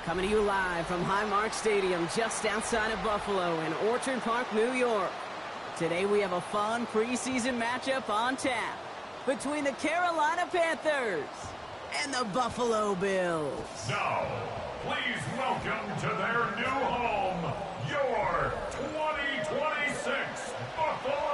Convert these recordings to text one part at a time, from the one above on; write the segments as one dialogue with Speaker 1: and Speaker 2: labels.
Speaker 1: Coming to you live from Highmark Stadium just outside of Buffalo in Orchard Park, New York. Today we have a fun preseason matchup on tap between the Carolina Panthers and the Buffalo Bills.
Speaker 2: Now, please welcome to their new home, your 2026 Buffalo Bills.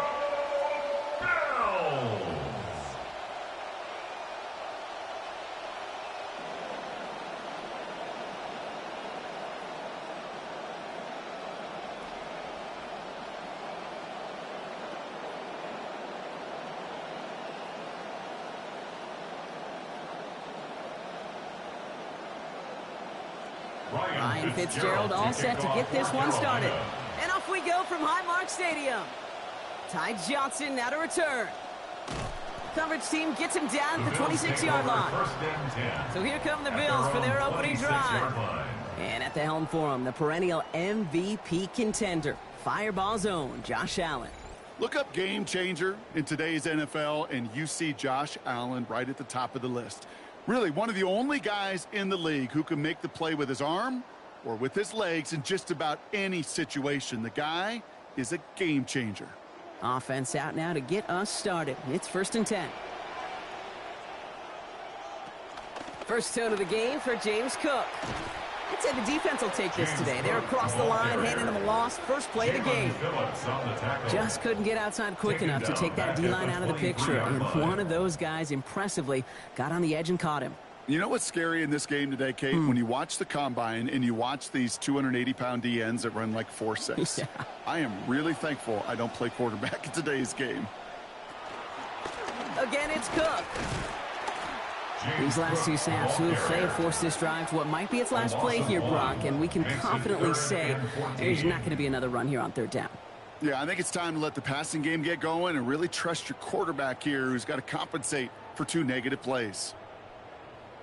Speaker 1: Ryan Fitzgerald all set to get this one started. And off we go from Highmark Stadium. Ty Johnson now to return. Coverage team gets him down at the 26-yard line. So here come the Bills for their opening drive. And at the helm for him, the perennial MVP contender, Fireball Zone, Josh Allen.
Speaker 3: Look up game changer in today's NFL, and you see Josh Allen right at the top of the list. Really, one of the only guys in the league who can make the play with his arm or with his legs in just about any situation. The guy is a game changer.
Speaker 1: Offense out now to get us started. It's 1st and 10. First tone of the game for James Cook. I'd say the defense will take this today. They're across the line, handing him a loss. First play of the game. Just couldn't get outside quick enough to take that D-line out of the picture. And one of those guys impressively got on the edge and caught him.
Speaker 3: You know what's scary in this game today, Kate? When you watch the combine and you watch these 280-pound DNs that run like 4.6.
Speaker 1: Yeah.
Speaker 3: I am really thankful I don't play quarterback in today's game.
Speaker 1: Again, it's Cook. These last two snaps will force this drive to what might be its last play here, Brock, and we can confidently say there's not going to be another run here on 3rd down.
Speaker 3: Yeah, I think it's time to let the passing game get going and really trust your quarterback here, who's got to compensate for 2 negative plays.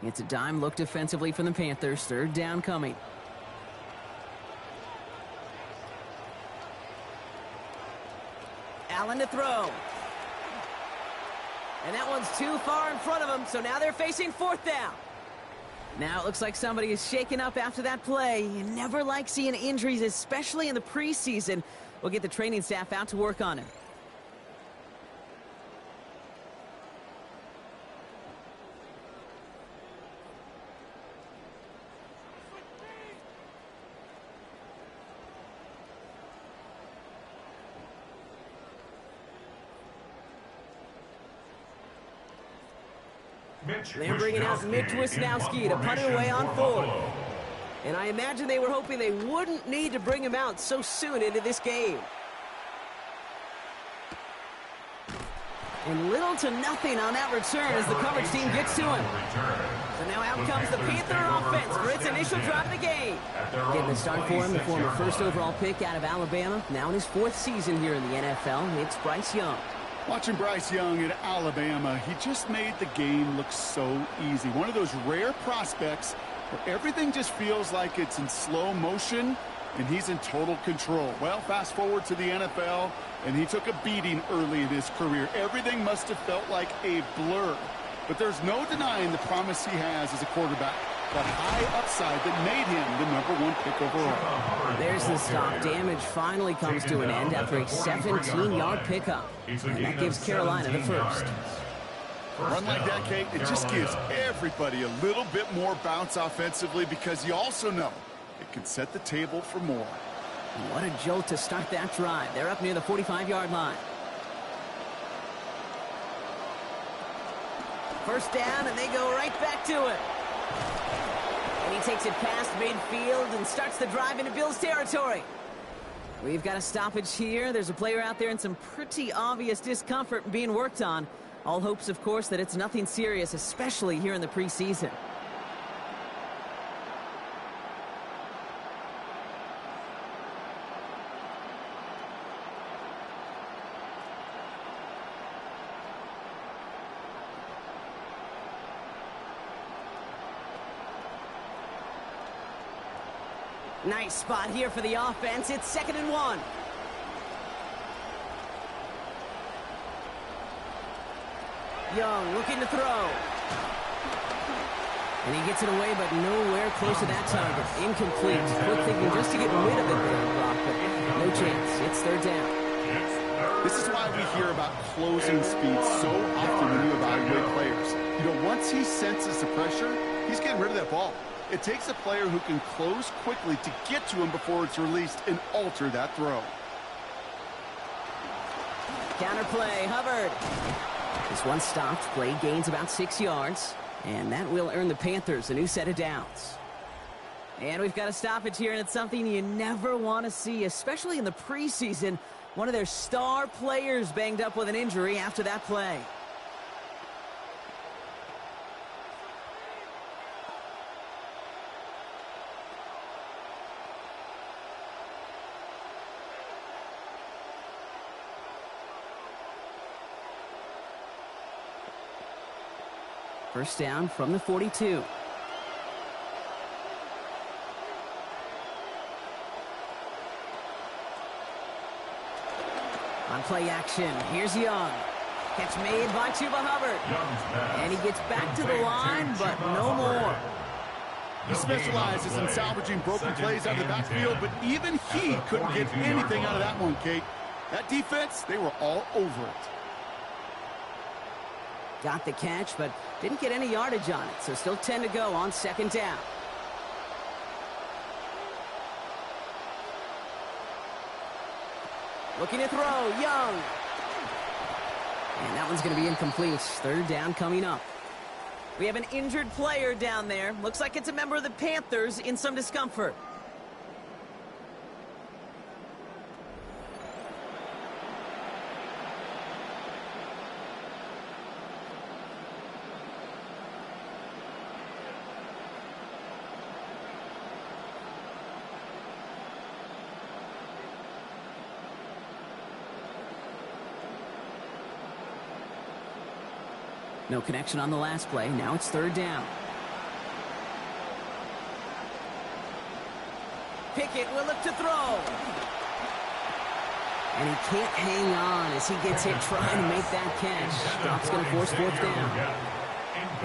Speaker 1: It's a dime look defensively from the Panthers. 3rd down coming. Allen to throw. And that one's too far in front of them, so now they're facing 4th down. Now it looks like somebody is shaken up after that play. You never like seeing injuries, especially in the preseason. We'll get the training staff out to work on him. They're bringing out Mitch Wisnowski to punt it away on 4th. And I imagine they were hoping they wouldn't need to bring him out so soon into this game. And little to nothing on that return as the coverage team gets to him. So now out comes the Panther offense for its initial drive of the game. Getting the start for him, the former 1st overall pick out of Alabama. Now in his 4th season here in the NFL, it's Bryce Young.
Speaker 3: Watching Bryce Young at Alabama, he just made the game look so easy. One of those rare prospects where everything just feels like it's in slow motion and he's in total control. Well, fast forward to the NFL, and he took a beating early in his career. Everything must have felt like a blur. But there's no denying the promise he has as a quarterback. That high upside that made him the #1 pick overall.
Speaker 1: There's the stop. Damage finally comes to an end after a 17-yard pickup. And that gives Carolina the first.
Speaker 3: A run like that, Kate, it just gives everybody a little bit more bounce offensively because you also know it can set the table for more.
Speaker 1: What a jolt to start that drive. They're up near the 45-yard line. 1st down, and they go right back to it. And he takes it past midfield and starts the drive into Bills territory. We've got a stoppage here. There's a player out there in some pretty obvious discomfort being worked on. All hopes, of course, that it's nothing serious, especially here in the preseason. Nice spot here for the offense. It's 2nd and 1. Young looking to throw. And he gets it away, but nowhere close to that target. Incomplete. Quick thinking just to get rid of it there, Brock, but no chance. It's third down.
Speaker 3: This is why we hear about closing speed so often when you evaluate players. You know, once he senses the pressure, he's getting rid of that ball. It takes a player who can close quickly to get to him before it's released and alter that throw.
Speaker 1: Counter play, Hubbard. This one stopped. Play gains about 6 yards. And that will earn the Panthers a new set of downs. And we've got a stoppage here, and it's something you never want to see, especially in the preseason. One of their star players banged up with an injury after that play. First down from the 42. On play action, here's Young. Catch made by Chuba Hubbard. And he gets back to the line, but no more.
Speaker 3: He specializes in salvaging broken plays out of the backfield, but even he couldn't get anything out of that one, Kate. That defense, they were all over it.
Speaker 1: Got the catch, but didn't get any yardage on it, so still 10 to go on second down. Looking to throw, Young. And that one's going to be incomplete. Third down coming up. We have an injured player down there. Looks like it's a member of the Panthers in some discomfort. No connection on the last play. Now it's third down. Pickett will look to throw. And he can't hang on as he gets hit trying to make that catch. Drop's going to force fourth down.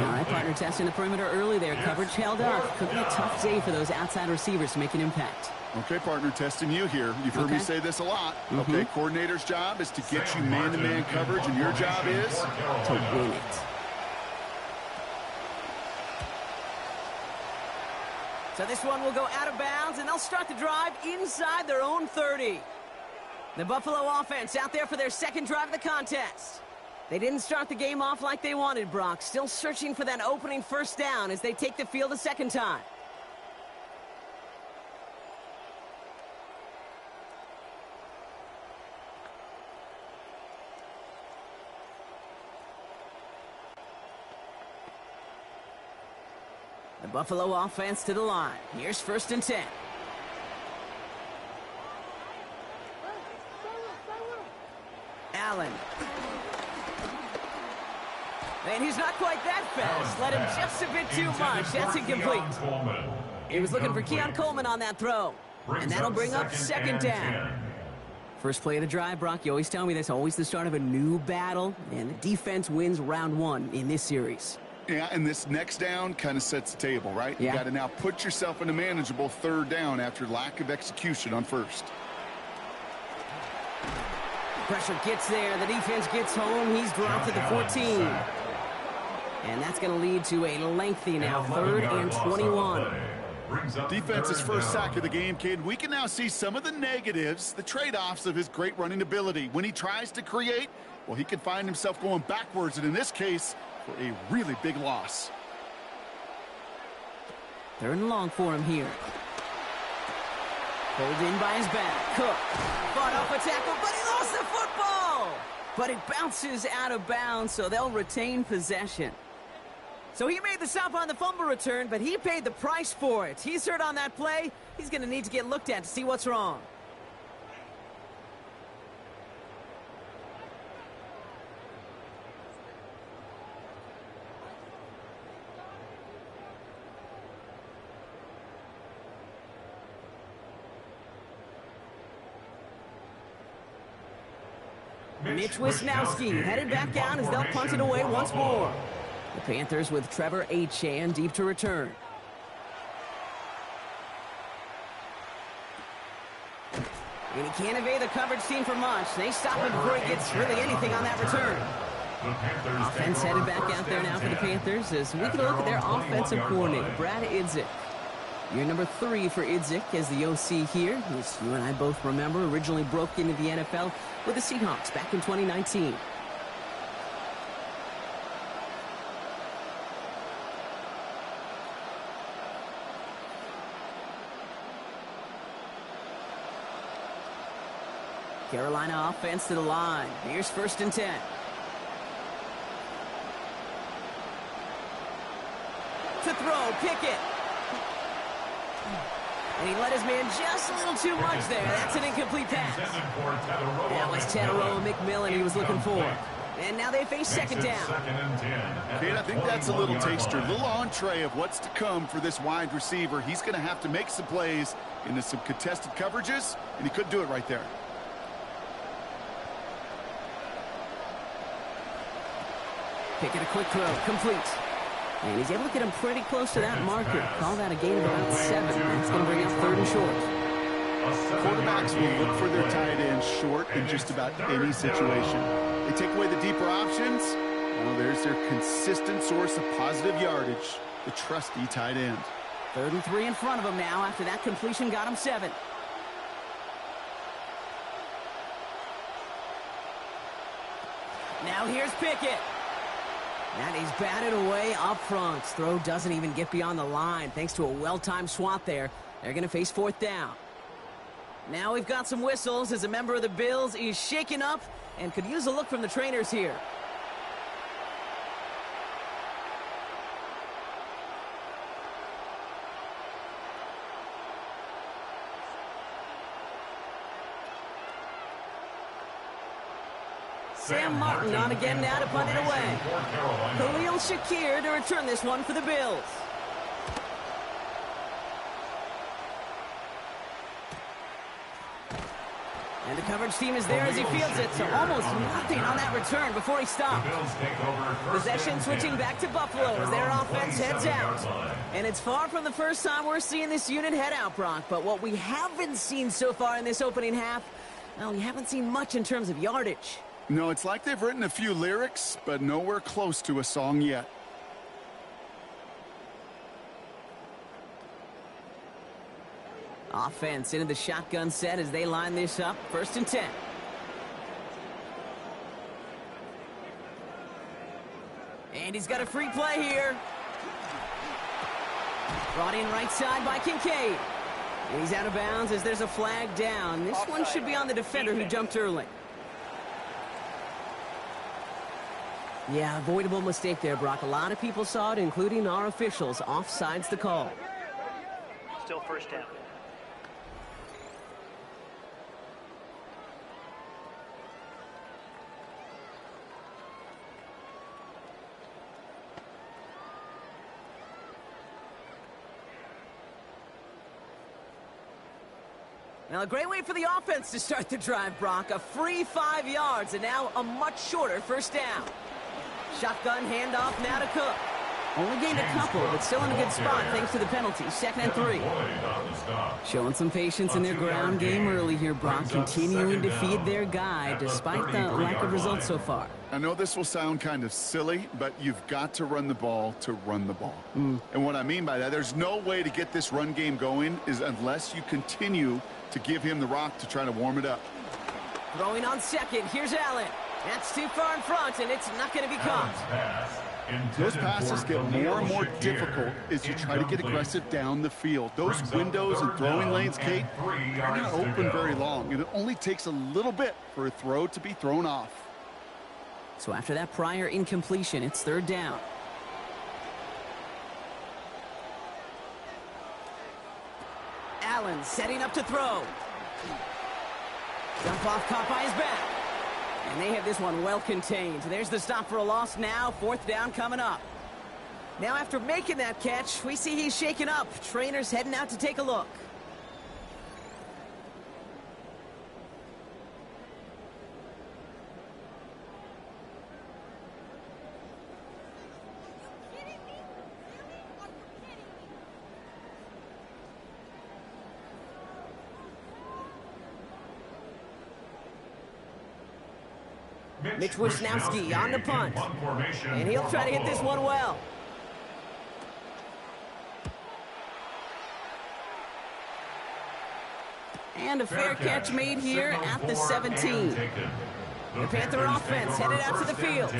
Speaker 1: All right, partner testing the perimeter early there. Coverage held up. Could be a tough day for those outside receivers to make an impact.
Speaker 3: Okay, partner, testing you here. You've heard me say this a lot. Okay, coordinator's job is to get you man-to-man coverage, and your job is
Speaker 1: to win it. So this one will go out of bounds, and they'll start the drive inside their own 30. The Buffalo offense out there for their second drive of the contest. They didn't start the game off like they wanted, Brock. Still searching for that opening first down as they take the field a second time. The Buffalo offense to the line. Here's first and 10. Allen. And he's not quite that fast. Let him just a bit too much. That's incomplete. He was looking for Keon Coleman on that throw. And that'll bring up second down. First play of the drive, Brock, you always tell me that's always the start of a new battle. And the defense wins round one in this series.
Speaker 3: Yeah, and this next down kind of sets the table, right?
Speaker 1: Yeah.
Speaker 3: You got to now put yourself in a manageable third down after lack of execution on first.
Speaker 1: Pressure gets there. The defense gets home. He's dropped at the 14. And that's going to lead to a lengthy now third and 21.
Speaker 3: Defense's first sack of the game, kid. We can now see some of the negatives, the trade-offs of his great running ability. When he tries to create, well, he can find himself going backwards, and in this case, for a really big loss.
Speaker 1: Third and long for him here. Pulled in by his back. Cook fought off a tackle, but he lost the football. But it bounces out of bounds, so they'll retain possession. So he made the stop on the fumble return, but he paid the price for it. He's hurt on that play. He's going to need to get looked at to see what's wrong. Mitch Wisnowski headed back down as they'll punt it away once more. The Panthers with Trevor Achane deep to return. And he can't evade the coverage team for much. They stop him before he gets really anything on that return. Offense headed back out there now for the Panthers as we can look at their offensive coordinator, Brad Idzik. Year number 3 for Idzik as the OC here. As you and I both remember, originally broke into the NFL with the Seahawks back in 2019. Carolina offense to the line. Here's 1st and 10. To throw, Pickett. And he let his man just a little too much there. That's an incomplete pass. That was Tataroa McMillan he was looking for. And now they face 2nd down.
Speaker 3: Kate, I think that's a little taster, a little entree of what's to come for this wide receiver. He's going to have to make some plays into some contested coverages, and he couldn't do it right there.
Speaker 1: Pickett a quick throw, complete. And he's able to get him pretty close to that marker. Call that a gain of about 7. That's going to bring up 3rd and short.
Speaker 3: Quarterbacks will look for their tight end short in just about any situation. They take away the deeper options. Well, there's their consistent source of positive yardage, the trusty tight end.
Speaker 1: 3rd and 3 in front of him now after that completion got him 7. Now here's Pickett. And he's batted away up front. Throw doesn't even get beyond the line thanks to a well-timed swat there. They're going to face 4th down. Now we've got some whistles as a member of the Bills is shaken up and could use a look from the trainers here. Sam Martin on again now to punt it away. Khalil Shakir to return this one for the Bills. And the coverage team is there as he fields it, so almost nothing on that return before he stopped. Possession switching back to Buffalo as their offense heads out. And it's far from the first time we're seeing this unit head out, Brock, but what we haven't seen so far in this opening half, well, we haven't seen much in terms of yardage.
Speaker 3: No, it's like they've written a few lyrics, but nowhere close to a song yet.
Speaker 1: Offense into the shotgun set as they line this up. 1st and 10. And he's got a free play here. Brought in right side by Kincaid. And he's out of bounds as there's a flag down. This one should be on the defender who jumped early. Yeah, avoidable mistake there, Brock. A lot of people saw it, including our officials. Offsides the call.
Speaker 4: Still 1st down.
Speaker 1: Now, a great way for the offense to start the drive, Brock. A free 5 yards, and now a much shorter 1st down. Shotgun handoff now to Cook. Only gained a couple, but still in a good spot thanks to the penalty. 2nd and 3. Showing some patience in their ground game early here, Brock. Continuing to feed their guy despite the lack of results so far.
Speaker 3: I know this will sound kind of silly, but you've got to run the ball to run the ball. And what I mean by that, there's no way to get this run game going is unless you continue to give him the rock to try to warm it up.
Speaker 1: Throwing on 2nd. Here's Allen. That's too far in front, and it's not going to be caught.
Speaker 3: Those passes get more and more difficult as you try to get aggressive down the field. Those windows and throwing lanes, Kate, are not open very long, and it only takes a little bit for a throw to be thrown off.
Speaker 1: So after that prior incompletion, it's 3rd down. Allen setting up to throw. Jump off caught by his back. And they have this one well contained. There's the stop for a loss now. 4th down coming up. Now after making that catch, we see he's shaken up. Trainers heading out to take a look. Mitch Wisnowski on the punt. And he'll try to hit this one well. And a fair catch made here at the 17. The Panther offense headed out to the field.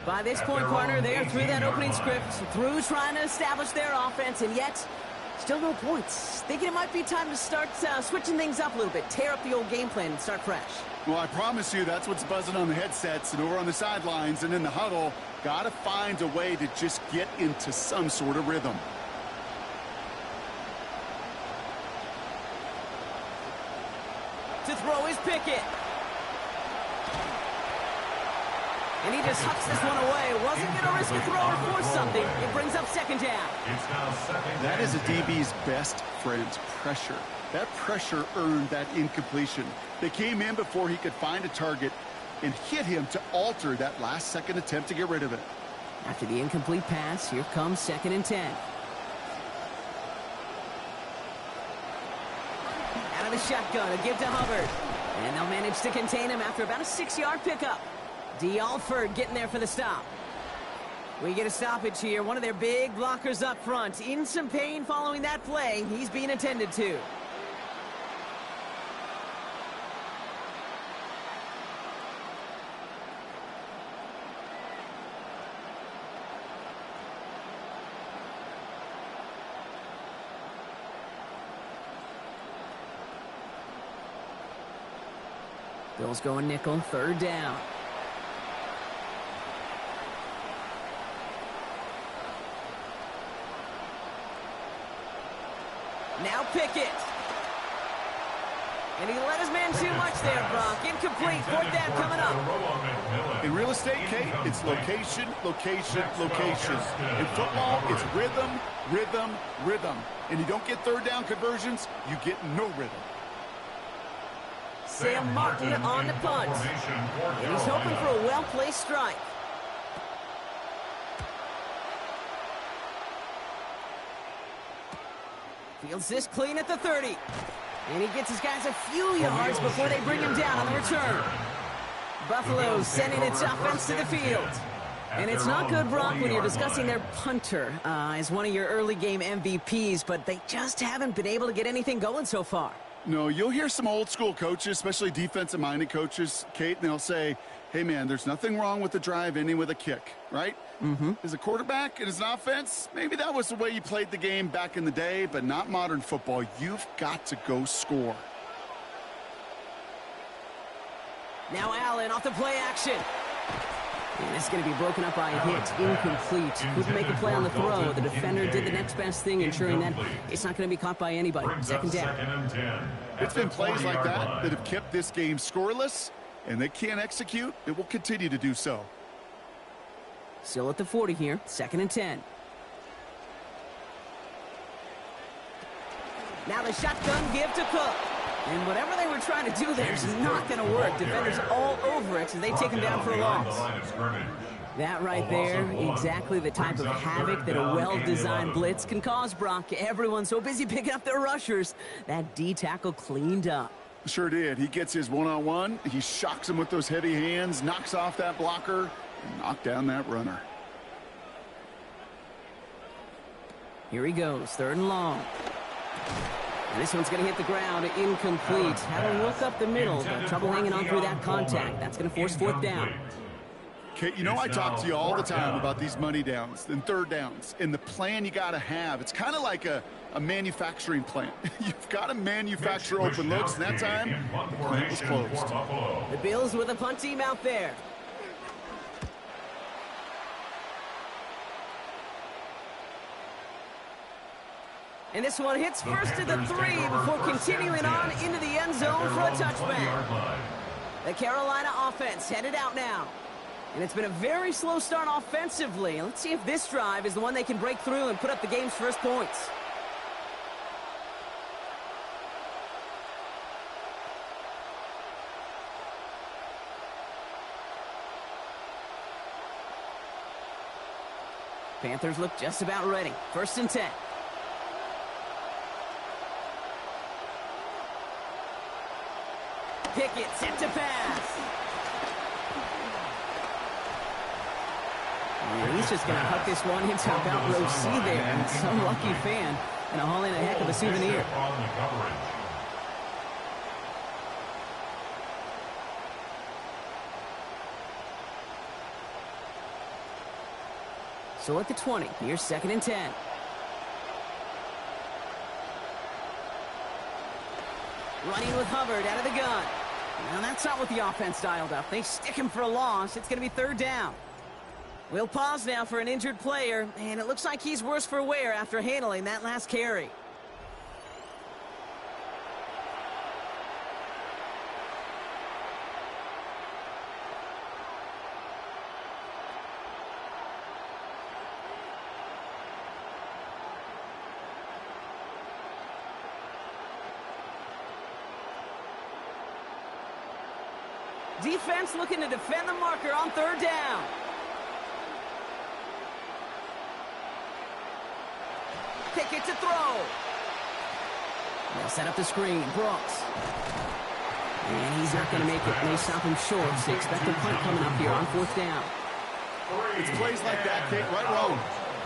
Speaker 1: By this point, partner, they're through that opening script, through trying to establish their offense, and yet still no points. Thinking it might be time to start switching things up a little bit, tear up the old game plan and start fresh.
Speaker 3: Well, I promise you that's what's buzzing on the headsets and over on the sidelines and in the huddle. Got to find a way to just get into some sort of rhythm.
Speaker 1: To throw is Pickett. And he just hucks this one away. Wasn't going to risk a throw or force something. It brings up second down.
Speaker 3: That is a DB's best friend, pressure. That pressure earned that incompletion. They came in before he could find a target and hit him to alter that last-second attempt to get rid of it.
Speaker 1: After the incomplete pass, here comes 2nd and 10. Out of the shotgun, a give to Hubbard. And they'll manage to contain him after about a 6-yard pickup. D. Alford getting there for the stop. We get a stoppage here. One of their big blockers up front. In some pain following that play. He's being attended to. Bills going nickel, 3rd down. Now Pickett. And he let his man too much there, Brock. Incomplete. 4th down coming up.
Speaker 3: In real estate, Kate, it's location, location, location. In football, it's rhythm, rhythm, rhythm. And you don't get 3rd down conversions, you get no rhythm.
Speaker 1: Sam Martin on the punt. And he's hoping for a well-placed strike. Fields this clean at the 30. And he gets his guys a few yards before they bring him down on the return. Buffalo sending its offense to the field. And it's not good, Brock, when you're discussing their punter as one of your early game MVPs, but they just haven't been able to get anything going so far.
Speaker 3: No, you'll hear some old school coaches, especially defensive-minded coaches, Kate, and they'll say, hey, man, there's nothing wrong with the drive ending with a kick, right? As a quarterback and as an offense, maybe that was the way you played the game back in the day, but not modern football. You've got to go score.
Speaker 1: Now Allen off the play action. And it's going to be broken up by a hit. Incomplete. Couldn't make a play on the throw. The defender did the next best thing, ensuring that it's not going to be caught by anybody. 2nd down.
Speaker 3: It's been plays like that have kept this game scoreless, and they can't execute. It will continue to do so.
Speaker 1: Still at the 40 here. 2nd and 10. Now the shotgun give to Cook. And whatever they were trying to do there is not going to work. Defenders all over it as they take him down for a loss. That right there, exactly the type of havoc that a well-designed blitz can cause, Brock. Everyone's so busy picking up their rushers. That D tackle cleaned up.
Speaker 3: Sure did. He gets his one-on-one. He shocks him with those heavy hands, knocks off that blocker, and knocked down that runner.
Speaker 1: Here he goes, 3rd and long. And this one's going to hit the ground, incomplete. Had a look up the middle, but trouble hanging on through that contact. That's going to force 4th down.
Speaker 3: Kate, you know I talk to you all the time about these money downs and 3rd downs and the plan you got to have. It's kind of like a manufacturing plant. You've got to manufacture open looks, and that time, the plant was closed.
Speaker 1: The Bills with a punt team out there. And this one hits first to the 3 before continuing on into the end zone for a touchback. The Carolina offense headed out now. And it's been a very slow start offensively. Let's see if this drive is the one they can break through and put up the game's first points. Panthers look just about ready. 1st and 10. Pickett set to pass. he's just going to huck this one into about row C there. And some lucky fan and a haul in a heck of a souvenir. So at the 20, here's 2nd and 10. Running with Hubbard out of the gun. Now that's not what the offense dialed up. They stick him for a loss. It's going to be 3rd down. We'll pause now for an injured player, and it looks like he's worse for wear after handling that last carry. Defense looking to defend the marker on 3rd down. Pickett to throw. They'll set up the screen. Brooks. And he's not going to make it. They stop him short. So they expect a punt coming up here on 4th down.
Speaker 3: It's plays like that, Kate, right wrong.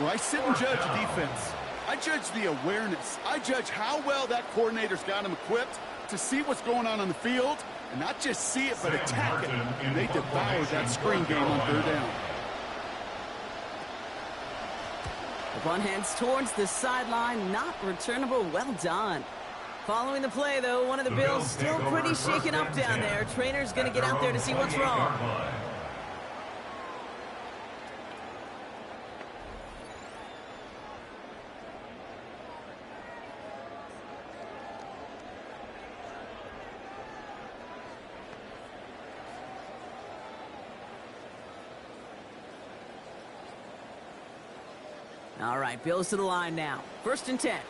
Speaker 3: Where I sit and judge a defense. I judge the awareness. I judge how well that coordinator's got him equipped to see what's going on the field, and not just see it, but attack it. And they devoured that screen game on 3rd down.
Speaker 1: The punt heads towards the sideline, not returnable. Well done. Following the play, though, one of the Bills still pretty shaken up down there. Trainer's going to get out there to see what's wrong. All right, Bills to the line now. 1st and 10.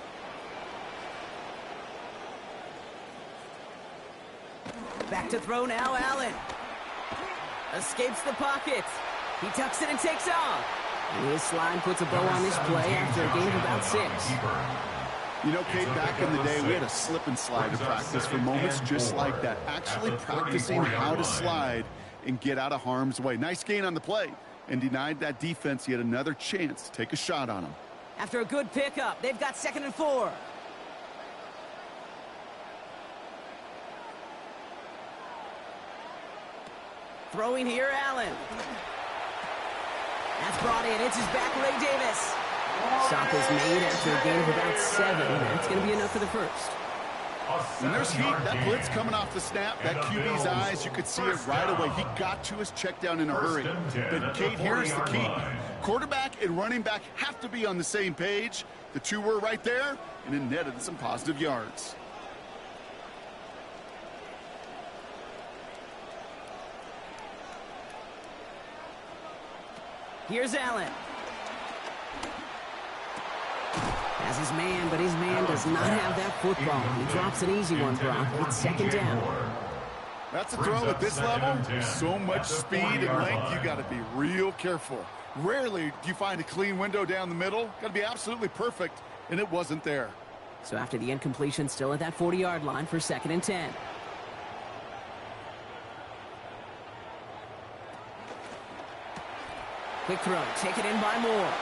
Speaker 1: Back to throw now, Allen. Escapes the pocket. He tucks it and takes off. And his slide puts a bow on this play after a gain of about 6.
Speaker 3: You know, Kate, back in the day, we had a slip and slide to practice for moments just like that. Actually practicing how to slide and get out of harm's way. Nice gain on the play. And denied that defense yet another chance to take a shot on him.
Speaker 1: After a good pickup, they've got 2nd and 4. Throwing here, Allen. That's brought in. It's his back, Ray Davis. Stop is made after a gain of about 7. That's going to be enough for the 1st.
Speaker 3: When there's heat, that blitz coming off the snap, that QB's eyes, you could see it right away. He got to his check down in a hurry. But, Kate, here's the key. Quarterback and running back have to be on the same page. The two were right there, and it netted some positive yards.
Speaker 1: Here's Allen. Has his man, but his man does not have that football. He drops an easy one, Brock. It's 2nd down.
Speaker 3: That's a throw at this level. So much speed and length, you got to be real careful. Rarely do you find a clean window down the middle. Got to be absolutely perfect, and it wasn't there.
Speaker 1: So after the incompletion, still at that 40-yard line for 2nd and 10. Quick throw, taken in by Moore.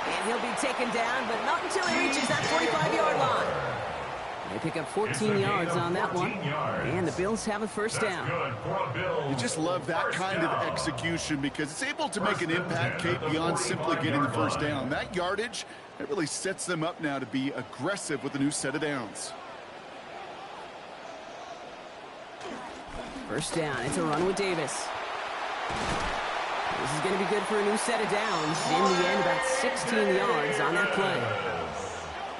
Speaker 1: And he'll be taken down, but not until he reaches that 45-yard line. They pick up 14 yards on that one, and the Bills have a 1st down.
Speaker 3: You just love that kind of execution because it's able to make an impact, Kate, beyond simply getting the 1st down. That yardage, it really sets them up now to be aggressive with a new set of downs.
Speaker 1: 1st down, it's a run with Davis. This is going to be good for a new set of downs. In the end, about 16 yards on that play.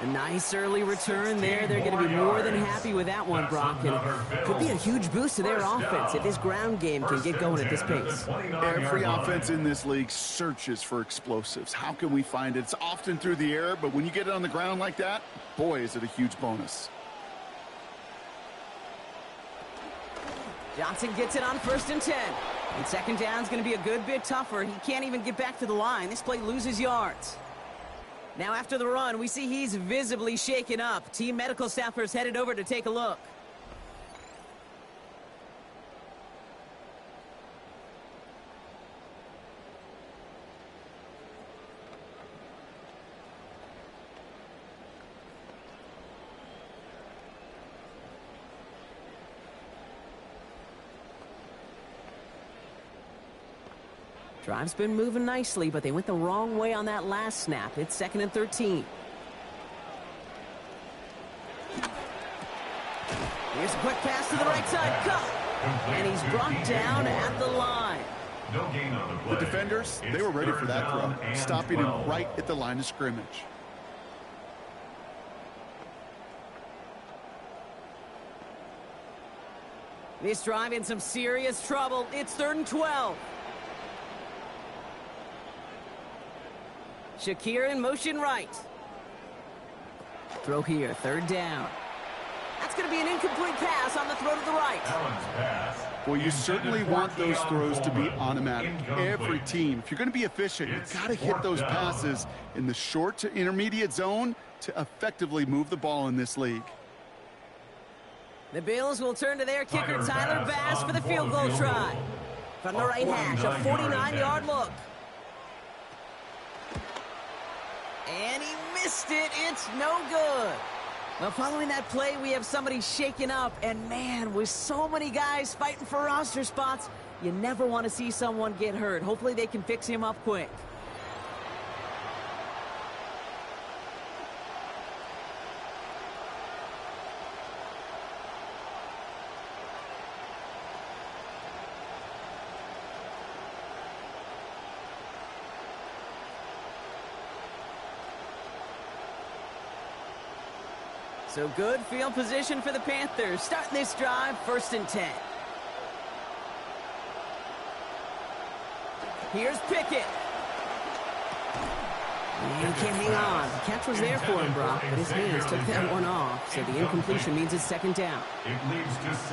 Speaker 1: A nice early return there. They're going to be more than happy with that one, Brock. And it could be a huge boost to their offense if this ground game can get going at this pace.
Speaker 3: Every offense in this league searches for explosives. How can we find it? It's often through the air, but when you get it on the ground like that, boy, is it a huge bonus.
Speaker 1: Johnson gets it on 1st and 10. And 2nd down is going to be a good bit tougher. He can't even get back to the line. This play loses yards. Now after the run, we see he's visibly shaken up. Team medical staffers headed over to take a look. Drive's been moving nicely, but they went the wrong way on that last snap. It's 2nd and 13. Here's a quick pass to the right side. Cut. And he's brought down at the line.
Speaker 2: No gain on the play.
Speaker 3: The defenders, they were ready for that throw, stopping him right at the line of scrimmage.
Speaker 1: This drive in some serious trouble. It's 3rd and 12. Shakir in motion right. Throw here, 3rd down. That's going to be an incomplete pass on the throw to the right.
Speaker 2: Allen's pass.
Speaker 3: Well, you certainly want those throws to be automatic. Every team, if you're going to be efficient, you've got to hit those passes in the short to intermediate zone to effectively move the ball in this league.
Speaker 1: The Bills will turn to their kicker, Tyler Bass, for the field goal try. From the right hash, a 49-yard look. And he missed it. It's no good. Well, following that play, we have somebody shaken up. And, man, with so many guys fighting for roster spots, you never want to see someone get hurt. Hopefully they can fix him up quick. So good field position for the Panthers. Starting this drive, 1st and 10. Here's Pickett. And he can't hang on. The catch was there for him, Brock, but his hands took that one off. So the incompletion means it's 2nd down.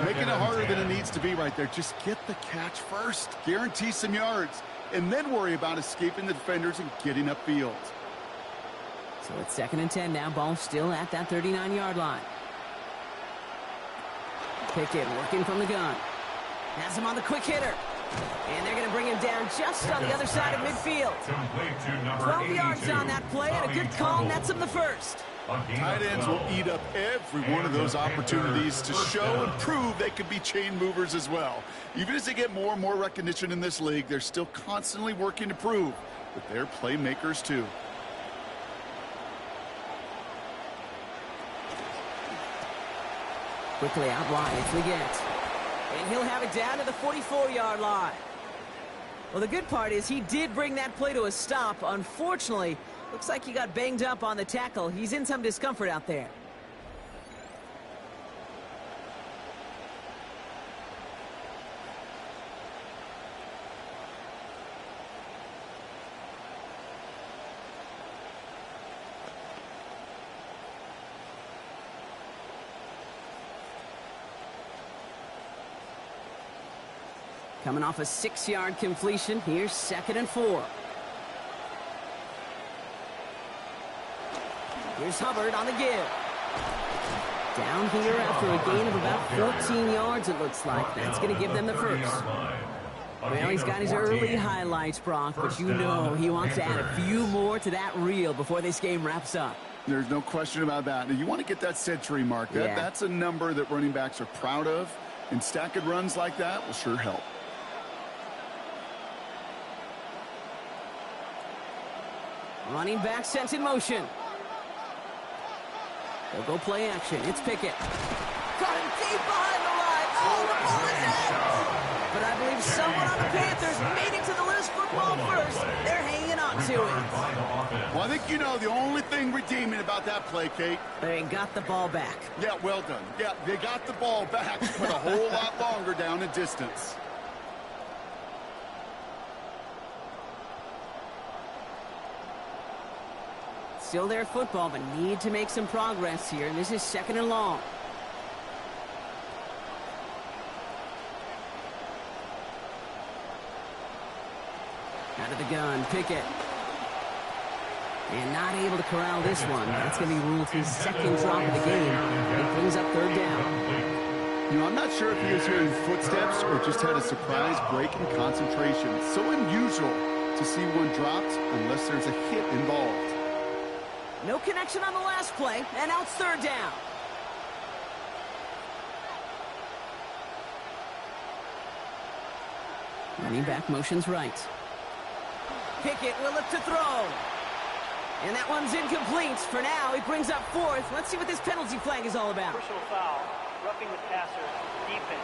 Speaker 3: Making it harder than it needs to be right there. Just get the catch first. Guarantee some yards. And then worry about escaping the defenders and getting upfield.
Speaker 1: So it's 2nd and 10 now. Ball still at that 39-yard line. Pickett working from the gun. Has him on the quick hitter. And they're going to bring him down just on the other side of midfield. 12 yards on that play, and a good call nets him the first.
Speaker 3: Tight ends will eat up every one of those opportunities to show and prove they can be chain movers as well. Even as they get more and more recognition in this league, they're still constantly working to prove that they're playmakers too.
Speaker 1: Quickly out wide, it's Leggett. And he'll have it down to the 44-yard line. Well, the good part is he did bring that play to a stop. Unfortunately, looks like he got banged up on the tackle. He's in some discomfort out there. Coming off a 6-yard completion, here's 2nd and 4. Here's Hubbard on the give. Down here after a gain of about 14 yards, it looks like. That's going to give them the first. Well, he's got his early highlights, Brock, but you know he wants to add a few more to that reel before this game wraps up.
Speaker 3: There's no question about that. Now, you want to get that century mark. That's a number that running backs are proud of, and stacking runs like that will sure help.
Speaker 1: Running back sent in motion. They'll go play action. It's Pickett. Got him deep behind the line. Oh, the ball is in. But I believe someone on the Panthers made it to the loose football first. They're hanging on to it.
Speaker 3: Well, I think you know the only thing redeeming about that play, Kate.
Speaker 1: They got the ball back.
Speaker 3: Yeah, well done. Yeah, they got the ball back, but a whole lot longer down in distance.
Speaker 1: Still their football, but need to make some progress here. And this is 2nd and long. Out of the gun, Pickett. And not able to corral this one. That's going to be ruled his 2nd drop of the game. It brings up 3rd down.
Speaker 3: You know, I'm not sure if he was hearing footsteps or just had a surprise break in concentration. It's so unusual to see one dropped unless there's a hit involved.
Speaker 1: No connection on the last play, and now it's 3rd down. Running back motions right. Pickett will look to throw. And that one's incomplete. For now, he brings up fourth. Let's see what this penalty flag is all about.
Speaker 4: Personal foul, roughing the passer, defense.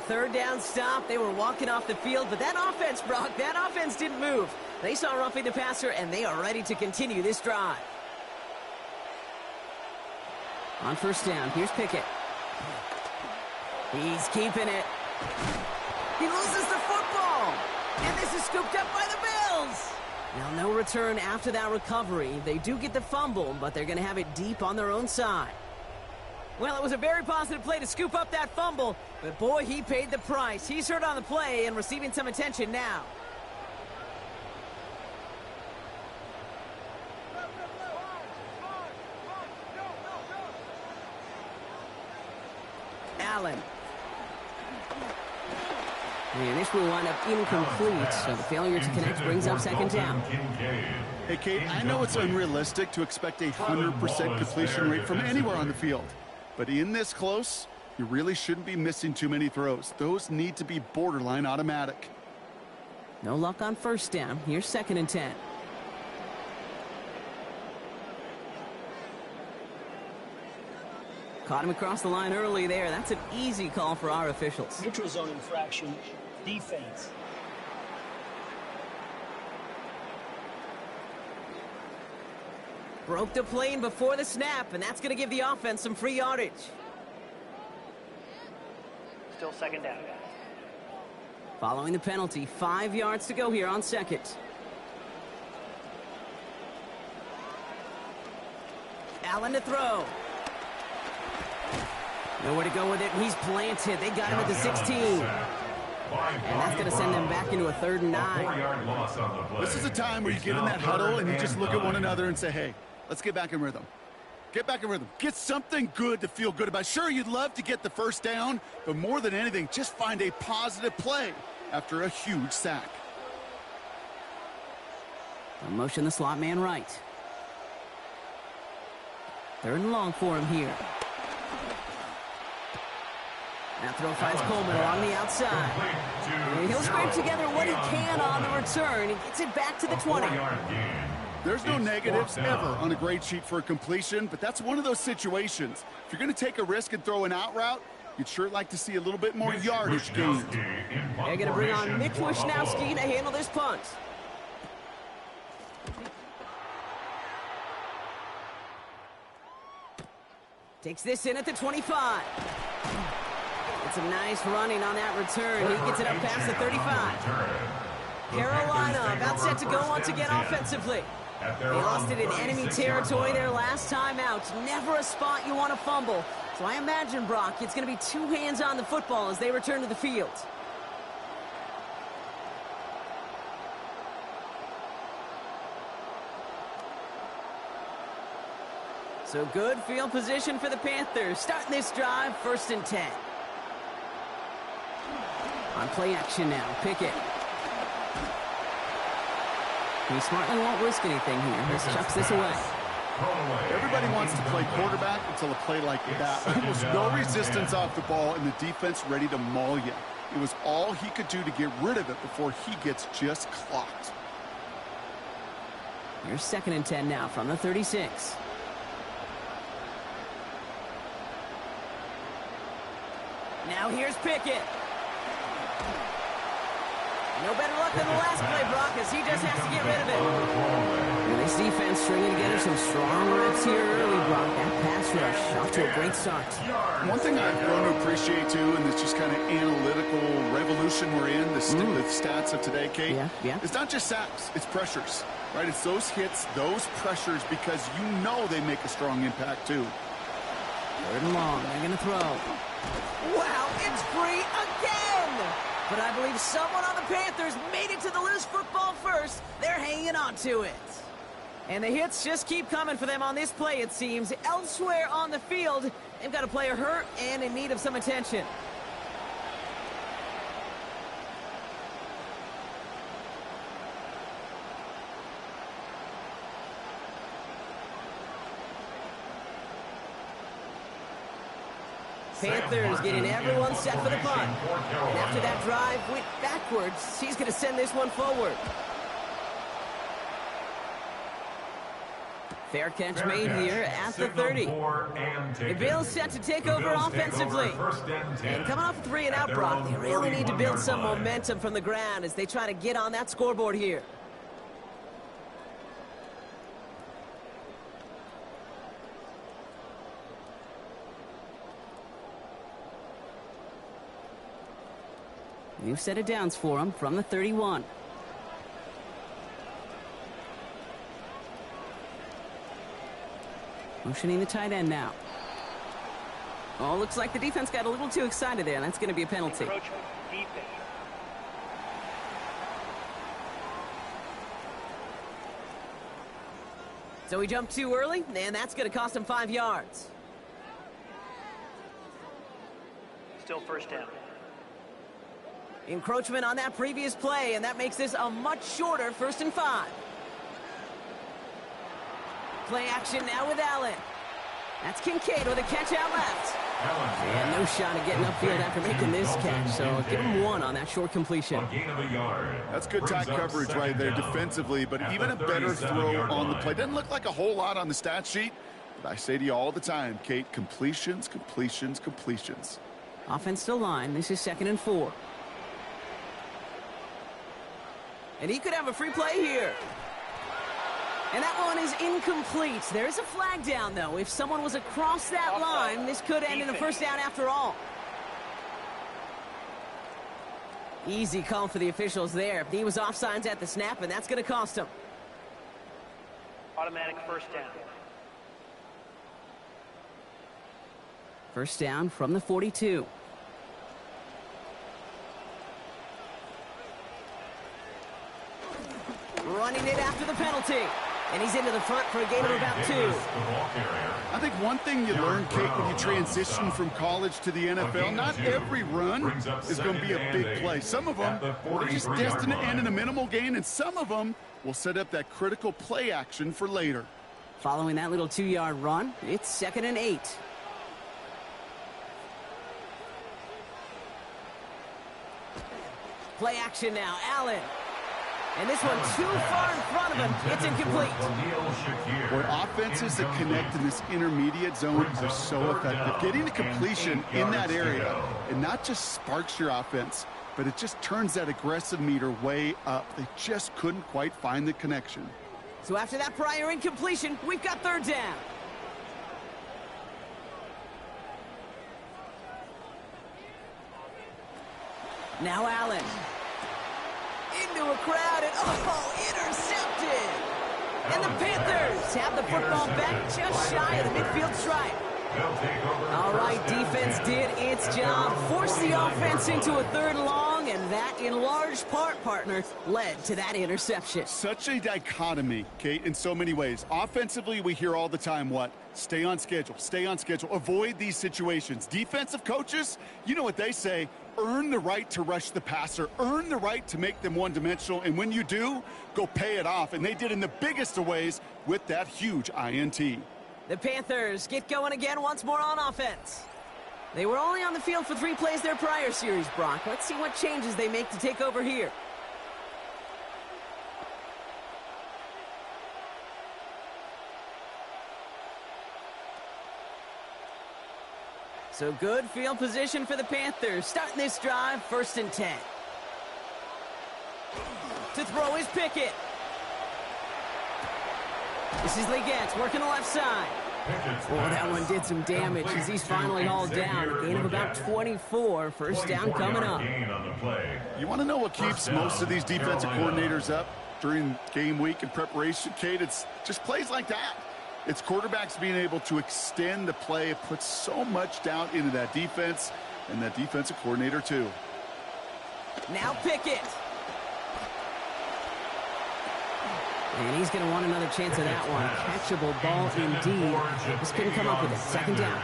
Speaker 1: Third down stop. They were walking off the field, but that offense, Brock, that offense didn't move. They saw roughing the passer, and they are ready to continue this drive. On first down, here's Pickett. He's keeping it. He loses the football. And this is scooped up by the Bills. Now, no return after that recovery. They do get the fumble, but they're going to have it deep on their own side. Well, it was a very positive play to scoop up that fumble, but boy, he paid the price. He's hurt on the play and receiving some attention now. Allen. And this will wind up incomplete, so the failure to connect brings up second down.
Speaker 3: Hey, Kate, I know it's unrealistic to expect a 100% completion rate from anywhere on the field. But in this close, you really shouldn't be missing too many throws. Those need to be borderline automatic.
Speaker 1: No luck on first down. Here's second and 10. Caught him across the line early there. That's an easy call for our officials.
Speaker 5: Neutral zone infraction, defense.
Speaker 1: Broke the plane before the snap, and that's going to give the offense some free yardage.
Speaker 4: Still second down.
Speaker 1: Following the penalty, 5 yards to go here on second. Allen to throw. Nowhere to go with it, and he's planted. They got him at the 16. And that's going to send them back into a 3rd and 9.
Speaker 3: This is a time where you get in that huddle and you just look at one another and say, hey, let's get back in rhythm. Get back in rhythm. Get something good to feel good about. Sure, you'd love to get the first down, but more than anything, just find a positive play after a huge sack.
Speaker 1: They'll motion the slot man right. 3rd and long for him here. That throw finds Coleman along the outside. And he'll scrape together what he can on the return. He gets it back to the 20.
Speaker 3: There's no negatives ever on a grade sheet for a completion, but that's one of those situations. If you're going to take a risk and throw an out route, you'd sure like to see a little bit more yardage gained.
Speaker 1: They're going to bring on Mitch Wishnowski to handle this punt. Takes this in at the 25. It's a nice running on that return. He gets it up past the 35. Carolina about set to go once again offensively. They lost it in enemy territory their last time out. Never a spot you want to fumble. So I imagine, Brock, it's going to be 2 hands on the football as they return to the field. So good field position for the Panthers. Starting this drive, 1st and 10. On play action now, Pickett. He smartly won't risk anything here. Just chucks this away.
Speaker 3: Everybody wants to play quarterback until a play like that. Almost no resistance off the ball and the defense ready to maul you. It was all he could do to get rid of it before he gets just clocked.
Speaker 1: Here's 2nd and 10 now from the 36. Now here's Pickett. No better luck than the last play, Brock, as he just has to get rid of it. And this defense stringing together some strong reps here early, Brock. That pass rush off to a great start.
Speaker 3: One thing I've grown to appreciate, too, in this just kind of analytical revolution we're in, the stats of today, Kate, it's not just sacks, it's pressures, right? It's those hits, those pressures, because you know they make a strong impact, too.
Speaker 1: 3rd and long, they're going to throw. Wow, it's free again! But I believe someone on the Panthers made it to the loose football first. They're hanging on to it. And the hits just keep coming for them on this play, it seems. Elsewhere on the field, they've got a player hurt and in need of some attention. Panthers getting everyone set for the punt. And after that drive went backwards, he's going to send this one forward. Fair catch made here at the 30. The Bills set to take over offensively. And coming off a 3-and-out, Brock, they really need to build some momentum from the ground as they try to get on that scoreboard here. New set of downs for him from the 31. Motioning the tight end now. Oh, looks like the defense got a little too excited there, and that's going to be a penalty.
Speaker 4: Encroachment, defense.
Speaker 1: So he jumped too early, and that's going to cost him 5 yards.
Speaker 4: Still first down.
Speaker 1: Encroachment on that previous play, and that makes this a much shorter 1st and 5. Play action now with Allen. That's Kincaid with a catch out left. And no shot at getting upfield after making this catch, so give him 1 on that short completion.
Speaker 3: That's good tight coverage right there defensively, but even a better throw on the play. Doesn't look like a whole lot on the stat sheet, but I say to you all the time, Kate, completions, completions, completions.
Speaker 1: Offense to line. This is 2nd and 4. And he could have a free play here. And that one is incomplete. There is a flag down, though. If someone was across that line, this could end in a 1st down after all. Easy call for the officials there. He was offsides at the snap, and that's going to cost him.
Speaker 4: Automatic 1st down.
Speaker 1: 1st down from the 42. Running it after the penalty. And he's into the front for a gain of about 2.
Speaker 3: I think one thing you learn, Kate, when you transition from college to the NFL, not every run is going to be a big play. Some of them are just destined to end in a minimal gain, and some of them will set up that critical play action for later.
Speaker 1: Following that little 2-yard run, it's 2nd and 8. Play action now, Allen. And this one too far in front of him. It's incomplete.
Speaker 3: Boy, offenses that connect in this intermediate zone are so effective. Getting the completion in that area, it not just sparks your offense, but it just turns that aggressive meter way up. They just couldn't quite find the connection.
Speaker 1: So after that prior incompletion, we've got 3rd down. Now Allen. Into a crowd, and intercepted! And the Panthers have the football back just shy of the midfield stripe. All right, defense did its job, forced the offense into a 3rd and long, and that, in large part, partner, led to that interception.
Speaker 3: Such a dichotomy, Kate, in so many ways. Offensively, we hear all the time what? Stay on schedule, avoid these situations. Defensive coaches, you know what they say, earn the right to rush the passer, earn the right to make them one-dimensional, and when you do, go pay it off. And they did in the biggest of ways with that huge INT.
Speaker 1: The Panthers get going again once more on offense. They were only on the field for 3 plays their prior series, Brock. Let's see what changes they make to take over here. So good field position for the Panthers. Starting this drive, 1st and 10. To throw is Pickett. This is Leggett working the left side. Oh, that one did some damage as he's finally hauled down. A gain of about 24. 1st down coming up.
Speaker 3: You want to know what keeps most of these defensive coordinators up during game week and preparation, Kate? It's just plays like that. It's quarterbacks being able to extend the play. It puts so much doubt into that defense and that defensive coordinator too.
Speaker 1: Now Pickett. And he's going to want another chance at that one. Catchable ball indeed. Just couldn't come up with it. 2nd down.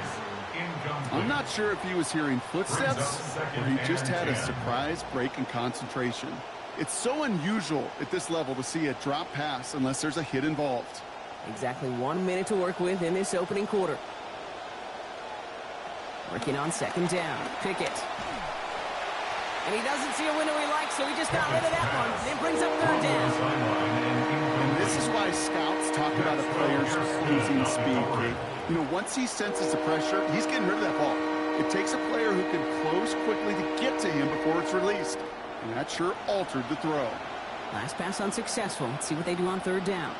Speaker 3: I'm not sure if he was hearing footsteps or he just had a surprise break in concentration. It's so unusual at this level to see a drop pass unless there's a hit involved.
Speaker 1: Exactly 1 minute to work with in this opening quarter. Working on 2nd down. Pickett. And he doesn't see a window he likes, so he just got rid of that one. And it brings up third down.
Speaker 3: And this is why scouts talk about a player's cruising speed, Kate. You know, once he senses the pressure, he's getting rid of that ball. It takes a player who can close quickly to get to him before it's released. And that sure altered the throw.
Speaker 1: Last pass unsuccessful. Let's see what they do on third down.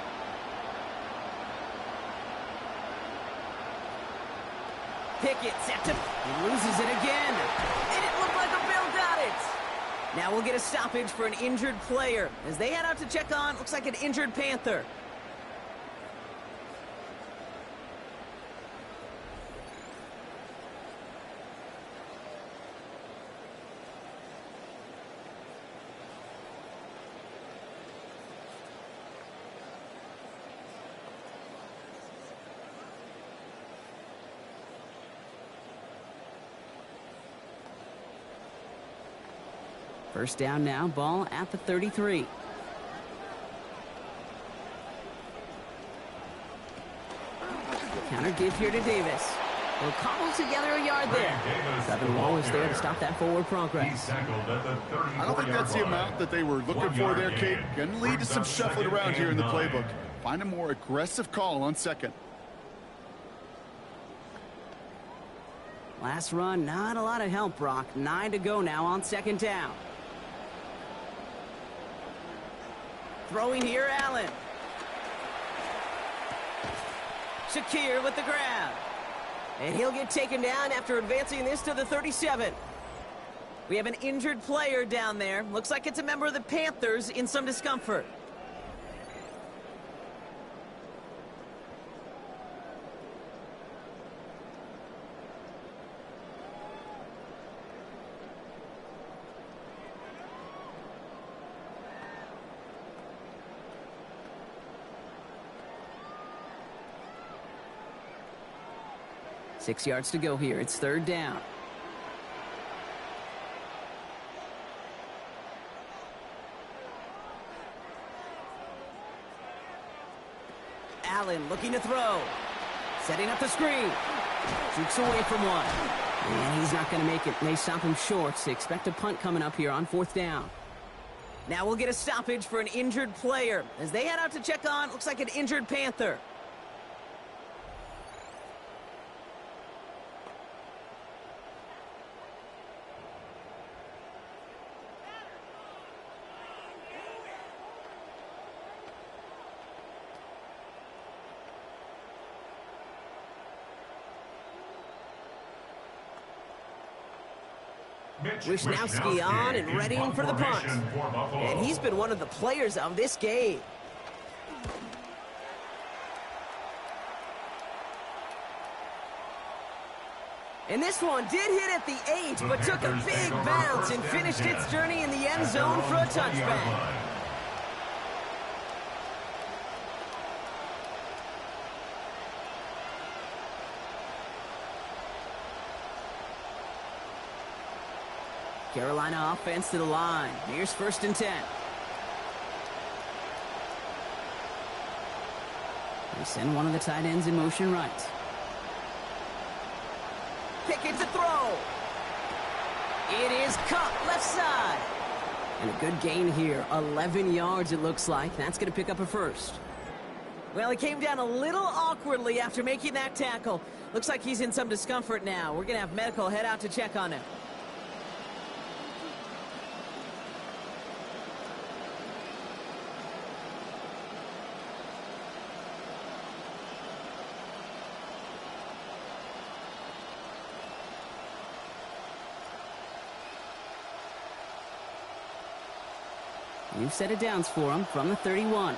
Speaker 1: Pickett set to... He loses it again. And it looked like a Bill got it. Now we'll get a stoppage for an injured player. As they head out to check on, looks like an injured Panther. First down now, ball at the 33. Counter give here to Davis. They'll cobble together a yard there. Southern Wall is there to stop that forward progress.
Speaker 3: I don't think that's the amount that they were looking for there, Kate. Going to lead to some shuffling around here in the playbook. Find a more aggressive call on second.
Speaker 1: Last run, not a lot of help, Brock. 9 to go now on second down. Throwing here, Allen. Shakir with the grab. And he'll get taken down after advancing this to the 37. We have an injured player down there. Looks like it's a member of the Panthers in some discomfort. Six yards to go here. It's third down. Allen looking to throw. Setting up the screen. Jukes away from one. And he's not going to make it. They stop him short. So expect a punt coming up here on fourth down. Now we'll get a stoppage for an injured player. As they head out to check on, looks like an injured Panther. Wisnowski on and readying for the punt. And he's been one of the players of this game. And this one did hit at the 8, but took a big bounce and finished its journey in the end zone for a touchback. Carolina offense to the line. Here's first and 10. They send one of the tight ends in motion right. Pickett to throw. It is cut left side. And a good gain here. 11 yards it looks like. That's going to pick up a first. Well, he came down a little awkwardly after making that tackle. Looks like he's in some discomfort now. We're going to have medical head out to check on him. New set of downs for him from the 31.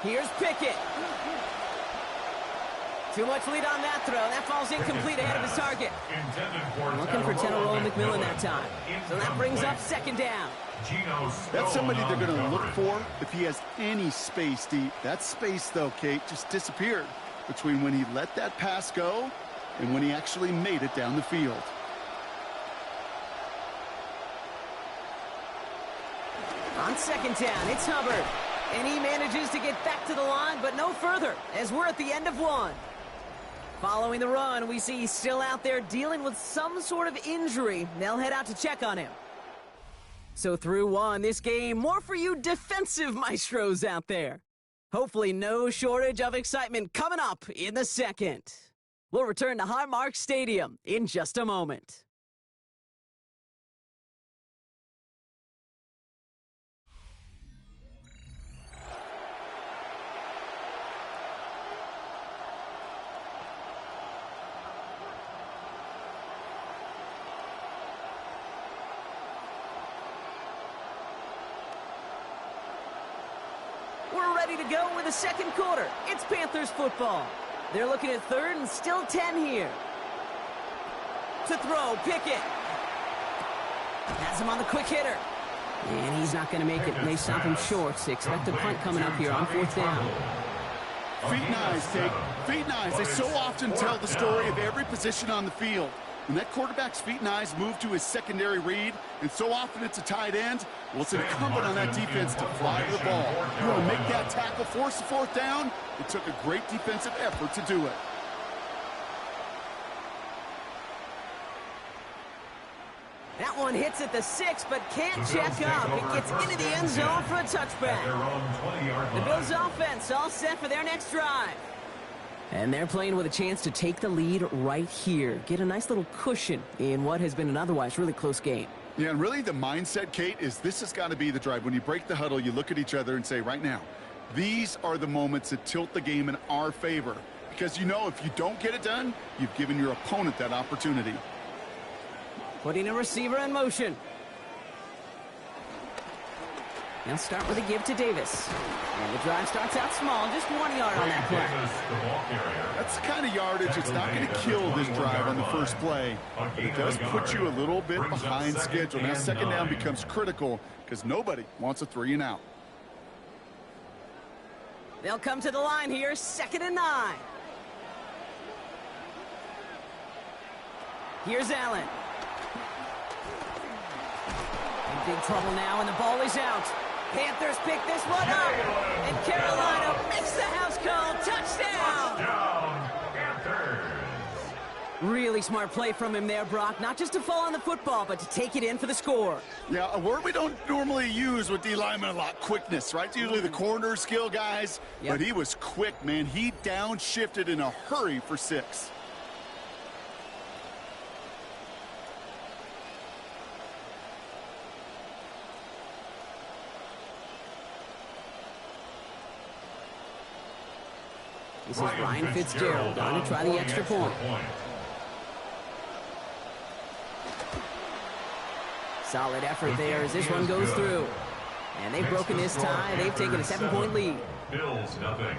Speaker 1: Here's Pickett. Too much lead on that throw. That falls incomplete ahead of his target. Looking for Tenorola McMillan that time. So that brings up second down.
Speaker 3: That's somebody they're going to look for if he has any space deep. That space, though, Kate, just disappeared between when he let that pass go and when he actually made it down the field.
Speaker 1: On second down, it's Hubbard. And he manages to get back to the line, but no further, as we're at the end of one. Following the run, we see he's still out there dealing with some sort of injury. They'll head out to check on him. So through one, this game, more for you defensive maestros out there. Hopefully no shortage of excitement coming up in the second. We'll return to Highmark Stadium in just a moment. We're ready to go with the second quarter. It's Panthers football. They're looking at third and still 10 here. To throw, Pickett. Has him on the quick hitter. And he's not going to make it. They stop him short. So expect a punt coming up here on fourth down.
Speaker 3: Feet and eyes, Tate. Feet and eyes. They so often tell the story of every position on the field. When that quarterback's feet and eyes move to his secondary read, and so often it's a tight end, well, it's incumbent on that defense to fly to the ball. You want to make that tackle, force the fourth down? It took a great defensive effort to do it.
Speaker 1: That one hits at the 6, but can't check up. It gets into the end zone for a touchback. The Bills offense all set for their next drive. And they're playing with a chance to take the lead right here. Get a nice little cushion in what has been an otherwise really close game.
Speaker 3: Yeah, and really the mindset, Kate, is this has got to be the drive. When you break the huddle, you look at each other and say, right now, these are the moments that tilt the game in our favor. Because you know if you don't get it done, you've given your opponent that opportunity.
Speaker 1: Putting a receiver in motion. They'll start with a give to Davis. And the drive starts out small, just 1 yard on that play.
Speaker 3: That's the kind of yardage it's not going to kill this drive on the first play. But it does put you a little bit behind schedule. Now second down becomes critical because nobody wants a 3 and out.
Speaker 1: They'll come to the line here, 2nd and 9. Here's Allen. In big trouble now, and the ball is out. Panthers pick this one up, and Carolina makes the house call. Touchdown!
Speaker 2: Panthers.
Speaker 1: Really smart play from him there, Brock. Not just to fall on the football, but to take it in for the score.
Speaker 3: Yeah, a word we don't normally use with D linemen a lot, quickness, right? It's usually the corner skill guys, but he was quick, man. He downshifted in a hurry for 6.
Speaker 1: This is Ryan Fitzgerald going to try the extra point. Solid effort there as this one goes through. And they've broken this tie. They've taken a 7-point lead.
Speaker 2: Bills nothing.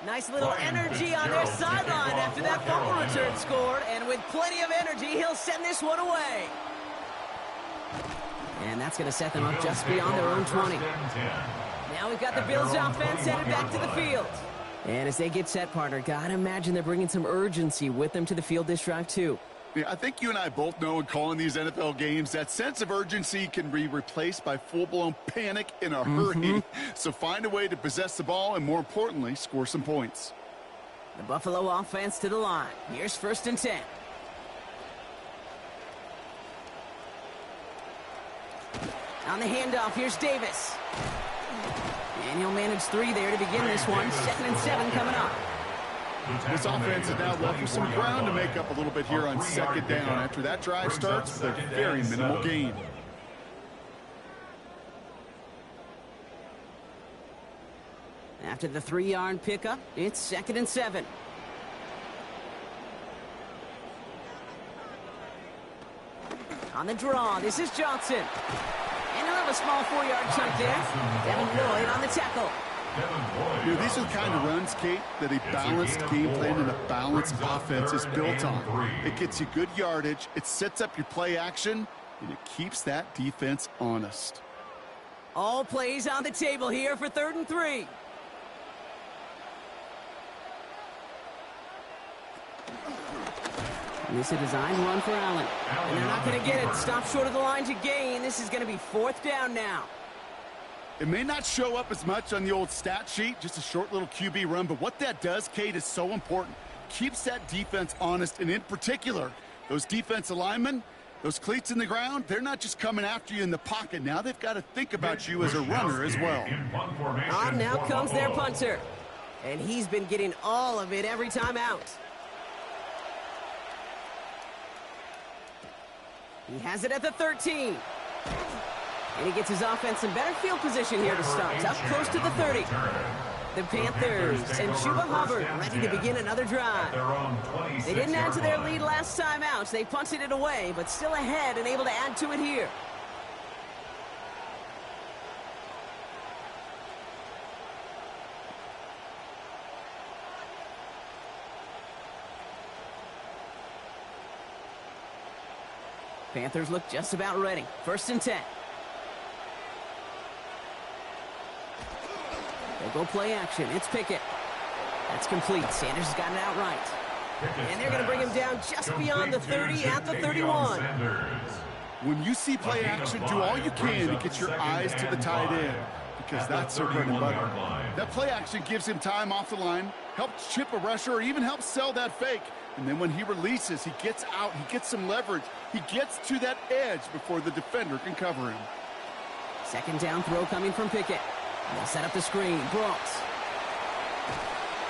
Speaker 1: Nice little energy on their sideline after that fumble return scored. And with plenty of energy, he'll send this one away. And that's going to set them up just beyond their own 20. Now we've got the Bills offense headed back to the field. And as they get set, partner, gotta imagine they're bringing some urgency with them to the field this drive, too.
Speaker 3: Yeah, I think you and I both know in calling these NFL games that sense of urgency can be replaced by full-blown panic in a hurry. So find a way to possess the ball and, more importantly, score some points.
Speaker 1: The Buffalo offense to the line. Here's 1st and 10. On the handoff, here's Davis. And he'll manage 3 there to begin this one. 2nd and 7 coming up.
Speaker 3: This offense is now left with some ground to make up a little bit here on 2nd down. After that drive starts, a very minimal gain.
Speaker 1: After the 3-yard pickup, it's 2nd and 7. On the draw, this is Johnson. And he'll have a small 4-yard chunk there. Devin Lloyd on the tackle.
Speaker 3: You know, these are the kind of runs, Kate, that a balanced game plan and a balanced offense is built on. It gets you good yardage, it sets up your play action, and it keeps that defense honest.
Speaker 1: All plays on the table here for 3rd and 3. And this is a designed run for Allen. And they're not going to get it. Stop short of the line to gain. This is going to be 4th down now.
Speaker 3: It may not show up as much on the old stat sheet, just a short little QB run, but what that does, Kate, is so important. Keeps that defense honest, and in particular, those defensive linemen, those cleats in the ground, they're not just coming after you in the pocket. Now they've got to think about you as a runner as well.
Speaker 1: On now comes their punter. And he's been getting all of it every time out. He has it at the 13. And he gets his offense in better field position here to start. Up close to the 30. The Panthers and Chuba Hubbard ready to begin another drive. They didn't add to their lead last time out. They punted it away, but still ahead and able to add to it here. Panthers look just about ready. 1st and 10. They'll go play action. It's Pickett. That's complete. Sanders has gotten it out right. And they're going to bring him down just beyond the 30 at the 31.
Speaker 3: When you see play action, do all you can to get your eyes to the tight end, because that's their bread and butter. That play action gives him time off the line, helps chip a rusher, or even helps sell that fake. And then when he releases, he gets out, he gets some leverage. He gets to that edge before the defender can cover him.
Speaker 1: 2nd down throw coming from Pickett. And they'll set up the screen. Brooks.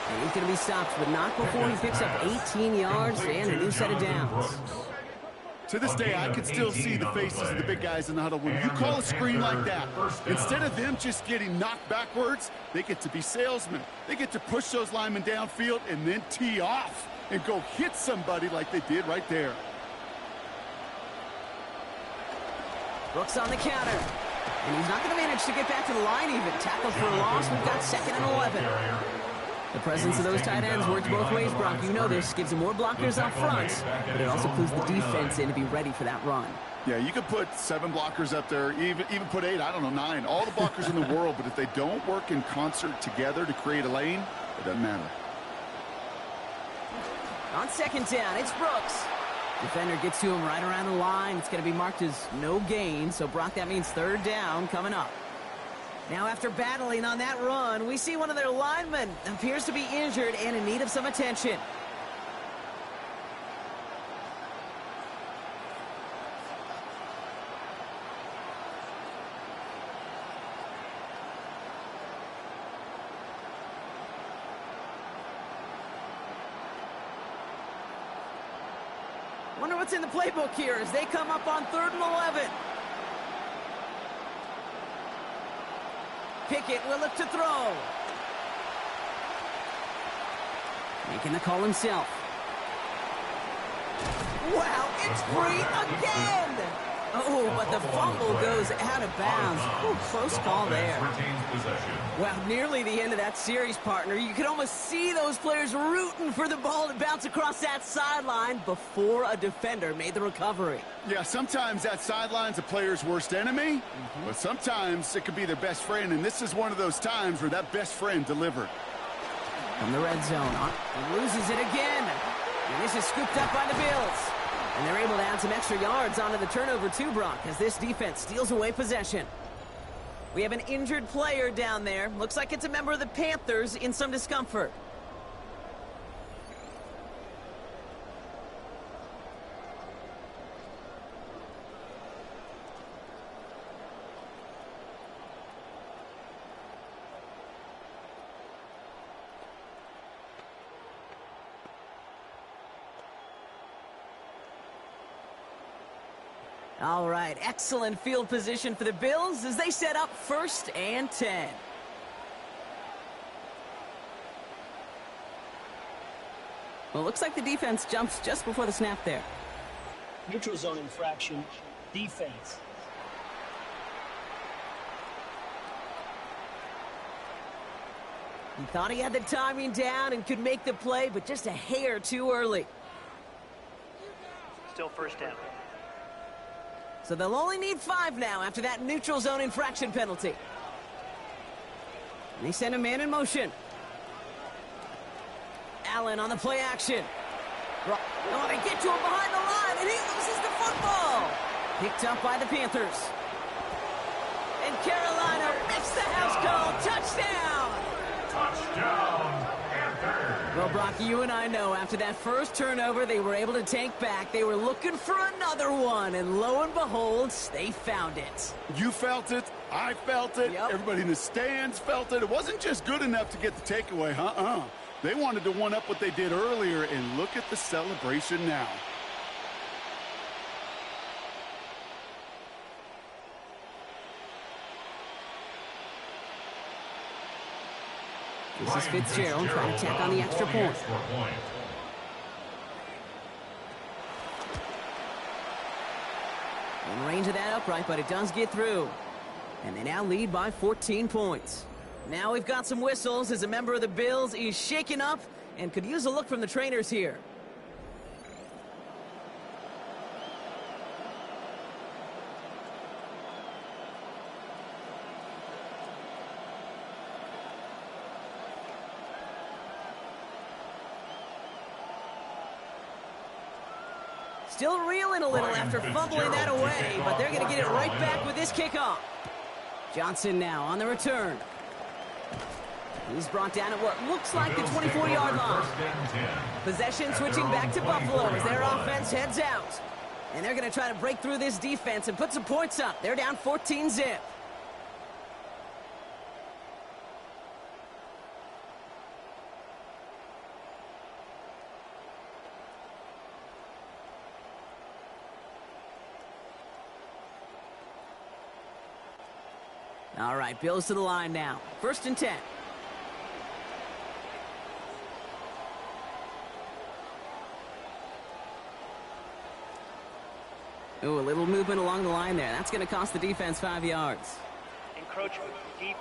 Speaker 1: And he's going to be stopped, but not before he picks up 18 yards and a new set of downs.
Speaker 3: To this day, I can still see the faces of the big guys in the huddle. When you call a screen like that, instead of them just getting knocked backwards, they get to be salesmen. They get to push those linemen downfield and then tee off and go hit somebody like they did right there.
Speaker 1: Brooks on the counter. And he's not going to manage to get back to the line even. Tackled for a loss. We've got 2nd and 11. The presence of those tight ends works both ways, Brock. You know this. Gives them more blockers up front, but it also clues the defense in to be ready for that run.
Speaker 3: Yeah, you could put 7 blockers up there, even put 8, I don't know, 9. All the blockers in the world, but if they don't work in concert together to create a lane, it doesn't matter.
Speaker 1: On 2nd down, it's Brooks. Defender gets to him right around the line. It's going to be marked as no gain. So, Brock, that means 3rd down coming up. Now, after battling on that run, we see one of their linemen appears to be injured and in need of some attention. Wonder what's in the playbook here as they come up on 3rd and 11. Pickett will look to throw. Making the call himself. Wow, it's free again! Oh, but the fumble goes out of bounds. Ooh, close call there. Well, nearly the end of that series, partner. You could almost see those players rooting for the ball to bounce across that sideline before a defender made the recovery.
Speaker 3: Yeah, sometimes that sideline's a player's worst enemy, but sometimes it could be their best friend, and this is one of those times where that best friend delivered.
Speaker 1: From the red zone, he loses it again. And this is scooped up by the Bills. And they're able to add some extra yards onto the turnover too, Brock, as this defense steals away possession. We have an injured player down there. Looks like it's a member of the Panthers in some discomfort. All right, excellent field position for the Bills as they set up 1st and 10. Well, it looks like the defense jumps just before the snap there.
Speaker 5: Neutral zone infraction, defense.
Speaker 1: He thought he had the timing down and could make the play, but just a hair too early.
Speaker 4: Still first down.
Speaker 1: So they'll only need 5 now after that neutral zone infraction penalty. And they send a man in motion. Allen on the play action. Oh, they get to him behind the line, and he loses the football. Picked up by the Panthers. And Carolina makes the house call. Touchdown!
Speaker 2: Touchdown, Panthers.
Speaker 1: Well, Brock, you and I know after that first turnover, they were able to take back. They were looking for another one, and lo and behold, they found it.
Speaker 3: You felt it. I felt it.
Speaker 1: Yep.
Speaker 3: Everybody in the stands felt it. It wasn't just good enough to get the takeaway, They wanted to one-up what they did earlier, and look at the celebration now.
Speaker 1: This is Fitzgerald trying to tack on the extra point. In range of that upright, but it does get through. And they now lead by 14 points. Now we've got some whistles as a member of the Bills is shaken up and could use a look from the trainers here. Still reeling a little after fumbling that away, but they're going to get it right back with this kickoff. Johnson now on the return. He's brought down at what looks like the 24-yard line. Possession switching back to Buffalo as their offense heads out. And they're going to try to break through this defense and put some points up. They're down 14-zip. All right, Bills to the line now. 1st and 10. Ooh, a little movement along the line there. That's going to cost the defense 5 yards.
Speaker 4: Encroachment, defense.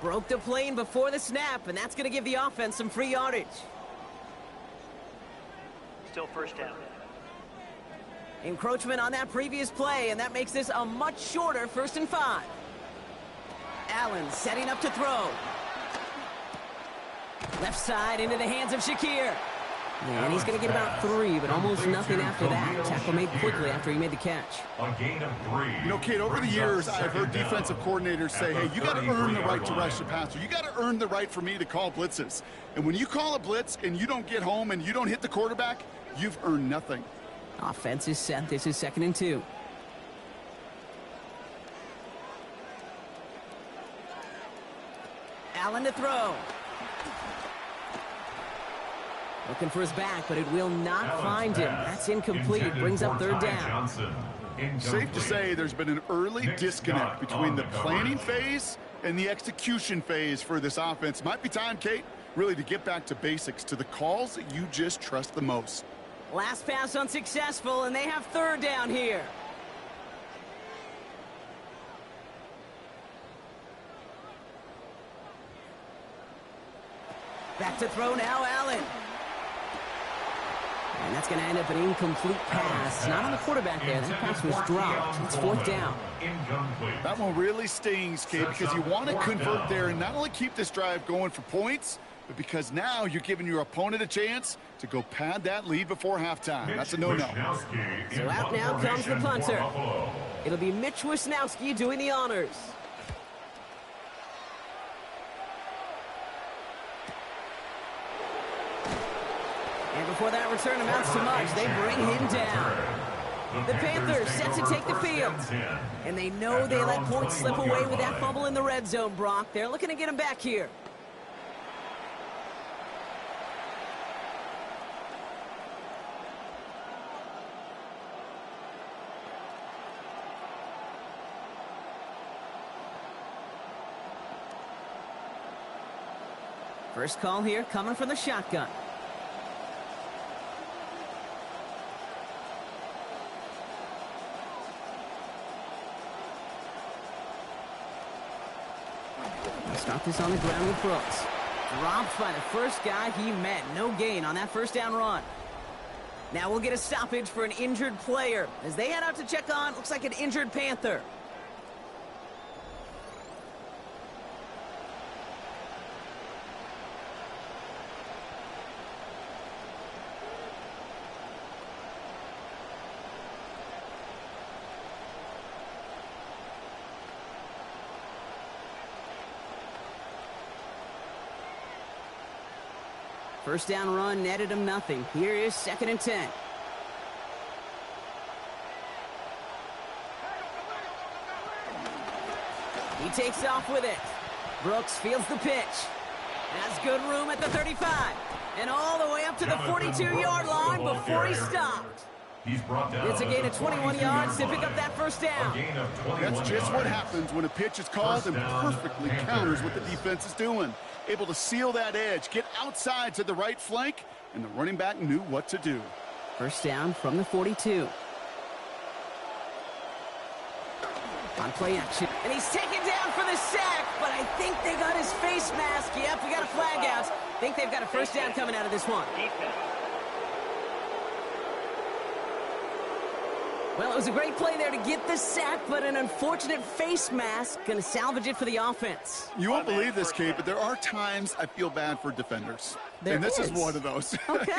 Speaker 1: Broke the plane before the snap, and that's going to give the offense some free yardage.
Speaker 4: Still first down.
Speaker 1: Encroachment on that previous play, and that makes this a much shorter 1st and 5. Allen setting up to throw. Left side into the hands of Shakir. And he's going to get about 3, but almost nothing after that. Tackle made quickly after he made the catch.
Speaker 2: A gain of 3.
Speaker 3: You know, Kate, over the years, I've heard defensive coordinators say, hey, you got to earn the right to rush the passer. You got to earn the right for me to call blitzes. And when you call a blitz and you don't get home and you don't hit the quarterback, you've earned nothing.
Speaker 1: Offense is set. This is 2nd and 2. Allen to throw. Looking for his back, but it will not find him. That's incomplete. It brings up 3rd down.
Speaker 3: Safe to say there's been an early disconnect between the planning phase and the execution phase for this offense. Might be time, Kate, really to get back to basics, to the calls that you just trust the most.
Speaker 1: Last pass unsuccessful, and they have 3rd down here. Back to throw now, Allen. And that's going to end up an incomplete pass. Not on the quarterback there. That pass was dropped. It's 4th down.
Speaker 3: That one really stings, Kate, because you want to convert there and not only keep this drive going for points, but because now you're giving your opponent a chance to go pad that lead before halftime. That's a no-no.
Speaker 1: So out now comes the punter. It'll be Mitch Wisnowski doing the honors. And before that return amounts to much, they bring him down. The Panthers set to take the field. And they know they let points slip away with that fumble in the red zone, Brock. They're looking to get him back here. First call here coming from the shotgun. start this on the ground with Brooks. Dropped by the first guy he met. No gain on that first down run. Now we'll get a stoppage for an injured player. As they head out to check on, looks like an injured Panther. First down run netted him nothing. Here is 2nd and 10. He takes off with it. Brooks fields the pitch. Has good room at the 35. And all the way up to the 42-yard line before he stopped.
Speaker 2: He's brought down.
Speaker 1: It's a gain of 21 yards to pick up that first down.
Speaker 3: That's just what happens when a pitch is called and perfectly counters what the defense is doing. Able to seal that edge, get outside to the right flank, and the running back knew what to do.
Speaker 1: First down from the 42. On play action. And he's taken down for the sack, but I think they got his face mask. Yep, we got a flag out. I think they've got a first down coming out of this one. Well, it was a great play there to get the sack, but an unfortunate face mask going to salvage it for the offense.
Speaker 3: You won't believe this, Kate, but there are times I feel bad for defenders. And this is one of those.
Speaker 1: Okay.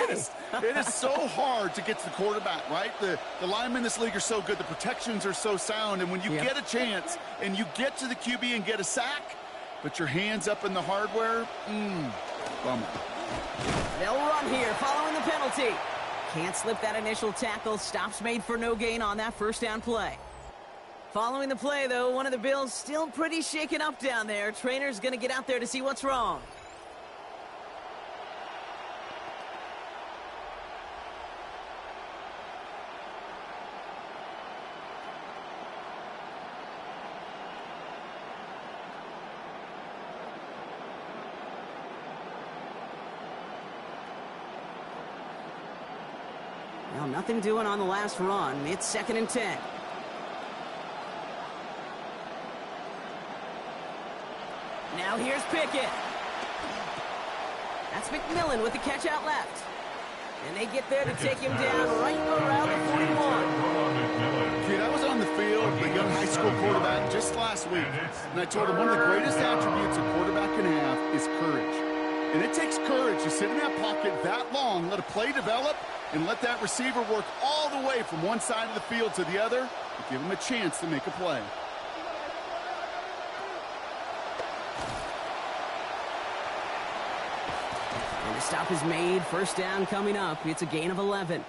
Speaker 3: it is so hard to get to the quarterback, right? The linemen in this league are so good. The protections are so sound. And when you get a chance and you get to the QB and get a sack, but your hand's up in the hardware, bummer.
Speaker 1: They'll run here following the penalty. Can't slip that initial tackle. Stops made for no gain on that first down play. Following the play, though, one of the Bills still pretty shaken up down there. Trainer's going to get out there to see what's wrong. Well, nothing doing on the last run. It's 2nd and 10. Now here's Pickett. That's McMillan with the catch out left. And they get there to take him down right around the 41.
Speaker 3: Kid, I was on the field with a young high school quarterback just last week, and I told him one of the greatest attributes a quarterback can have is courage. And it takes courage to sit in that pocket that long, let a play develop, and let that receiver work all the way from one side of the field to the other and give him a chance to make a play.
Speaker 1: And the stop is made. First down coming up. It's a gain of 11.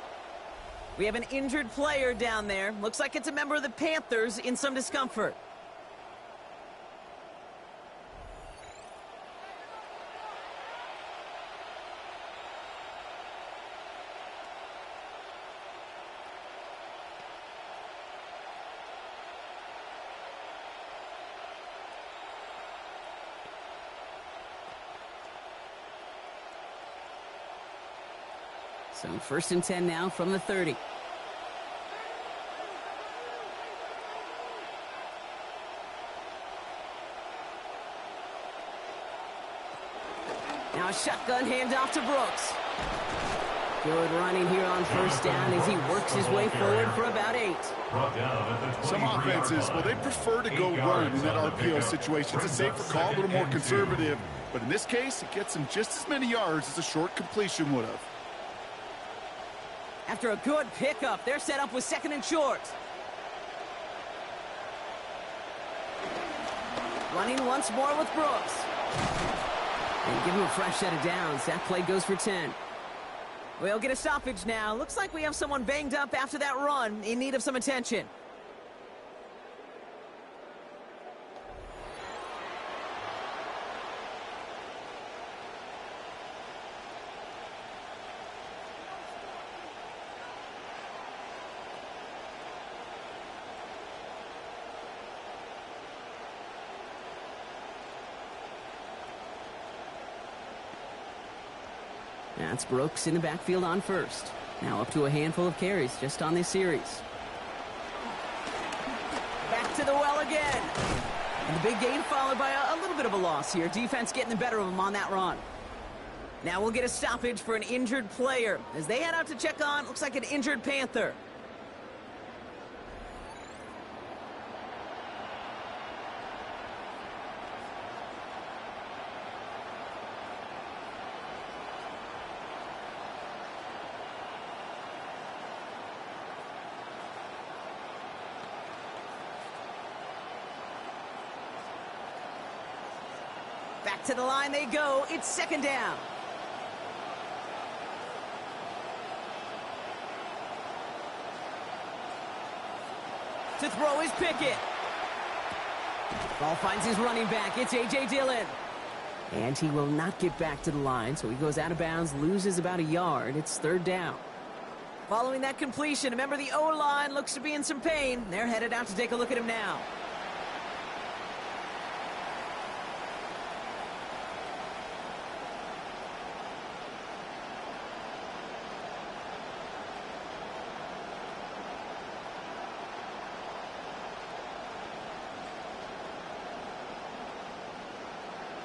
Speaker 1: We have an injured player down there. Looks like it's a member of the Panthers in some discomfort. So 1st and 10 now from the 30. Now a shotgun handoff to Brooks. Good running here on first down as he works his way forward for about 8.
Speaker 3: Some offenses, well, they prefer to go run in that RPO situation. It's a safer call, a little more conservative. But in this case, it gets him just as many yards as a short completion would have.
Speaker 1: After a good pickup, they're set up with 2nd and short. Running once more with Brooks. And give him a fresh set of downs. That play goes for 10. We'll get a stoppage now. Looks like we have someone banged up after that run in need of some attention. That's Brooks in the backfield on first. Now up to a handful of carries just on this series. Back to the well again. And the big gain followed by a little bit of a loss here. Defense getting the better of them on that run. Now we'll get a stoppage for an injured player. As they head out to check on, looks like an injured Panther. Back to the line they go. It's second down. To throw is Pickett. Ball finds his running back. It's A.J. Dillon. And he will not get back to the line, so he goes out of bounds, loses about a yard. It's third down. Following that completion, a member of the O-line looks to be in some pain. They're headed out to take a look at him now.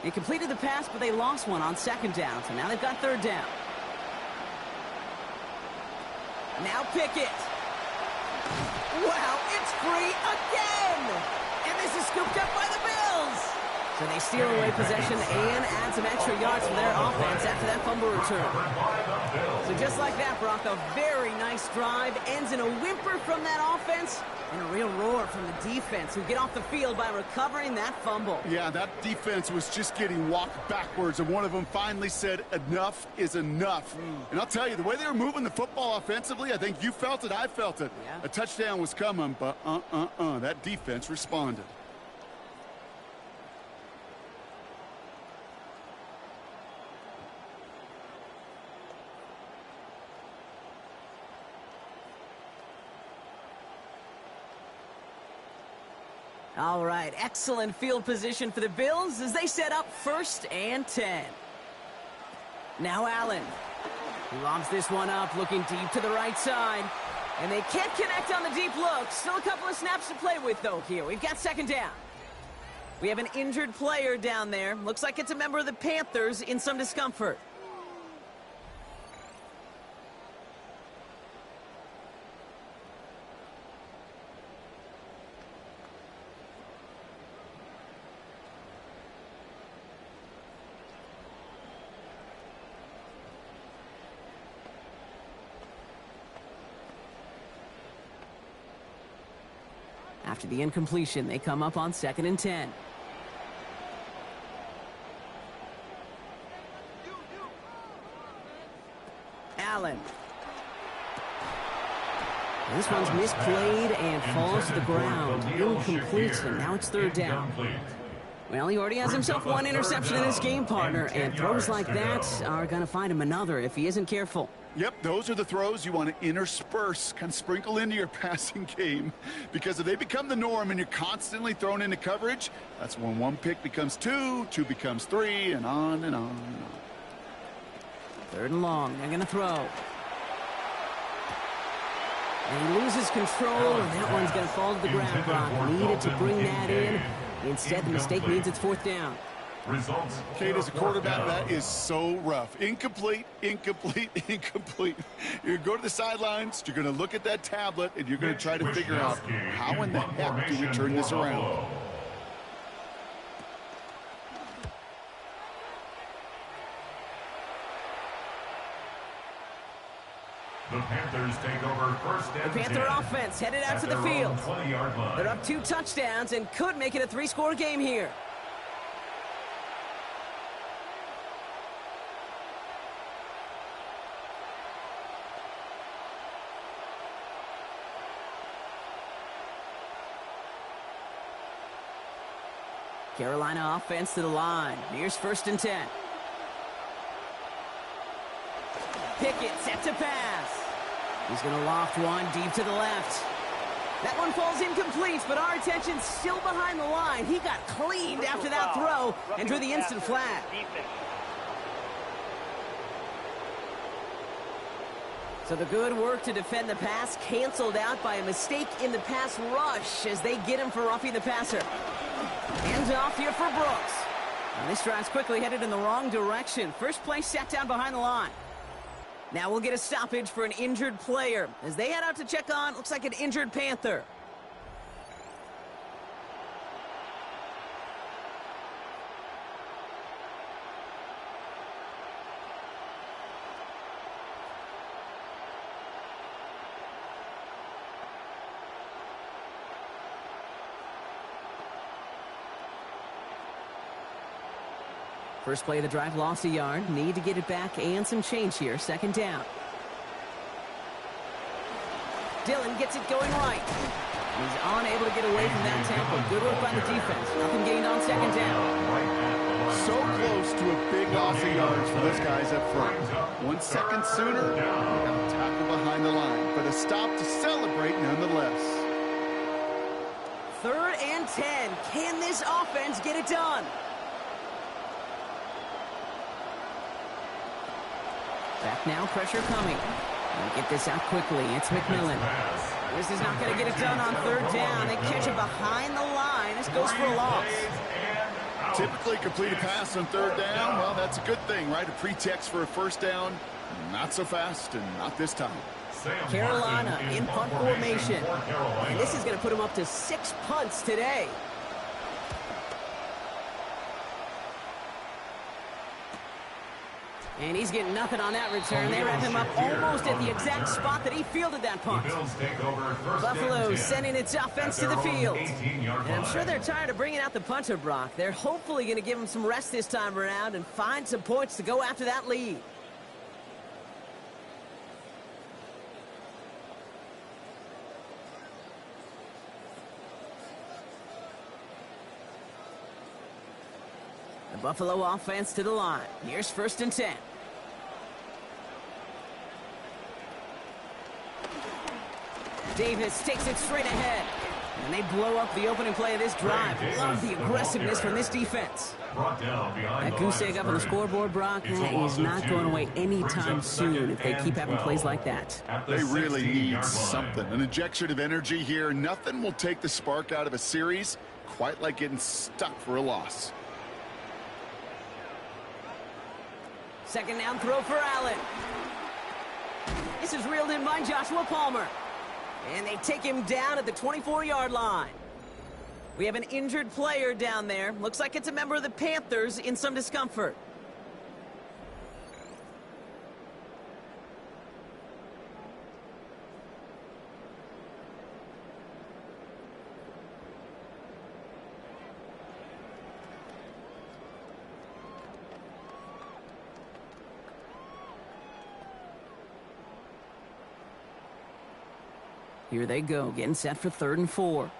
Speaker 1: They completed the pass, but they lost one on second down, so now they've got third down. Now Pickett. Wow, it's free again! And this is scooped up by the Bills! So they steal away possession and add some extra yards for their offense after that fumble return. So just like that, Brock, a very nice drive ends in a whimper from that offense and a real roar from the defense, who get off the field by recovering that fumble.
Speaker 3: Yeah, that defense was just getting walked backwards, and one of them finally said, enough is enough. And I'll tell you, the way they were moving the football offensively, I think you felt it, I felt it.
Speaker 1: Yeah.
Speaker 3: A touchdown was coming, but that defense responded.
Speaker 1: All right, excellent field position for the Bills as they set up 1st and 10. Now Allen. He lobs this one up, looking deep to the right side. And they can't connect on the deep look. Still a couple of snaps to play with, though, here. We've got second down. We have an injured player down there. Looks like it's a member of the Panthers in some discomfort. After the incompletion, they come up on 2nd and 10. Allen. This one's misplayed and falls to the ground. Incomplete, and now it's third down. Well, he already has himself one interception in his game, partner, and throws like that are going to find him another if he isn't careful.
Speaker 3: Yep, those are the throws you want to intersperse, kind of sprinkle into your passing game. Because if they become the norm and you're constantly thrown into coverage, that's when one pick becomes two, two becomes three, and on and on and on.
Speaker 1: 3rd and long, they're going to throw. And he loses control, and that one's going to fall to the ground, Brock. Needed to bring that in. Instead, the mistake means it's 4th down.
Speaker 3: Kate, as a quarterback, that is so rough. Incomplete, incomplete, incomplete. You're going to go to the sidelines, you're going to look at that tablet, and you're going to try to figure out how in the heck do we turn this around.
Speaker 2: The Panthers take over 1st and
Speaker 1: The Panther
Speaker 2: 10
Speaker 1: offense headed out to the field.
Speaker 2: 20-yard line.
Speaker 1: They're up 2 touchdowns and could make it a 3-score game here. Carolina offense to the line. Here's 1st and 10. Pickett set to pass. He's going to loft one deep to the left. That one falls incomplete, but our attention's still behind the line. He got cleaned after that throw and drew the instant flag. So the good work to defend the pass canceled out by a mistake in the pass rush as they get him for roughing the passer. Hands off here for Brooks. And this drive's quickly headed in the wrong direction. First play sat down behind the line. Now we'll get a stoppage for an injured player. As they head out to check on, looks like an injured Panther. First play of the drive, lost a yard. Need to get it back and some change here. Second down. Dillon gets it going right. He's unable to get away from that tackle. Good work by the defense. Nothing gained on second down.
Speaker 3: So close to a big loss of yards for those guys up front. 1 second sooner, they got a tackle behind the line. But a stop to celebrate nonetheless.
Speaker 1: 3rd and 10. Can this offense get it done? Back now, pressure coming. They'll get this out quickly. It's McMillan. This is not going to get it done on 3rd down. They catch it behind the line. This goes for a loss.
Speaker 3: Typically complete a pass on 3rd down. Well, that's a good thing, right? A pretext for a 1st down. Not so fast and not this time.
Speaker 1: Carolina in punt formation. And this is going to put them up to 6 punts today. And he's getting nothing on that return. They wrap him up almost at the exact spot that he fielded that punt. Buffalo sending its offense to the field. And I'm sure they're tired of bringing out the punter, Brock. They're hopefully going to give him some rest this time around and find some points to go after that lead. The Buffalo offense to the line. Here's 1st and 10. Davis takes it straight ahead. And they blow up the opening play of this drive. Love the aggressiveness from this defense. That goose egg up on the scoreboard, Brock, that is not going away anytime soon if they keep having plays like that.
Speaker 3: They really need something. An injection of energy here. Nothing will take the spark out of a series quite like getting stuck for a loss.
Speaker 1: 2nd down throw for Allen. This is reeled in by Joshua Palmer. And they take him down at the 24-yard line. We have an injured player down there. Looks like it's a member of the Panthers in some discomfort. Here they go, getting set for 3rd and 4.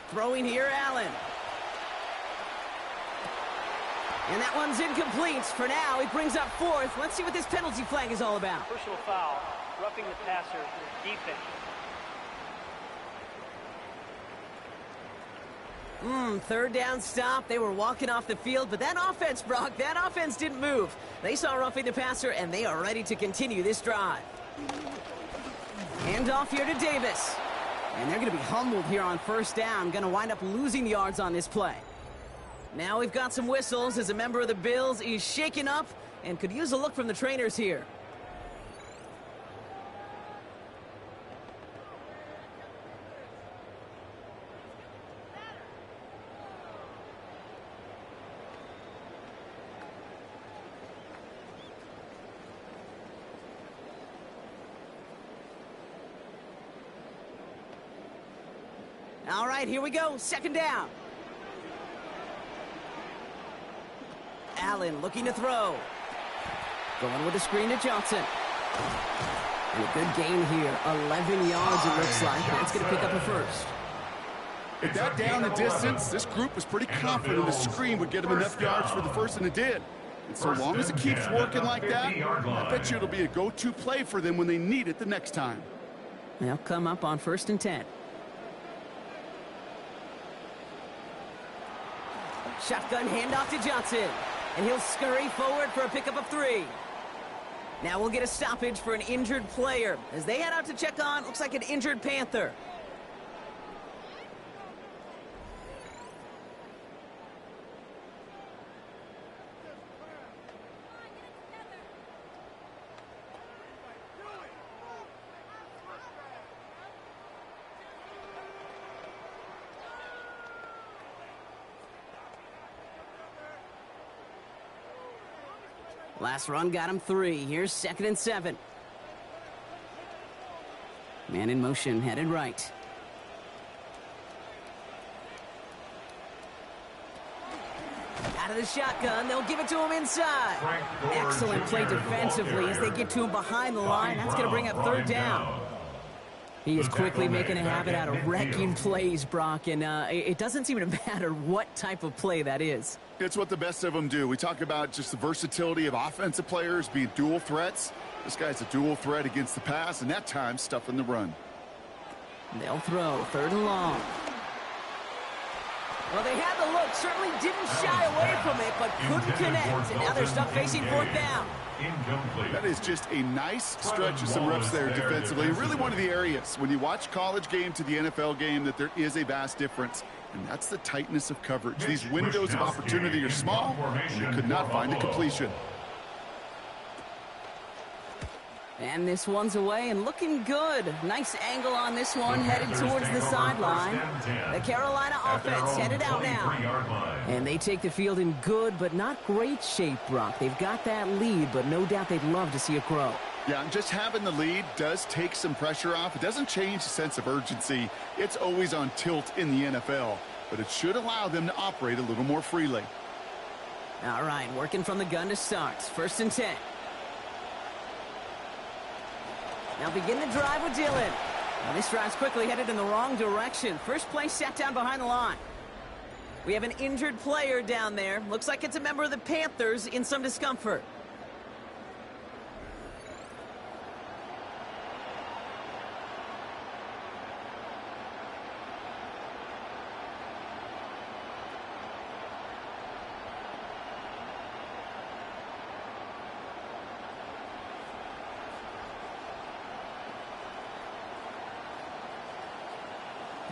Speaker 1: Throwing here, Allen. And that one's incomplete. For now, he brings up 4th. Let's see what this penalty flag is all about.
Speaker 4: Personal foul, roughing the passer, defense.
Speaker 1: 3rd down stop. They were walking off the field, but that offense, Brock, that offense didn't move. They saw roughing the passer, and they are ready to continue this drive. Hand off here to Davis. And they're going to be humbled here on 1st down. Going to wind up losing yards on this play. Now we've got some whistles as a member of the Bills is shaken up and could use a look from the trainers here. All right, here we go. 2nd down. Allen looking to throw. Going with a screen to Johnson. And a good gain here. 11 yards, it looks like. That's going to pick up a 1st.
Speaker 3: At that down the distance, this group was pretty confident the screen would get them enough yards for the 1st, and it did. And so long as it keeps working like that, I bet you it'll be a go-to play for them when they need it the next time.
Speaker 1: They'll come up on 1st and 10. Shotgun handoff to Johnson. And he'll scurry forward for a pickup of 3. Now we'll get a stoppage for an injured player as they head out to check on, looks like an injured Panther. Last run got him 3. Here's 2nd and 7. Man in motion, headed right. Out of the shotgun, they'll give it to him inside. Excellent play defensively as they get to him behind the line. That's going to bring up 3rd down. He is quickly making a habit out of wrecking plays, Brock, and it doesn't seem to matter what type of play that is.
Speaker 3: It's what the best of them do. We talk about just the versatility of offensive players being dual threats. This guy's a dual threat against the pass, and that time stuffing the run.
Speaker 1: They'll throw 3rd and long. Well, they had the look, certainly didn't shy away from it, but couldn't connect, and now they're stuck facing 4th down.
Speaker 3: That is just a nice stretch of some reps there defensively. Really one of the areas when you watch college game to the NFL game that there is a vast difference, and that's the tightness of coverage. These windows of opportunity are small, and they could not find a completion.
Speaker 1: And this one's away and looking good. Nice angle on this one, headed towards the sideline. The Carolina offense headed out now. And they take the field in good but not great shape, Brock. They've got that lead, but no doubt they'd love to see it grow.
Speaker 3: Yeah, and just having the lead does take some pressure off. It doesn't change the sense of urgency. It's always on tilt in the NFL, but it should allow them to operate a little more freely.
Speaker 1: All right, working from the gun to start. 1st and 10. Now begin the drive with Dillon. Now this drive's quickly headed in the wrong direction. First play sat down behind the line. We have an injured player down there. Looks like it's a member of the Panthers in some discomfort.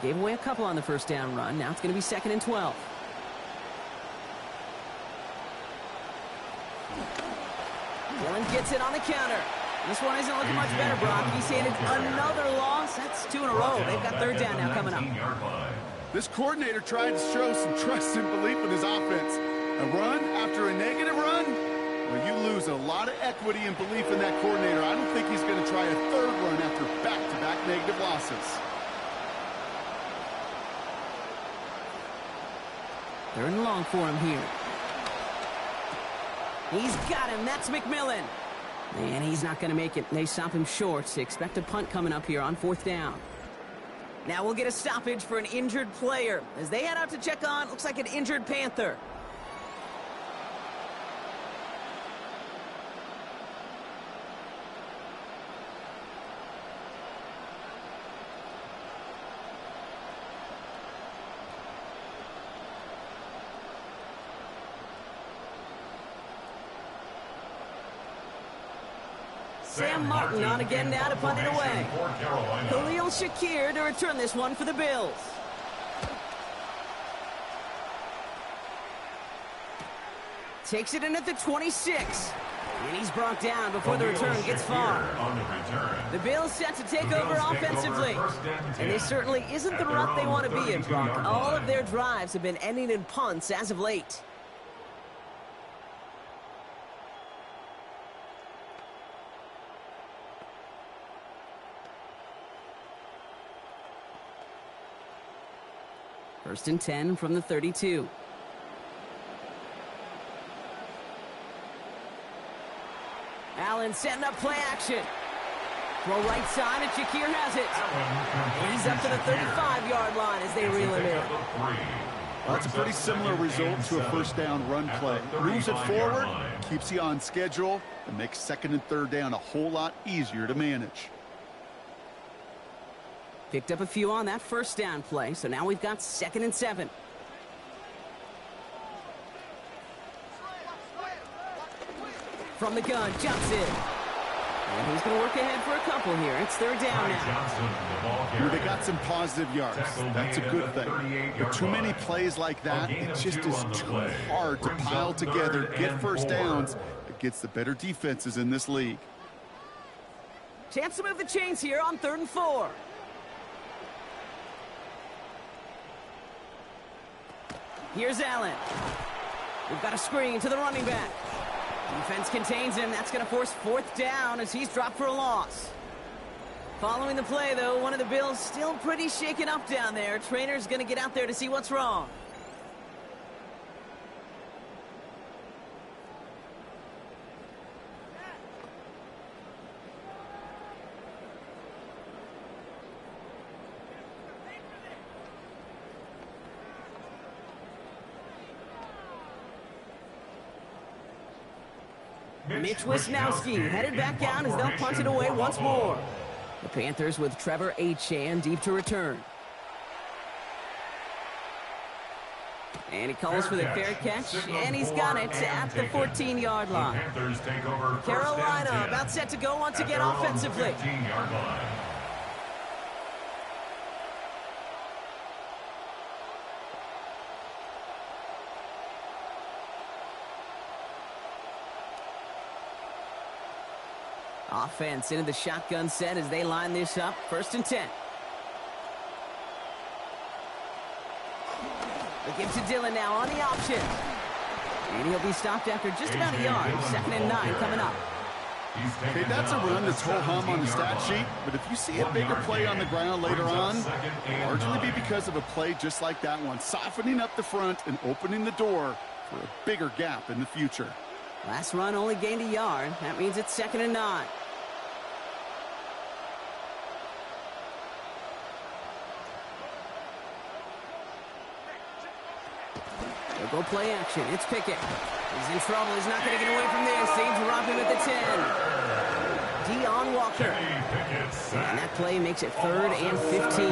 Speaker 1: Gave away a couple on the 1st down run. Now it's going to be 2nd and 12. Dillon gets it on the counter. This one isn't looking much better, Brock. He's handed another loss. That's 2 in a row. They've got 3rd down now coming up.
Speaker 3: This coordinator tried to show some trust and belief in his offense. A run after a negative run? Well, you lose a lot of equity and belief in that coordinator. I don't think he's going to try a 3rd run after back-to-back negative losses.
Speaker 1: 3rd and long for him here. He's got him. That's McMillan. And he's not going to make it. They stop him short. Expect a punt coming up here on 4th down. Now we'll get a stoppage for an injured player as they head out to check on, looks like an injured Panther. Sam Martin on again now to punt it away. Khalil Shakir to return this one for the Bills. Takes it in at the 26. And he's brought down before the return gets far. The Bills set to take over offensively. And this certainly isn't the rut they want to be in, Brock. All of their drives have been ending in punts as of late. First and 10 from the 32. Allen setting up play action. Throw right side, and Shakir has it. And he's up to the 35-yard line as they reel him in.
Speaker 3: Well, that's a pretty similar result to a 1st down run play. Moves it forward, keeps you on schedule, and makes 2nd and 3rd down a whole lot easier to manage.
Speaker 1: Picked up a few on that 1st down play, so now we've got 2nd and 7. From the gun, jumps in. And he's going to work ahead for a couple here. It's third down now.
Speaker 2: Johnson, the ball
Speaker 3: Well,
Speaker 2: carrier.
Speaker 3: they got some positive yards. That's a good thing. But too many plays like that, it just is too hard to pile together, get first downs against the better defenses in this league.
Speaker 1: Chance to move the chains here on 3rd and 4. Here's Allen. We've got a screen to the running back. Defense contains him. That's going to force 4th down as he's dropped for a loss. Following the play, though, one of the Bills still pretty shaken up down there. Trainer's going to get out there to see what's wrong. Mitch Wisnowski headed back out as they'll punt it away once more. The Panthers with Trevor Achane deep to return. And he calls for the fair catch, and he's got it at the 14-yard line. Carolina about set to go once again offensively. Offense into the shotgun set as they line this up. 1st and 10. They give to Dillon now on the option. And he'll be stopped after just about a yard. 2nd and 9 coming up.
Speaker 3: Okay, that's a run that's ho-hum on the stat sheet, but if you see a bigger play on the ground later on, it'll largely be because of a play just like that one, softening up the front and opening the door for a bigger gap in the future.
Speaker 1: Last run only gained a yard. That means it's 2nd and 9. They'll go play action. It's Pickett. He's in trouble. He's not going to get away from this. They drop him at the 10. Deon Walker. And that play makes it 3rd and 15.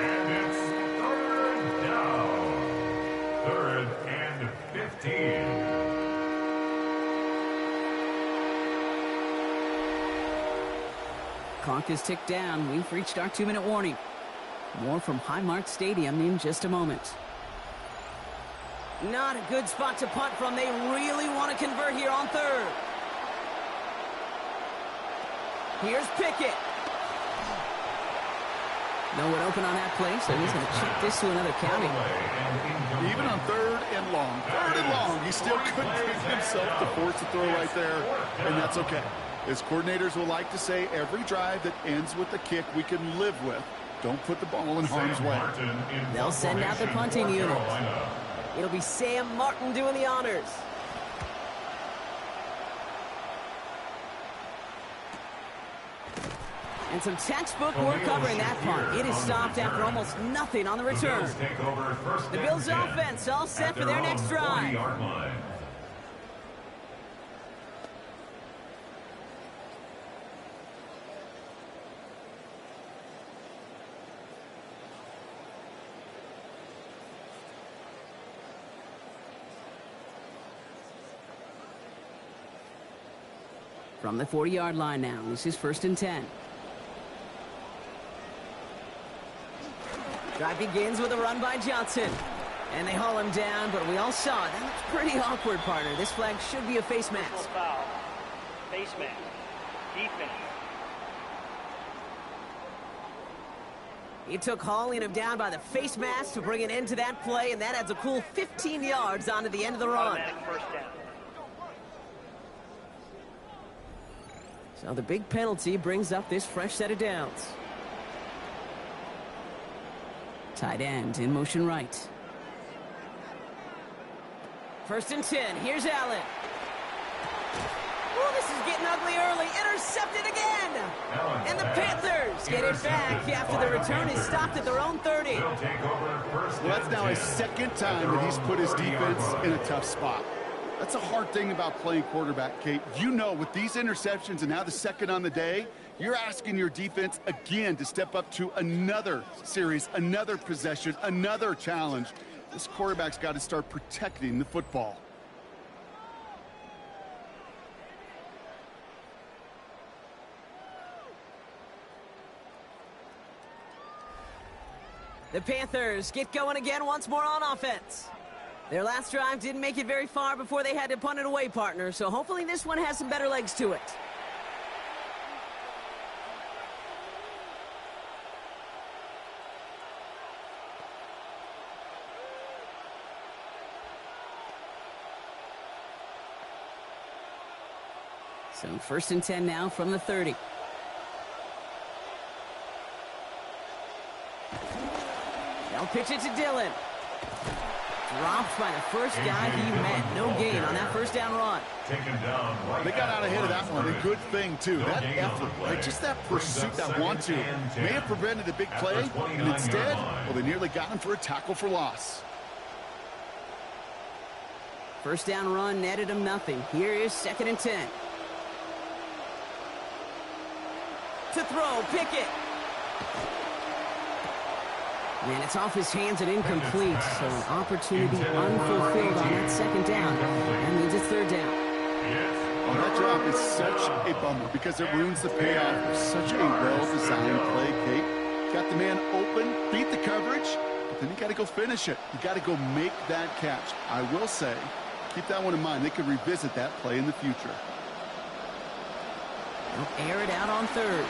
Speaker 2: And it's 3rd down. 3rd and 15.
Speaker 1: Clock is ticked down. We've reached our 2-minute warning. More from Highmark Stadium in just a moment. Not a good spot to punt from. They really want to convert here on 3rd. Here's Pickett. No one open on that play, so he's going to check this to another county.
Speaker 3: Even on 3rd and long, he still couldn't bring himself to force a throw right there, and that's okay. As coordinators will like to say, every drive that ends with a kick we can live with. Don't put the ball in harm's way.
Speaker 1: They'll send out the punting unit. It'll be Sam Martin doing the honors. And some textbook work covering that punt. It is stopped after almost nothing on the return. The Bills offense all set for their next drive. From the 40-yard line now, this is 1st and 10. Drive begins with a run by Johnson. And they haul him down, but we all saw it. That looks pretty awkward, partner. This flag should be a face mask.
Speaker 4: Foul. Face mask. Defense.
Speaker 1: It took hauling him down by the face mask to bring an end to that play, and that adds a cool 15 yards onto the end of the run.
Speaker 4: Automatic 1st down.
Speaker 1: So the big penalty brings up this fresh set of downs. Tight end in motion right. 1st and 10. Here's Allen. Oh, this is getting ugly early. Intercepted again. And the Panthers get it back after the return is stopped at their own 30.
Speaker 3: Well, that's now his 2nd time that he's put his defense in a tough spot. That's a hard thing about playing quarterback, Kate. You know, with these interceptions and now the 2nd on the day, you're asking your defense again to step up to another series, another possession, another challenge. This quarterback's got to start protecting the football.
Speaker 1: The Panthers get going again once more on offense. Their last drive didn't make it very far before they had to punt it away, partner, so hopefully this one has some better legs to it. So 1st and 10 now from the 30. They'll pitch it to Dillon. Dropped by the first guy he met. No gain on that first down run.
Speaker 3: They got out ahead of that one. A good thing, too. That effort, right? Just that pursuit, that want-to, may have prevented a big play, and instead, well, they nearly got him for a tackle for loss.
Speaker 1: First down run netted him nothing. Here is 2nd and 10. To throw, Pickett. And it's off his hands and incomplete, so an opportunity unfulfilled on that 2nd down. That means it's 3rd down.
Speaker 3: Well, that drop is such a bummer because it ruins the payoff of such a well-designed play, Kate. Got the man open, beat the coverage, but then you got to go finish it. You got to go make that catch. I will say, keep that one in mind. They could revisit that play in the future.
Speaker 1: They'll air it out on 3rd.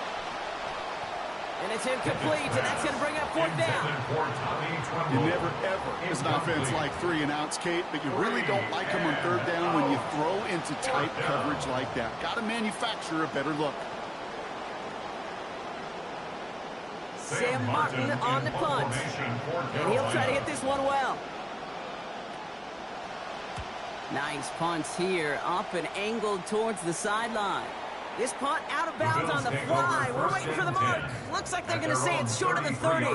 Speaker 1: And it's incomplete, and that's going to bring up 4th down.
Speaker 3: You never, ever, as an offense, like 3 and outs, Kate, but you really don't like them on 3rd down when you throw into tight coverage like that. Got to manufacture a better look.
Speaker 1: Sam Martin on the punt. And he'll try to hit this one well. Nice punts here, up and angled towards the sideline. This punt out of bounds on the fly. We're waiting for the mark. Looks like they're going to say it's short of the 30.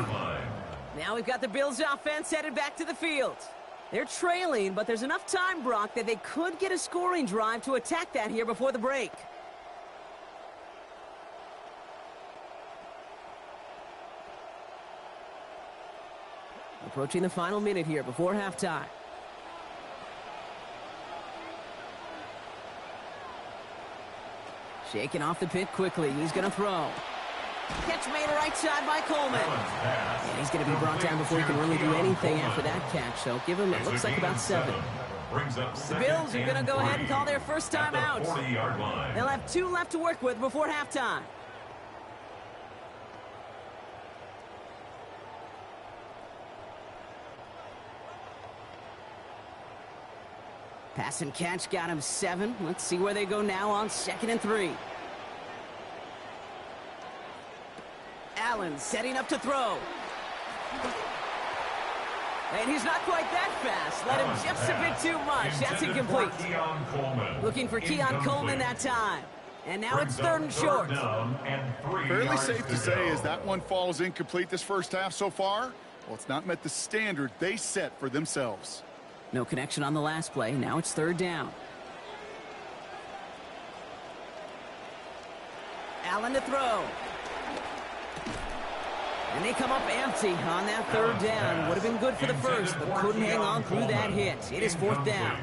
Speaker 1: Now we've got the Bills offense headed back to the field. They're trailing, but there's enough time, Brock, that they could get a scoring drive to attack that here before the break. Approaching the final minute here before halftime. Shaking off the pit quickly. He's going to throw. Catch made right side by Coleman. And he's going to be brought down before he can really do anything after that catch. So give him, it looks like about 7. The Bills are going to go ahead and call their first time out. They'll have 2 left to work with before halftime. Pass and catch got him 7. Let's see where they go now on 2nd and 3. Allen setting up to throw. And he's not quite that fast. Let him just a bit too much. That's incomplete. Looking for Keon Coleman that time. And now it's 3rd and short.
Speaker 3: Fairly safe to say as that one falls incomplete this first half so far, well, it's not met the standard they set for themselves.
Speaker 1: No connection on the last play. Now it's 3rd down. Allen to throw. And they come up empty on that 3rd down. Would have been good for the first, but couldn't hang on through that hit. It is 4th down.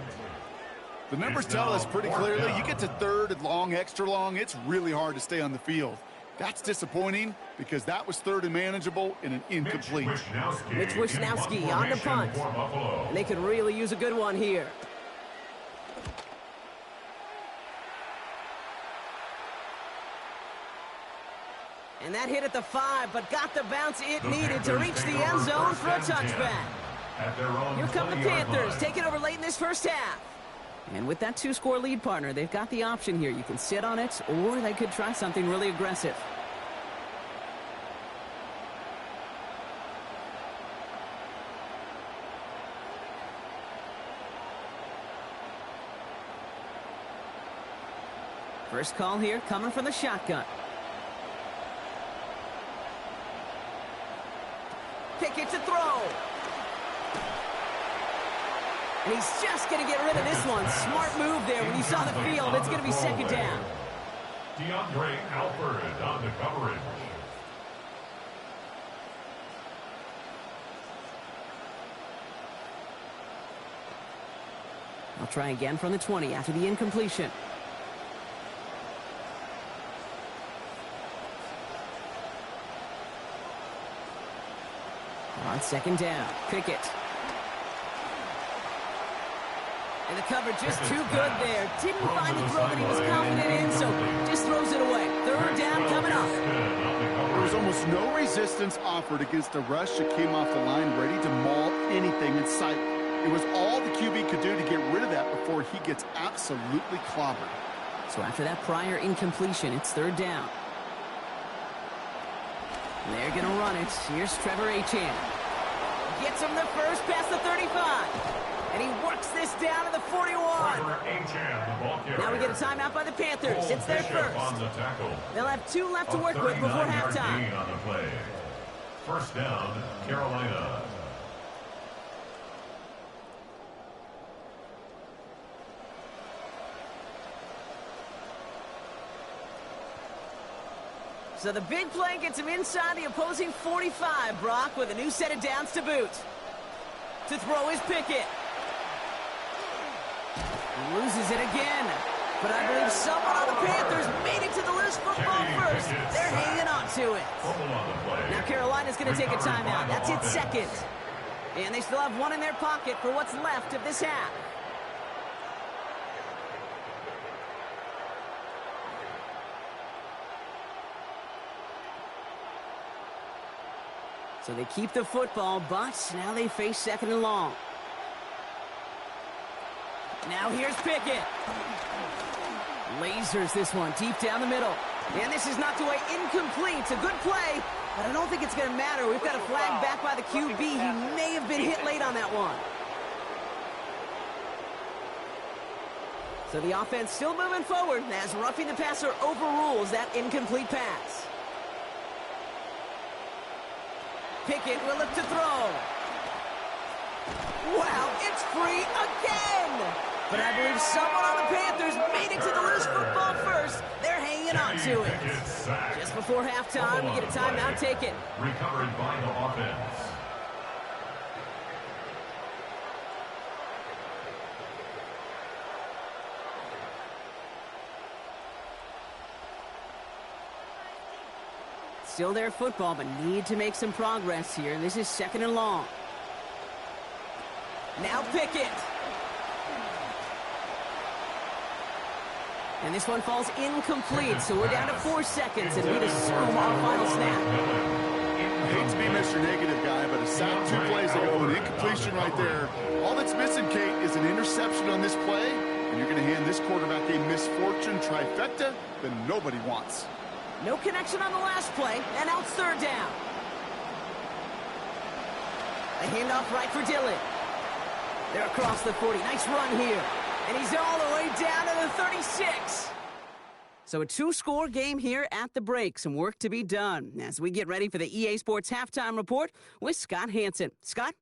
Speaker 3: The numbers tell us pretty clearly, you get to 3rd and long, extra long, it's really hard to stay on the field. That's disappointing because that was 3rd and manageable in an incomplete.
Speaker 1: Mitch Wisnowski on the punt. And they could really use a good one here. And that hit at the 5, but got the bounce it needed to reach the end zone for a touchback. Here come the Panthers, taking over late in this first half. And with that 2-score lead, partner, they've got the option here. You can sit on it, or they could try something really aggressive. First call here coming from the shotgun. Pickett to throw. And he's just going to get rid of this one. Smart move there when he saw the field. It's going to be 2nd down.
Speaker 2: DeAndre Alford on the coverage.
Speaker 1: I'll try again from the 20 after the incompletion. On second down, Pickett. And the coverage just too good there. Didn't find the throw that he was confident in, so just throws it away. Third down coming up.
Speaker 3: There was almost no resistance offered against a rush that came off the line ready to maul anything in sight. It was all the QB could do to get rid of that before he gets absolutely clobbered.
Speaker 1: So after that prior incompletion, it's third down. They're going to run it. Here's Trevor Achane. Gets him the first past the 35. And he works this down to the 41. Now we get a timeout by the Panthers. It's their first. They'll have 2 left to work with before halftime.
Speaker 2: First down, Carolina.
Speaker 1: So the big play gets him inside the opposing 45, Brock, with a new set of downs to boot. To throw is Pickett. Loses it again. But I believe someone on the Panthers made it to the loose football first. They're hanging on to it. Now Carolina's going to take a timeout. That's its second. And they still have one in their pocket for what's left of this half. So they keep the football, but now they face second and long. Now here's Pickett. Lasers this one deep down the middle. And this is knocked away incomplete. It's a good play, but I don't think it's going to matter. We've got a flag back by the QB. He may have been hit late on that one. So the offense still moving forward as roughing the passer overrules that incomplete pass. Pickett will look to throw. Wow, it's free again! But I believe someone on the Panthers made it to the loose football first. They're hanging on to it. Just before halftime, we get a timeout taken.
Speaker 2: Recovered by the offense.
Speaker 1: Still their football, but need to make some progress here. This is second and long. Now Pickett. And this one falls incomplete, so we're down to 4 seconds, and we'd assume our final snap.
Speaker 3: I hate to be Mr. Negative guy, but a sack 2 plays ago, an incompletion right there. All that's missing, Kate, is an interception on this play, and you're going to hand this quarterback a misfortune trifecta that nobody wants.
Speaker 1: No connection on the last play, and now it's third down. A handoff right for Dillon. They're across the 40. Nice run here. And he's all the way down to the 36. So a 2-score game here at the break. Some work to be done as we get ready for the EA Sports Halftime Report with Scott Hanson. Scott?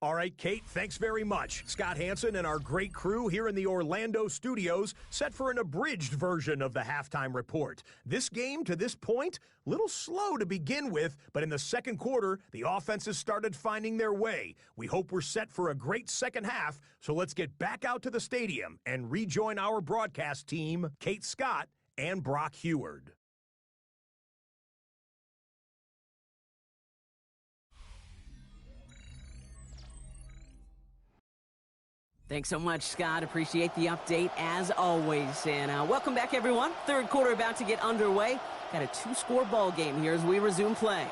Speaker 6: All right, Kate, thanks very much. Scott Hanson and our great crew here in the Orlando studios set for an abridged version of the halftime report. This game, to this point, a little slow to begin with, but in the second quarter, the offenses started finding their way. We hope we're set for a great second half, so let's get back out to the stadium and rejoin our broadcast team, Kate Scott and Brock Heward.
Speaker 1: Thanks so much, Scott. Appreciate the update as always. And welcome back, everyone. Third quarter about to get underway. Got a 2-score ball game here as we resume play.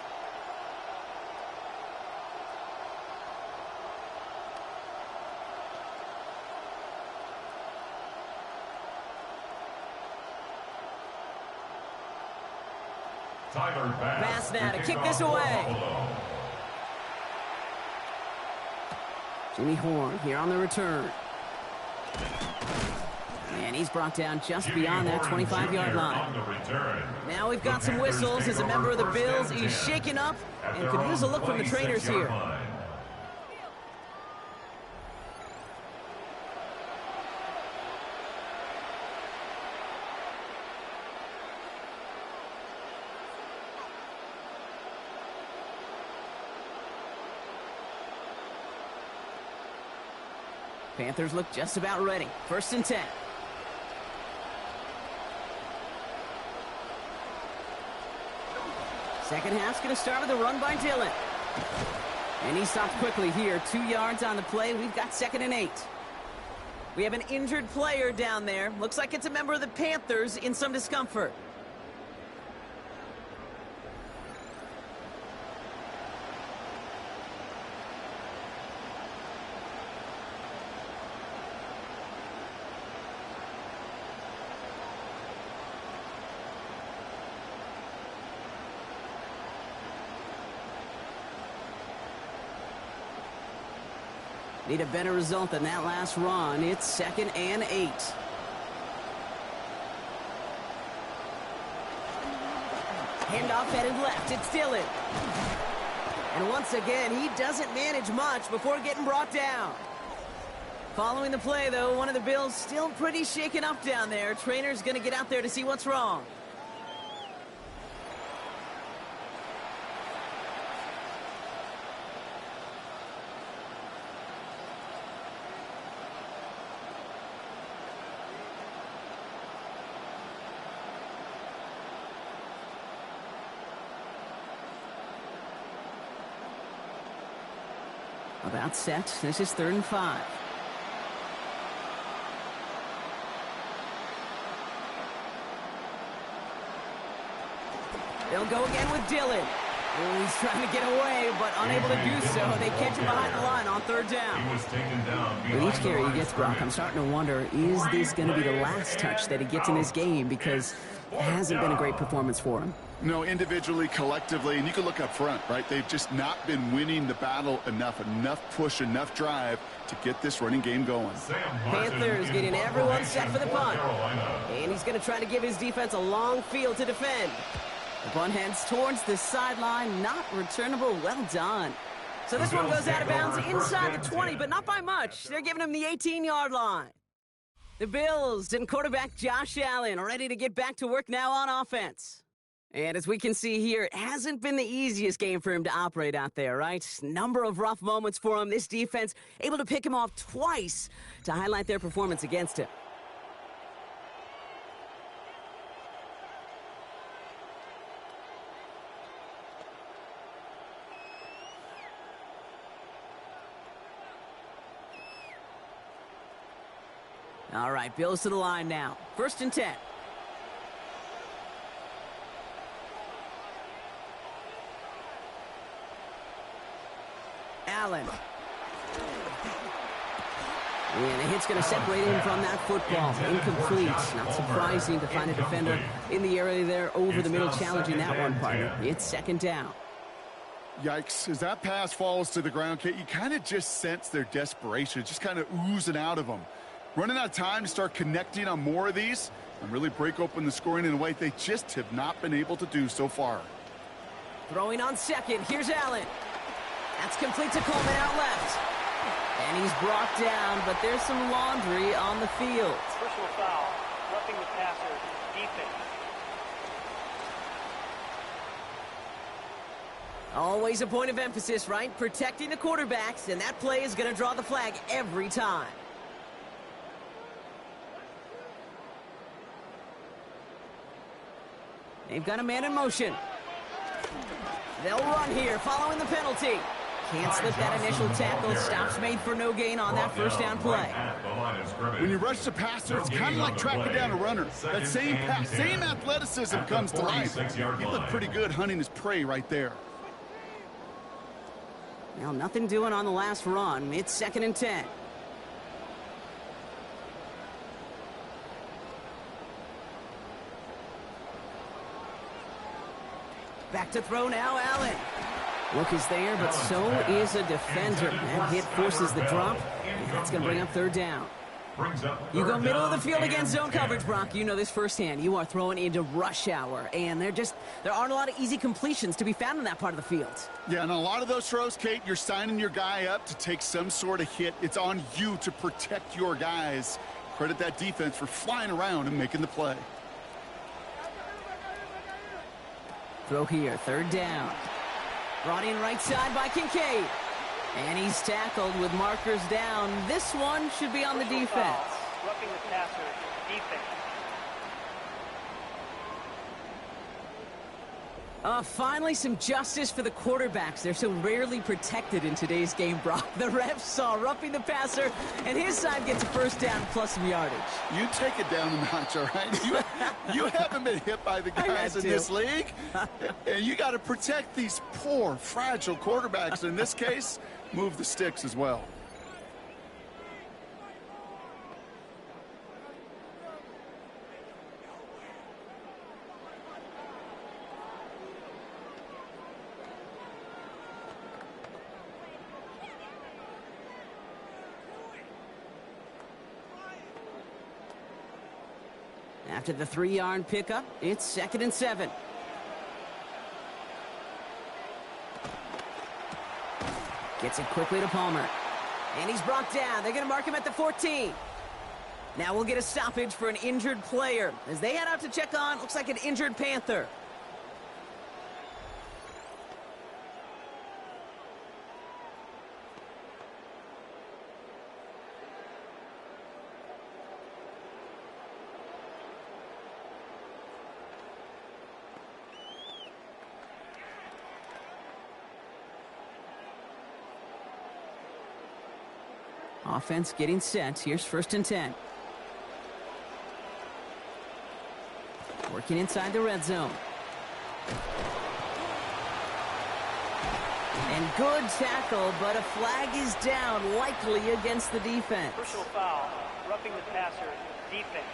Speaker 2: Tyler
Speaker 1: Bass now to kick this away. Jimmy Horn here on the return. And he's brought down just beyond that 25-yard line. Now we've got some whistles as a member of the Bills. He's shaken up and could use a look from the trainers here. Panthers look just about ready. First and 10. Second half's going to start with a run by Dillon. And he stopped quickly here. 2 yards on the play. We've got 2nd and 8. We have an injured player down there. Looks like it's a member of the Panthers in some discomfort. Need a better result than that last run. It's 2nd and 8. Handoff headed left. It's Dillon. And once again, he doesn't manage much before getting brought down. Following the play, though, one of the Bills still pretty shaken up down there. Trainer's going to get out there to see what's wrong. About set. This is 3rd and 5. They'll go again with Dillon. Oh, he's trying to get away, but unable to do so. They catch him behind the line on 3rd down.
Speaker 2: He was taken down.
Speaker 1: With each carry he gets, Brock, I'm starting to wonder, is this going to be the last touch that he gets in this game? Because it hasn't been a great performance for him.
Speaker 3: No, individually, collectively, and you can look up front, right? They've just not been winning the battle enough push, enough drive to get this running game going.
Speaker 1: Panthers getting everyone set for the punt. And he's going to try to give his defense a long field to defend. The punt heads towards the sideline, not returnable. Well done. So this one goes out of bounds inside the 20, but not by much. They're giving him the 18-yard line. The Bills and quarterback Josh Allen are ready to get back to work now on offense. And as we can see here, it hasn't been the easiest game for him to operate out there, right? Number of rough moments for him. This defense able to pick him off twice to highlight their performance against him. All right, Bills to the line now. 1st and 10. Allen. And a hit's going to separate him from that football. Incomplete. Not surprising to find a defender in the area there over the middle challenging that one, partner. It's 2nd down.
Speaker 3: Yikes. As that pass falls to the ground, Kate, you kind of just sense their desperation. Just kind of oozing out of them. Running out of time to start connecting on more of these and really break open the scoring in a way they just have not been able to do so far.
Speaker 1: Throwing on 2nd. Here's Allen. That's complete to Coleman out left. And he's brought down, but there's some laundry on the field.
Speaker 4: Personal foul, roughing the passer, defense.
Speaker 1: Always a point of emphasis, right? Protecting the quarterbacks, and that play is going to draw the flag every time. They've got a man in motion. They'll run here following the penalty. Can't slip that initial tackle. Stops made for no gain on that 1st down play.
Speaker 3: When you rush the passer, it's kind of like tracking down a runner. That same pass, same athleticism comes to life. He looked pretty good hunting his prey right there.
Speaker 1: Well, nothing doing on the last run. It's 2nd and 10. Back to throw now, Allen. Look is there, but so is a defender. That hit forces the drop, and that's going to bring up 3rd down. You go middle of the field against zone coverage, Brock. You know this firsthand. You are throwing into rush hour, and there aren't a lot of easy completions to be found in that part of the field.
Speaker 3: Yeah, and a lot of those throws, Kate, you're signing your guy up to take some sort of hit. It's on you to protect your guys. Credit that defense for flying around and making the play.
Speaker 1: Throw here, 3rd down. Brought in right side by Kincaid. And he's tackled with markers down. This one should be on the defense.
Speaker 4: Roughing the passer, defense.
Speaker 1: Finally some justice for the quarterbacks. They're so rarely protected in today's game, Brock. The refs saw roughing the passer, and his side gets a first down plus some yardage.
Speaker 3: You take it down a notch, all right? You haven't been hit by the guys in this league, and you got to protect these poor, fragile quarterbacks. In this case, move the sticks as well.
Speaker 1: After the 3-yard pickup, it's 2nd and 7. Gets it quickly to Palmer. And he's brought down. They're going to mark him at the 14. Now we'll get a stoppage for an injured player. As they head out to check on, looks like an injured Panther. Offense getting set. Here's 1st and 10. Working inside the red zone. And good tackle, but a flag is down, likely against the defense.
Speaker 4: Personal foul, roughing the passer, defense.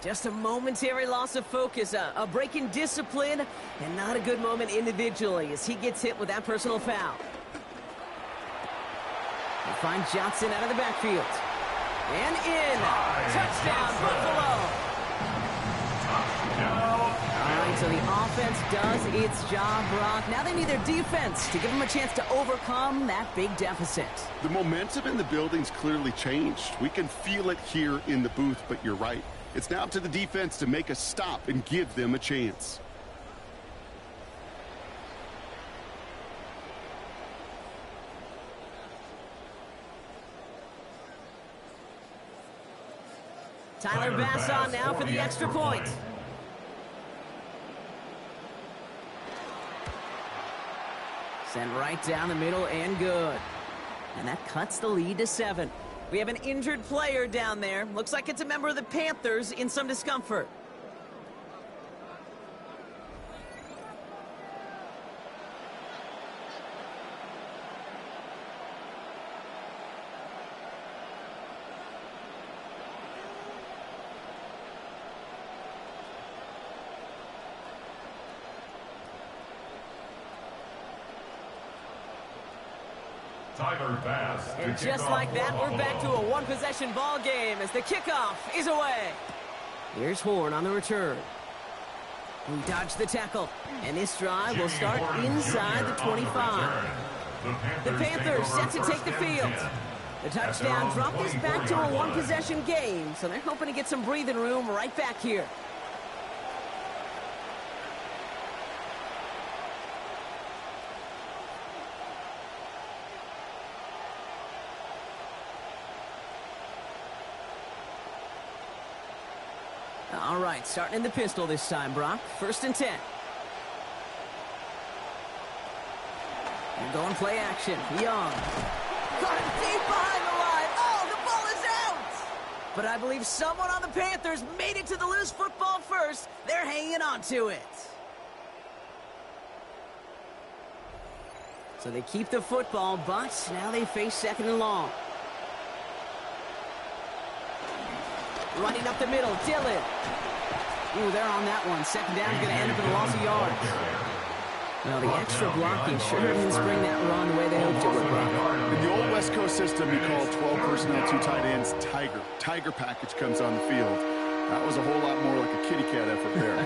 Speaker 1: Just a momentary loss of focus, a break in discipline, and not a good moment individually as he gets hit with that personal foul. He finds Johnson out of the backfield. And in. Touchdown, Buffalo. All right, so the offense does its job, Brock. Now they need their defense to give them a chance to overcome that big deficit.
Speaker 3: The momentum in the building's clearly changed. We can feel it here in the booth, but you're right. It's now up to the defense to make a stop and give them a chance.
Speaker 1: Tyler Bass on now for the extra point. Sent right down the middle and good. And that cuts the lead to 7. We have an injured player down there. Looks like it's a member of the Panthers in some discomfort.
Speaker 2: Tyler Bass.
Speaker 1: And just like that, we're back to a one-possession ball game as the kickoff is away. Here's Horn on the return. He dodged the tackle, and this drive will start inside the 25. The Panthers set to take the field. The touchdown dropped us back to a one-possession game, so they're hoping to get some breathing room right back here. All right, starting in the pistol this time, Brock. 1st and 10. And going play action. Young. Got him deep behind the line. Oh, the ball is out! But I believe someone on the Panthers made it to the loose football first. They're hanging on to it. So they keep the football, but now they face 2nd and long. Running up the middle, Dillon. Ooh, they're on that one. 2nd down is going to end up in a loss of yards. Well, the extra blocking sure didn't bring that run the way they hoped it would.
Speaker 3: In the old West Coast system, you call 12 personnel, 2 tight ends, Tiger. Tiger package comes on the field. That was a whole lot more like a kitty cat effort there.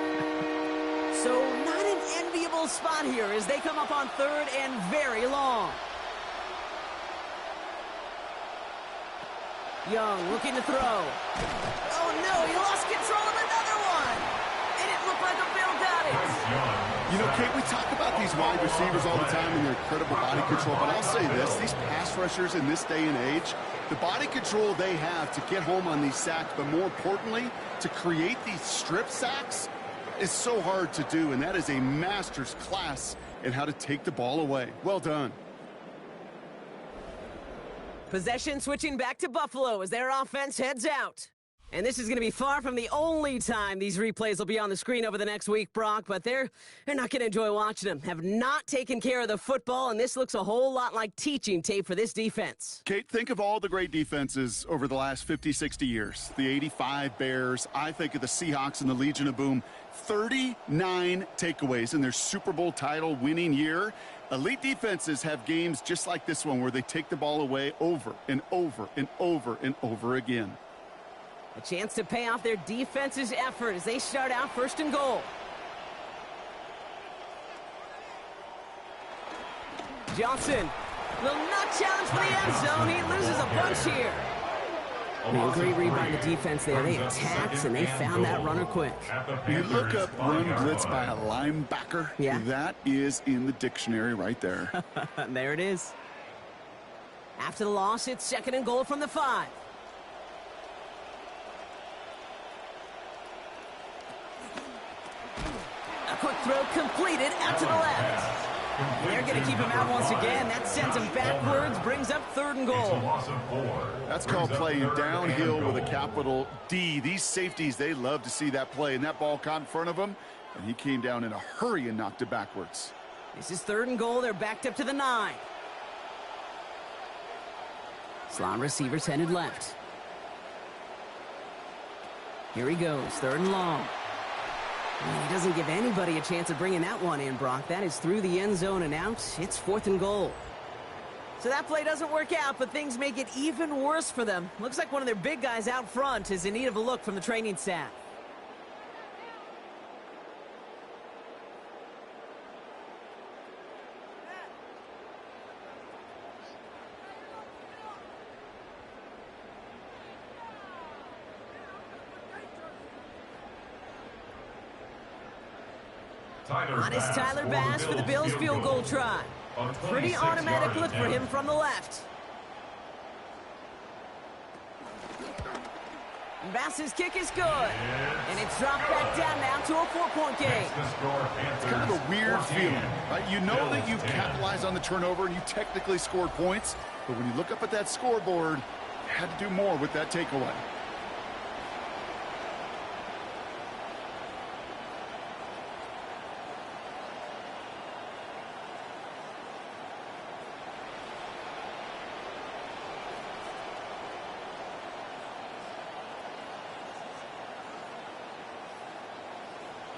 Speaker 1: So not an enviable spot here as they come up on 3rd and very long. Young looking to throw. Oh, no, he lost control of another one. And it looked like a Bill got it.
Speaker 3: You know, Kate, we talk about these wide receivers all the time and their incredible body control, but I'll say this, these pass rushers in this day and age, the body control they have to get home on these sacks, but more importantly, to create these strip sacks is so hard to do, and that is a master's class in how to take the ball away. Well done.
Speaker 1: Possession switching back to Buffalo as their offense heads out. And this is going to be far from the only time these replays will be on the screen over the next week, Brock, but they're not going to enjoy watching them. Have not taken care of the football, and this looks a whole lot like teaching tape for this defense.
Speaker 3: Kate, think of all the great defenses over the last 50, 60 years. The 85 Bears, I think of the Seahawks and the Legion of Boom. 39 takeaways in their Super Bowl title winning year. Elite defenses have games just like this one where they take the ball away over and over and over and over again.
Speaker 1: A chance to pay off their defense's effort as they start out 1st and goal. Johnson will not challenge for the end zone. He loses a bunch here. A great read by the defense there. They attacked and they found that runner quick.
Speaker 3: You look up run blitz by a linebacker.
Speaker 1: Yeah.
Speaker 3: That is in the dictionary right there.
Speaker 1: There it is. After the loss, it's 2nd and goal from the 5. A quick throw completed out to the left. And they're going to keep him out once again. That sends him backwards, brings up 3rd and goal.
Speaker 3: That's called playing downhill with a capital D. These safeties, they love to see that play. And that ball caught in front of him, and he came down in a hurry and knocked it backwards.
Speaker 1: This is 3rd and goal. They're backed up to the 9. Slot receivers headed left. Here he goes, 3rd and long. And he doesn't give anybody a chance of bringing that one in, Brock. That is through the end zone and out. It's 4th and goal. So that play doesn't work out, but things make it even worse for them. Looks like one of their big guys out front is in need of a look from the training staff. Honest Tyler Bass for the Bills field goal try. Pretty automatic look for him from the left. And Bass's kick is good. And it's dropped back down now to a 4-point game.
Speaker 3: It's kind of a weird feeling, right? You know that you've capitalized on the turnover and you technically scored points, but when you look up at that scoreboard, you had to do more with that takeaway.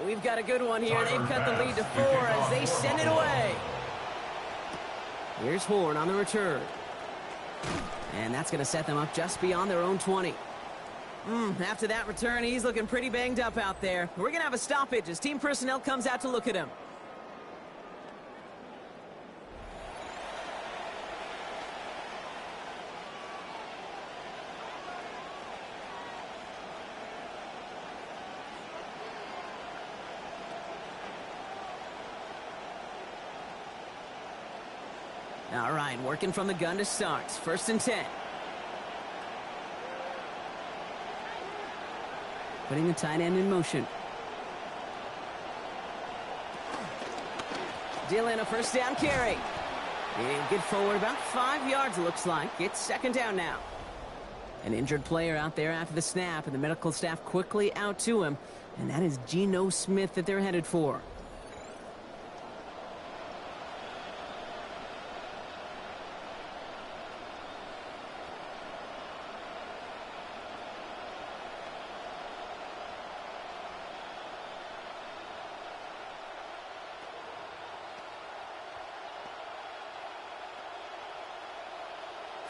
Speaker 1: We've got a good one here. They've cut the lead to 4 as they send it away. Here's Horn on the return. And that's going to set them up just beyond their own 20. After that return, he's looking pretty banged up out there. We're going to have a stoppage as team personnel comes out to look at him. All right, working from the gun to start. 1st and 10. Putting the tight end in motion. Dillon, a 1st down carry. And get forward about 5 yards, it looks like. It's 2nd down now. An injured player out there after the snap, and the medical staff quickly out to him. And that is Geno Smith that they're headed for.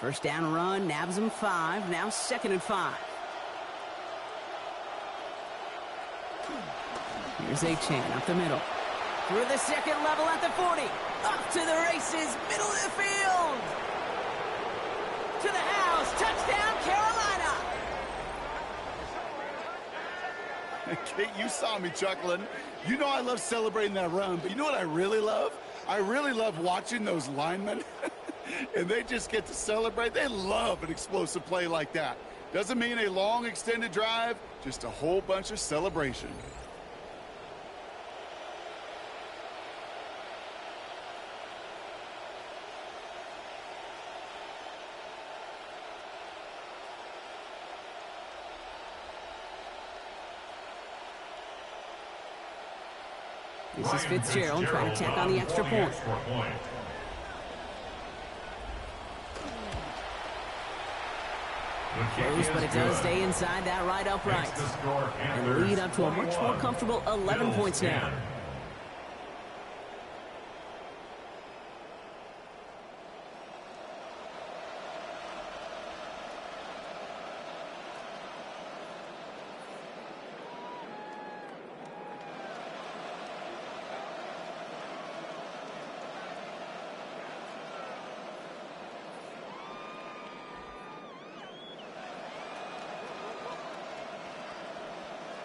Speaker 1: First down run, nabs him 5. Now 2nd and 5. Here's Achane up the middle. Through the 2nd level at the 40. Up to the races, middle of the field. To the house, touchdown Carolina.
Speaker 3: Kate, you saw me chuckling. You know I love celebrating that run, but you know what I really love? I really love watching those linemen, and they just get to celebrate. They love an explosive play like that. Doesn't mean a long extended drive, just a whole bunch of celebration.
Speaker 1: This is Fitzgerald trying to tack on the extra point. Close, but it does stay inside that right upright. And the lead up to a much more comfortable 11 points now.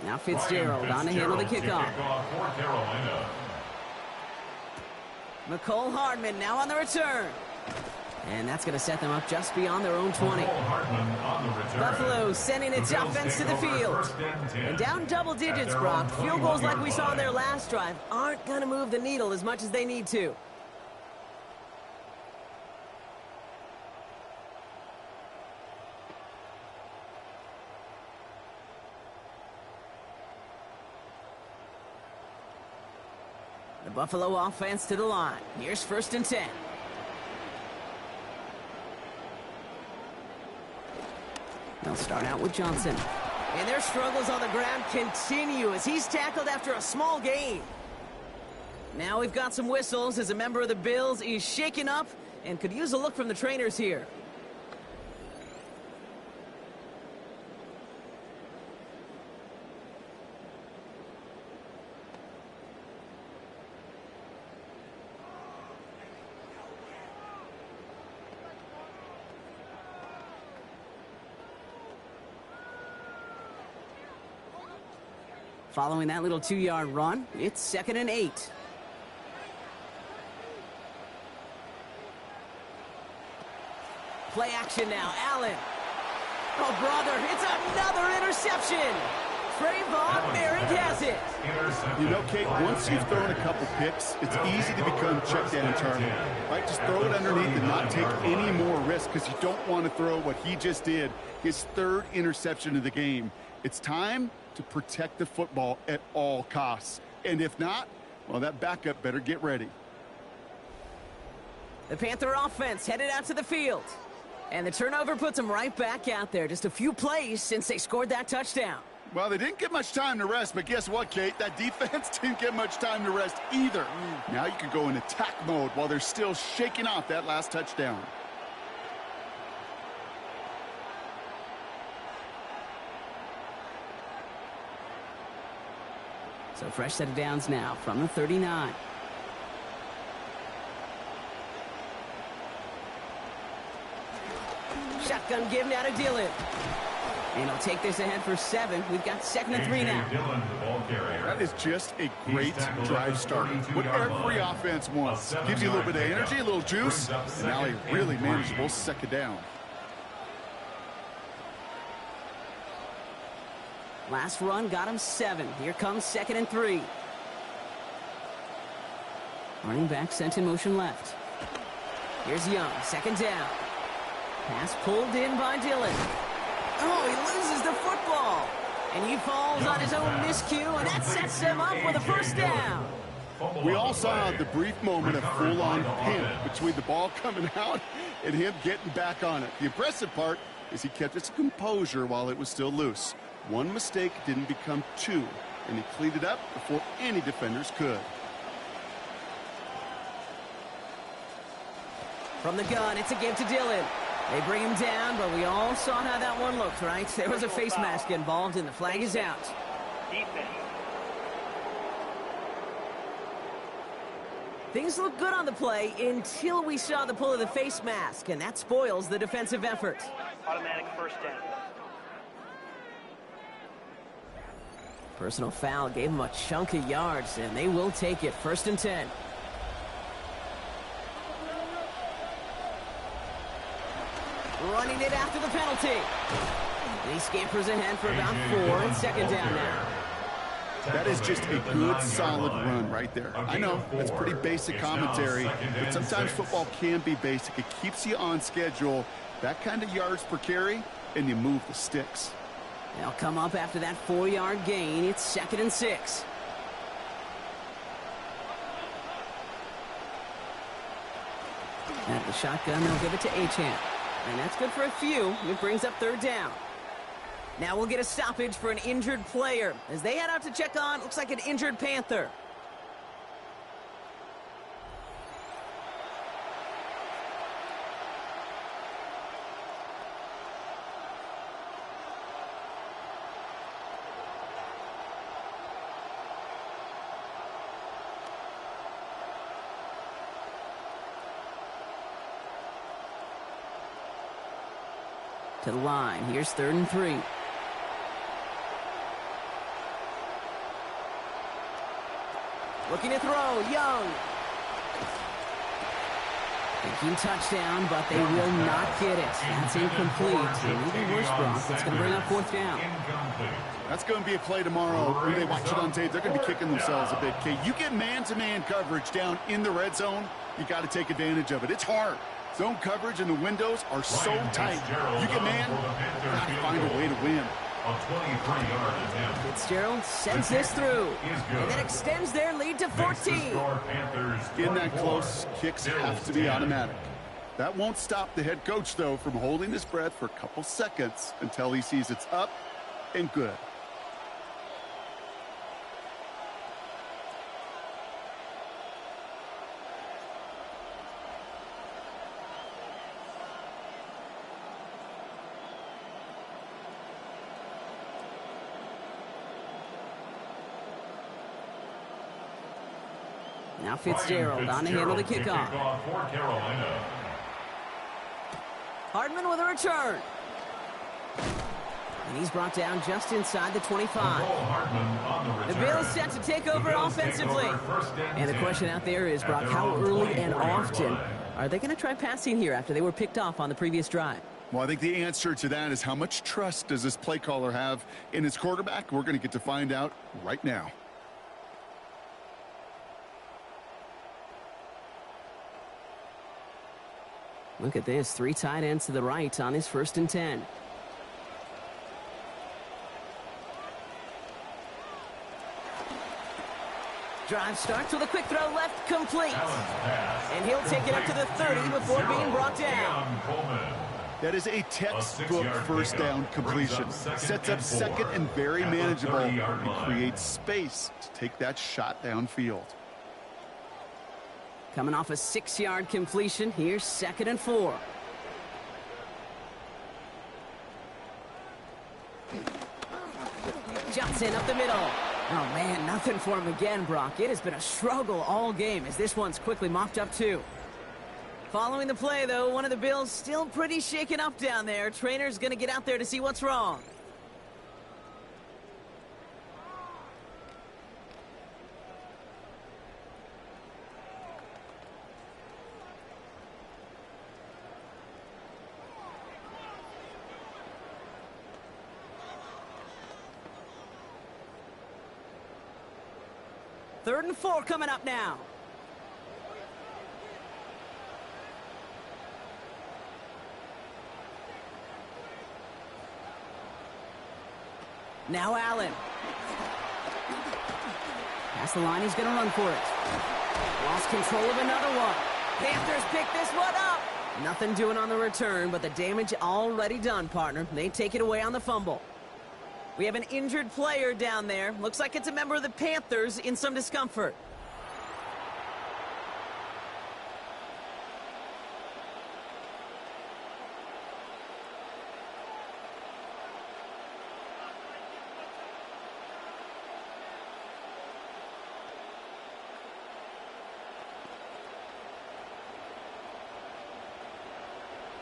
Speaker 1: Now Fitzgerald on to handle the kickoff. McCole Hardman now on the return. And that's going to set them up just beyond their own 20. Buffalo sending its offense to the field. And down double digits, Brock. Field goals like we saw in their last drive aren't going to move the needle as much as they need to. The Buffalo offense to the line. Here's 1st and 10. They'll start out with Johnson. And their struggles on the ground continue as he's tackled after a small gain. Now we've got some whistles as a member of the Bills is shaken up and could use a look from the trainers here. Following that little 2-yard run, it's 2nd and 8. Play action now, Allen. Oh, brother, it's another interception. Trayvon Merrick has it.
Speaker 3: You know, Kate, once you've thrown a couple picks, it's easy to become check down target. Right? Just throw it underneath and not take any more risk because you don't want to throw what he just did, his 3rd interception of the game. It's time to protect the football at all costs. And if not, well, that backup better get ready.
Speaker 1: The Panther offense headed out to the field. And the turnover puts them right back out there. Just a few plays since they scored that touchdown.
Speaker 3: Well, they didn't get much time to rest, but guess what, Kate? That defense didn't get much time to rest either. Now you can go in attack mode while they're still shaking off that last touchdown.
Speaker 1: So fresh set of downs now from the 39. Shotgun give now to Dillon. And he'll take this ahead for 7. We've got 2nd and 3 now.
Speaker 3: That is just a great drive start. What every offense wants. Gives you a little bit of energy, a little juice, and now a really manageable 2nd down.
Speaker 1: Last run got him 7. Here comes 2nd and 3. Running back sent in motion left. Here's Young, 2nd down. Pass pulled in by Dillon. Oh, he loses the football. And he falls on his own miscue, and that sets them up with a 1st down.
Speaker 3: We all saw the brief moment of full-on panic between the ball coming out and him getting back on it. The impressive part is he kept his composure while it was still loose. One mistake didn't become 2, and he cleaned it up before any defenders could.
Speaker 1: From the gun, it's a give to Dillon. They bring him down, but we all saw how that one looked, right? There was a face mask involved, and the flag is out.
Speaker 4: Defense.
Speaker 1: Things look good on the play until we saw the pull of the face mask, and that spoils the defensive effort.
Speaker 4: Automatic 1st down.
Speaker 1: Personal foul gave him a chunk of yards, and they will take it. 1st and 10. Running it after the penalty. And he scampers ahead for about 4 and 2nd down now.
Speaker 3: That is just a good, solid run right there. I know, that's pretty basic commentary, but sometimes football can be basic. It keeps you on schedule, that kind of yards per carry, and you move the sticks.
Speaker 1: They'll come up after that 4-yard gain. It's 2nd and 6. At the shotgun, they'll give it to Achane. And that's good for a few. It brings up 3rd down. Now we'll get a stoppage for an injured player as they head out to check on, looks like an injured Panther. To the line. Here's 3rd and 3. Looking to throw. Young. Thinking touchdown, but they will not get it. That's incomplete. And even worse, Brock, that's going to bring up 4th down.
Speaker 3: That's going to be a play tomorrow. When they watch it on tape, they're going to be kicking themselves a bit. Okay, you get man-to-man coverage down in the red zone, you got to take advantage of it. It's hard. Zone coverage and the windows are so tight. You get man, you got to find a way to win.
Speaker 1: Fitzgerald sends this through, and then extends their lead to 14.
Speaker 3: In that close, kicks have to be automatic. That won't stop the head coach, though, from holding his breath for a couple seconds until he sees it's up and good.
Speaker 1: Now Fitzgerald on to handle the kickoff. Hardman with a return. And he's brought down just inside the 25. The Bills set to take over offensively. And the question out there is, Brock, how early and often are they going to try passing here after they were picked off on the previous drive?
Speaker 3: Well, I think the answer to that is how much trust does this play caller have in his quarterback? We're going to get to find out right now.
Speaker 1: Look at this, 3 tight ends to the right on his 1st and 10. Drive starts with a quick throw left, complete. And he'll take it up to the 30 before being brought down.
Speaker 3: That is a textbook 1st down completion. Sets up 2nd and very manageable and creates space to take that shot downfield.
Speaker 1: Coming off a 6-yard completion, here's 2nd and 4. Johnson up the middle. Oh, man, nothing for him again, Brock. It has been a struggle all game as this one's quickly mopped up, too. Following the play, though, one of the Bills still pretty shaken up down there. Trainer's going to get out there to see what's wrong. Third and 4 coming up now. Now Allen. Past the line, he's going to run for it. Lost control of another one. Panthers pick this one up. Nothing doing on the return, but the damage already done, partner. They take it away on the fumble. We have an injured player down there. Looks like it's a member of the Panthers in some discomfort.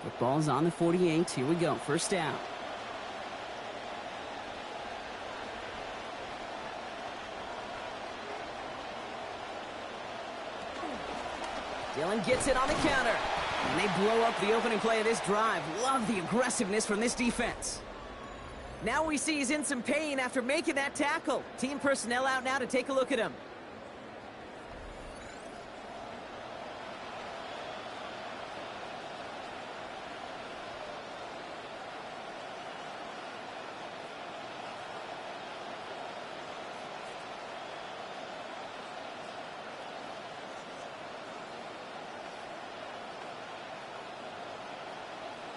Speaker 1: Football's on the 48. Here we go. 1st down. Dillon gets it on the counter. And they blow up the opening play of this drive. Love the aggressiveness from this defense. Now we see he's in some pain after making that tackle. Team personnel out now to take a look at him.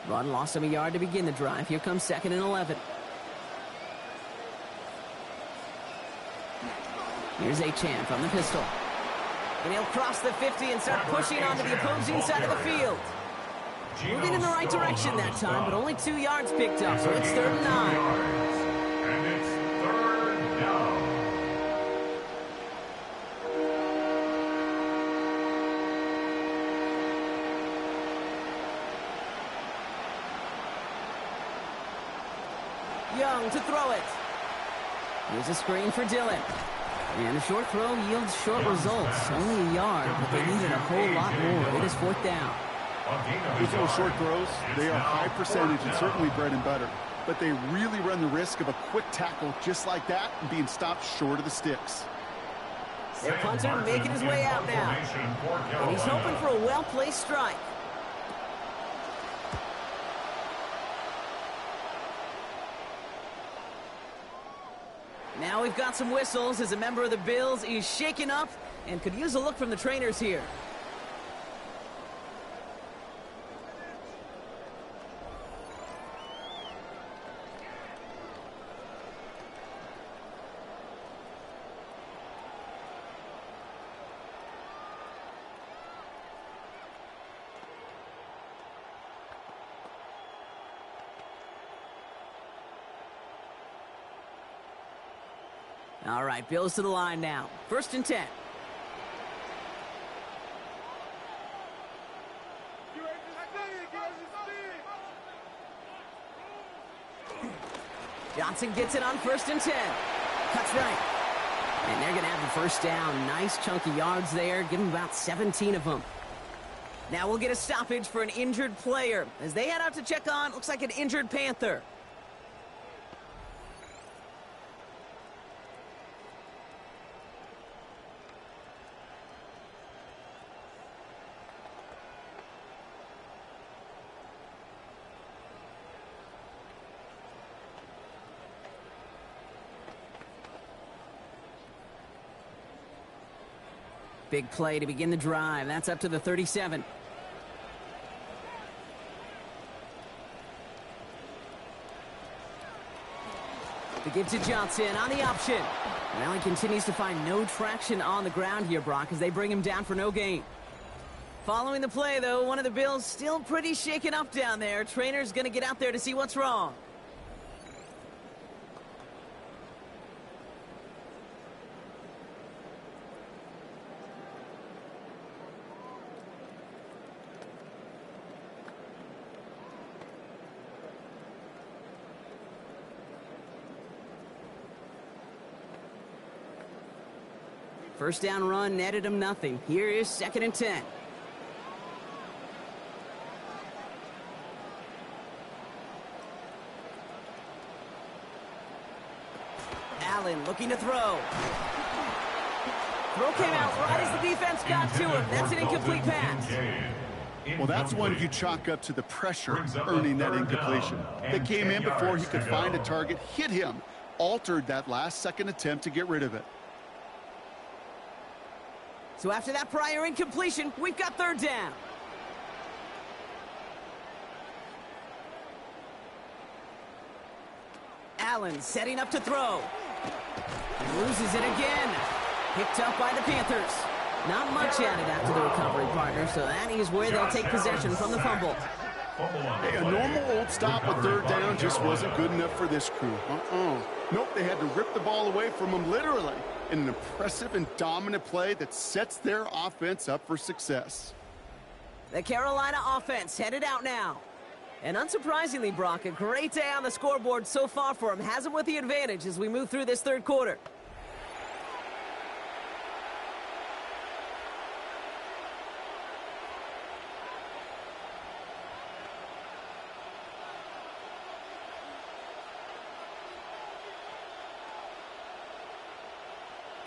Speaker 1: Run lost him a yard to begin the drive. Here comes 2nd and 11. Here's Achane from the pistol. And he'll cross the 50 and start pushing onto the opposing side of the field. Moving in the right direction that time, but only 2 yards picked up, so it's 3rd and 9.
Speaker 2: And it's 3rd down.
Speaker 1: Young to throw it. Here's a screen for Dillon. And a short throw yields short results. Only a yard, but they needed a whole lot more. It is 4th down.
Speaker 3: Those little short throws, they are high percentage and certainly bread and butter. But they really run the risk of a quick tackle just like that and being stopped short of the sticks.
Speaker 1: Their punter making his way out now. And he's hoping for a well-placed strike. Now we've got some whistles as a member of the Bills is shaken up and could use a look from the trainers here. All right, Bills to the line now. 1st and 10. Johnson gets it on 1st and 10. Cuts right. And they're going to have the 1st down. Nice chunky yards there. Give them about 17 of them. Now we'll get a stoppage for an injured player. As they head out to check on, looks like an injured Panther. Big play to begin the drive. That's up to the 37. The give to Johnson on the option. Well, he continues to find no traction on the ground here, Brock, as they bring him down for no gain. Following the play, though, one of the Bills still pretty shaken up down there. Trainer's going to get out there to see what's wrong. First down run netted him nothing. Here is 2nd and 10. Allen looking to throw. Throw came out right as the defense got to him. That's an incomplete pass.
Speaker 3: Well, that's one you chalk up to the pressure earning that incompletion. They came in before he could find a target, hit him, altered that last-second attempt to get rid of it.
Speaker 1: So after that prior incompletion, we've got 3rd down. Allen setting up to throw. Loses it again. Picked up by the Panthers. Not much added after the recovery, partner, so that is where they'll take possession from the fumble.
Speaker 3: Hey, a normal old stop with 3rd down just wasn't good enough for this crew. Nope, they had to rip the ball away from them literally in an impressive and dominant play that sets their offense up for success.
Speaker 1: The Carolina offense headed out now. And unsurprisingly, Brock, a great day on the scoreboard so far for him. Has him with the advantage as we move through this 3rd quarter.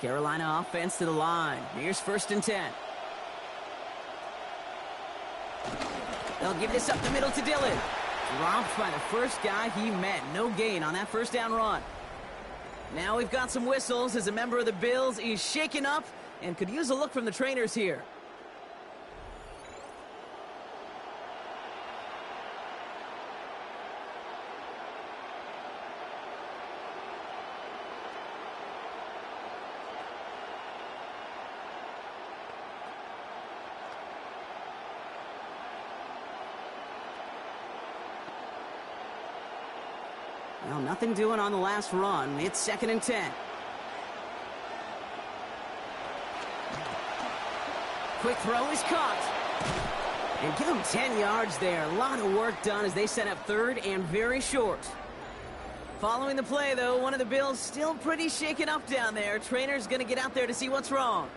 Speaker 1: Carolina offense to the line. Here's 1st and 10. They'll give this up the middle to Dillon. Dropped by the first guy he met. No gain on that first down run. Now we've got some whistles as a member of the Bills is shaken up and could use a look from the trainers here. Well, nothing doing on the last run. It's 2nd and 10. Quick throw is caught. And give them 10 yards there. A lot of work done as they set up 3rd and very short. Following the play, though, one of the Bills still pretty shaken up down there. Trainer's going to get out there to see what's wrong.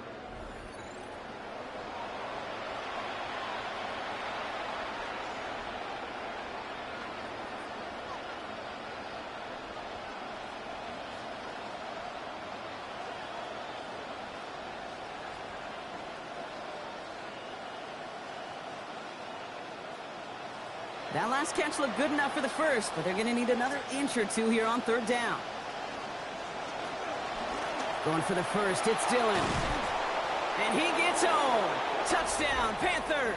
Speaker 1: That last catch looked good enough for the first, but they're going to need another inch or two here on 3rd down. Going for the first, it's Dillon. And he gets home. Touchdown, Panthers.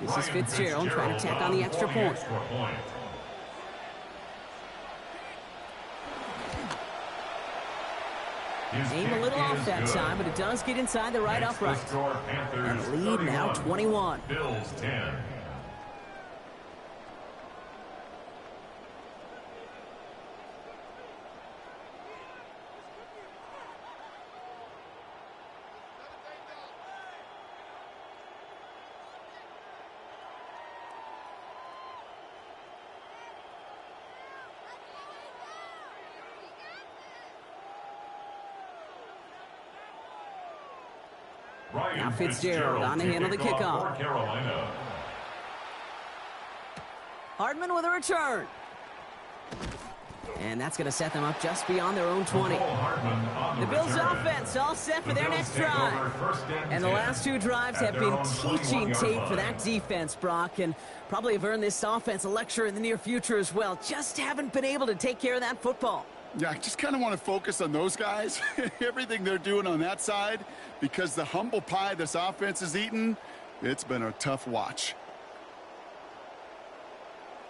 Speaker 1: This is Fitzgerald trying to tack on the extra point. Aim a little off that time, but it does get inside the right upright. And the lead now 21.
Speaker 2: Bills 10.
Speaker 1: Now Fitzgerald on the handle of the kickoff. Hardman with a return. And that's going to set them up just beyond their own 20. The Bills offense all set for their next drive. And the last 2 drives have been teaching tape for that defense, Brock, and probably have earned this offense a lecture in the near future as well. Just haven't been able to take care of that football.
Speaker 3: Yeah, I just kind of want to focus on those guys, everything they're doing on that side, because the humble pie this offense has eaten, it's been a tough watch.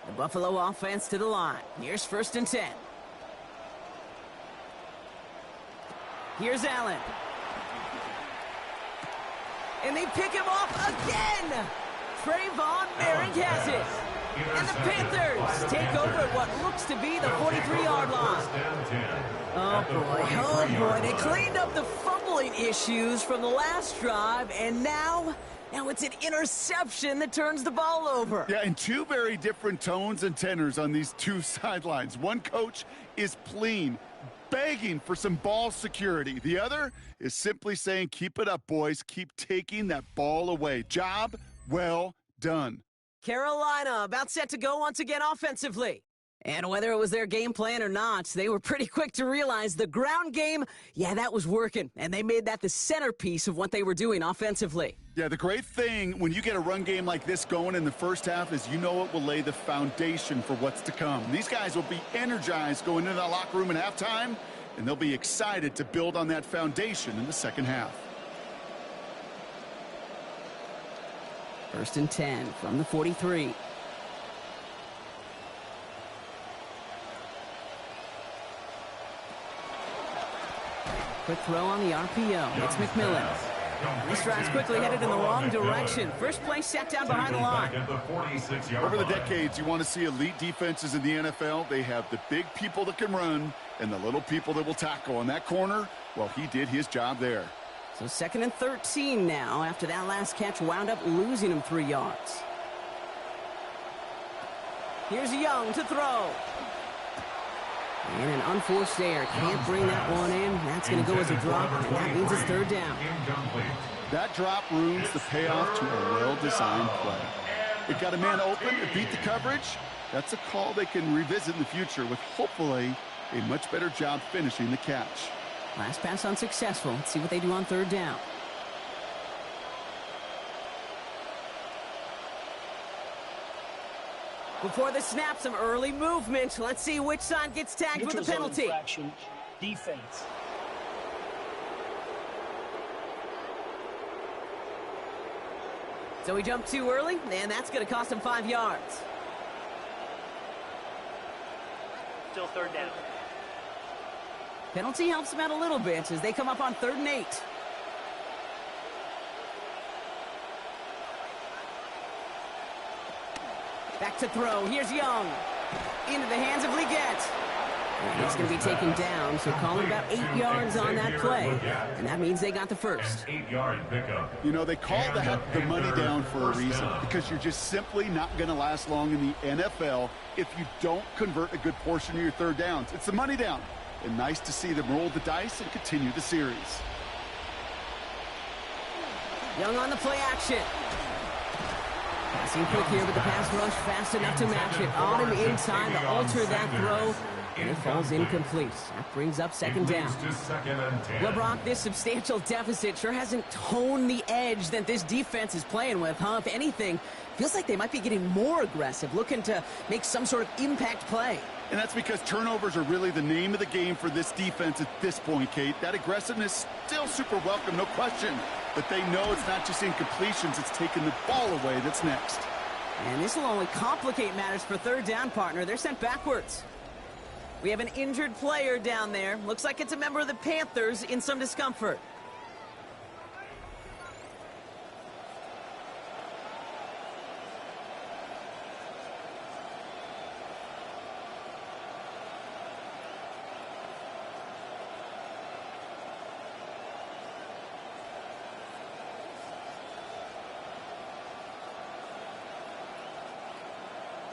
Speaker 1: The Buffalo offense to the line. Here's 1st and 10. Here's Allen. And they pick him off again. Trayvon Merrick has it. And the Panthers take over at what looks to be the 43-yard line. Oh boy, they cleaned up the fumbling issues from the last drive, and now it's an interception that turns the ball over.
Speaker 3: Yeah, and 2 very different tones and tenors on these 2 sidelines. One coach is pleading, begging for some ball security. The other is simply saying, keep it up, boys. Keep taking that ball away. Job well done.
Speaker 1: Carolina about set to go once again offensively. And whether it was their game plan or not, they were pretty quick to realize the ground game, that was working. And they made that the centerpiece of what they were doing offensively.
Speaker 3: Yeah, the great thing when you get a run game like this going in the first half is it will lay the foundation for what's to come. These guys will be energized going into the locker room at halftime, and they'll be excited to build on that foundation in the second half.
Speaker 1: 1st and 10 from the 43. Quick throw on the RPO. It's McMillan. This drive's quickly headed in the wrong direction. First play set down behind the line.
Speaker 3: Over the decades, you want to see elite defenses in the NFL. They have the big people that can run and the little people that will tackle. In that corner, well, he did his job there.
Speaker 1: So 2nd and 13 now after that last catch wound up losing him 3 yards. Here's Young to throw. And an unforced error. Can't bring that one in. That's going to go as a drop, and that means it's 3rd down.
Speaker 3: That drop ruins the payoff to a well-designed play. It got a man open to beat the coverage. That's a call they can revisit in the future with hopefully a much better job finishing the catch.
Speaker 1: Last pass unsuccessful. Let's see what they do on 3rd down. Before the snap, some early movement. Let's see which side gets tagged with the penalty.
Speaker 5: Infraction, defense.
Speaker 1: So he jumped too early, and that's going to cost him 5 yards.
Speaker 4: Still 3rd down.
Speaker 1: Penalty helps him out a little bit as they come up on 3rd and 8. Back to throw. Here's Young. Into the hands of Leggett. And it's going to be taken down, so calling about 8 yards on that play. And that means they got the first.
Speaker 2: 8-yard pickup.
Speaker 3: You know, they call that the money down for a reason, because you're just simply not going to last long in the NFL if you don't convert a good portion of your 3rd downs. It's the money down. And nice to see them roll the dice and continue the series.
Speaker 1: Young on the play action. Passing quick here, but the pass rush fast enough to match it. On him in time to alter that throw. And it falls incomplete. That brings up 2nd down. Well, Brock, this substantial deficit sure hasn't toned the edge that this defense is playing with, huh? If anything, feels like they might be getting more aggressive, looking to make some sort of impact play.
Speaker 3: And that's because turnovers are really the name of the game for this defense at this point, Kate. That aggressiveness still super welcome, no question. But they know it's not just incompletions, it's taking the ball away that's next.
Speaker 1: And this will only complicate matters for 3rd down, partner. They're sent backwards. We have an injured player down there. Looks like it's a member of the Panthers in some discomfort.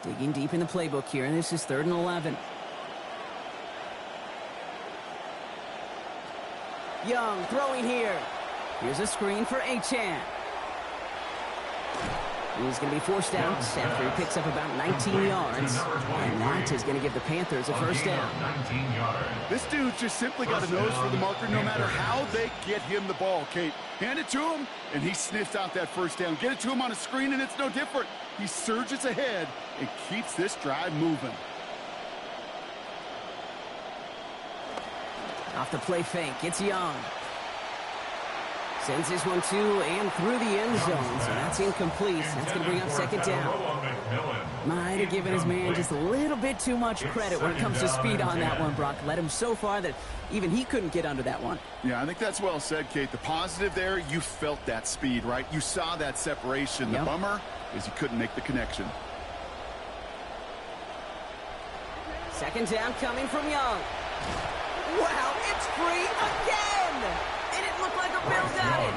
Speaker 1: Digging deep in the playbook here, and this is 3rd and 11. Young throwing here. Here's a screen for Achane. He's going to be forced out after he picks up about 19 yards. And that is going to give the Panthers a 1st down.
Speaker 3: This dude just simply got a nose for the marker no matter how they get him the ball, Kate. Hand it to him, and he sniffs out that 1st down. Get it to him on a screen, and it's no different. He surges ahead and keeps this drive moving.
Speaker 1: Off the play fake, it's Young. Sends this one to and through the end zone, so that's incomplete. That's going to bring up 2nd down. Might have given his man just a little bit too much credit when it comes to speed on that one, Brock. Led him so far that even he couldn't get under that one. Yeah, I think that's well said, Kate. The positive there, you felt that speed, right? You saw that separation. Yep. The bummer is you couldn't make the connection. 2nd down coming from Young. Wow, it's free again! And it looked like a Bill got it.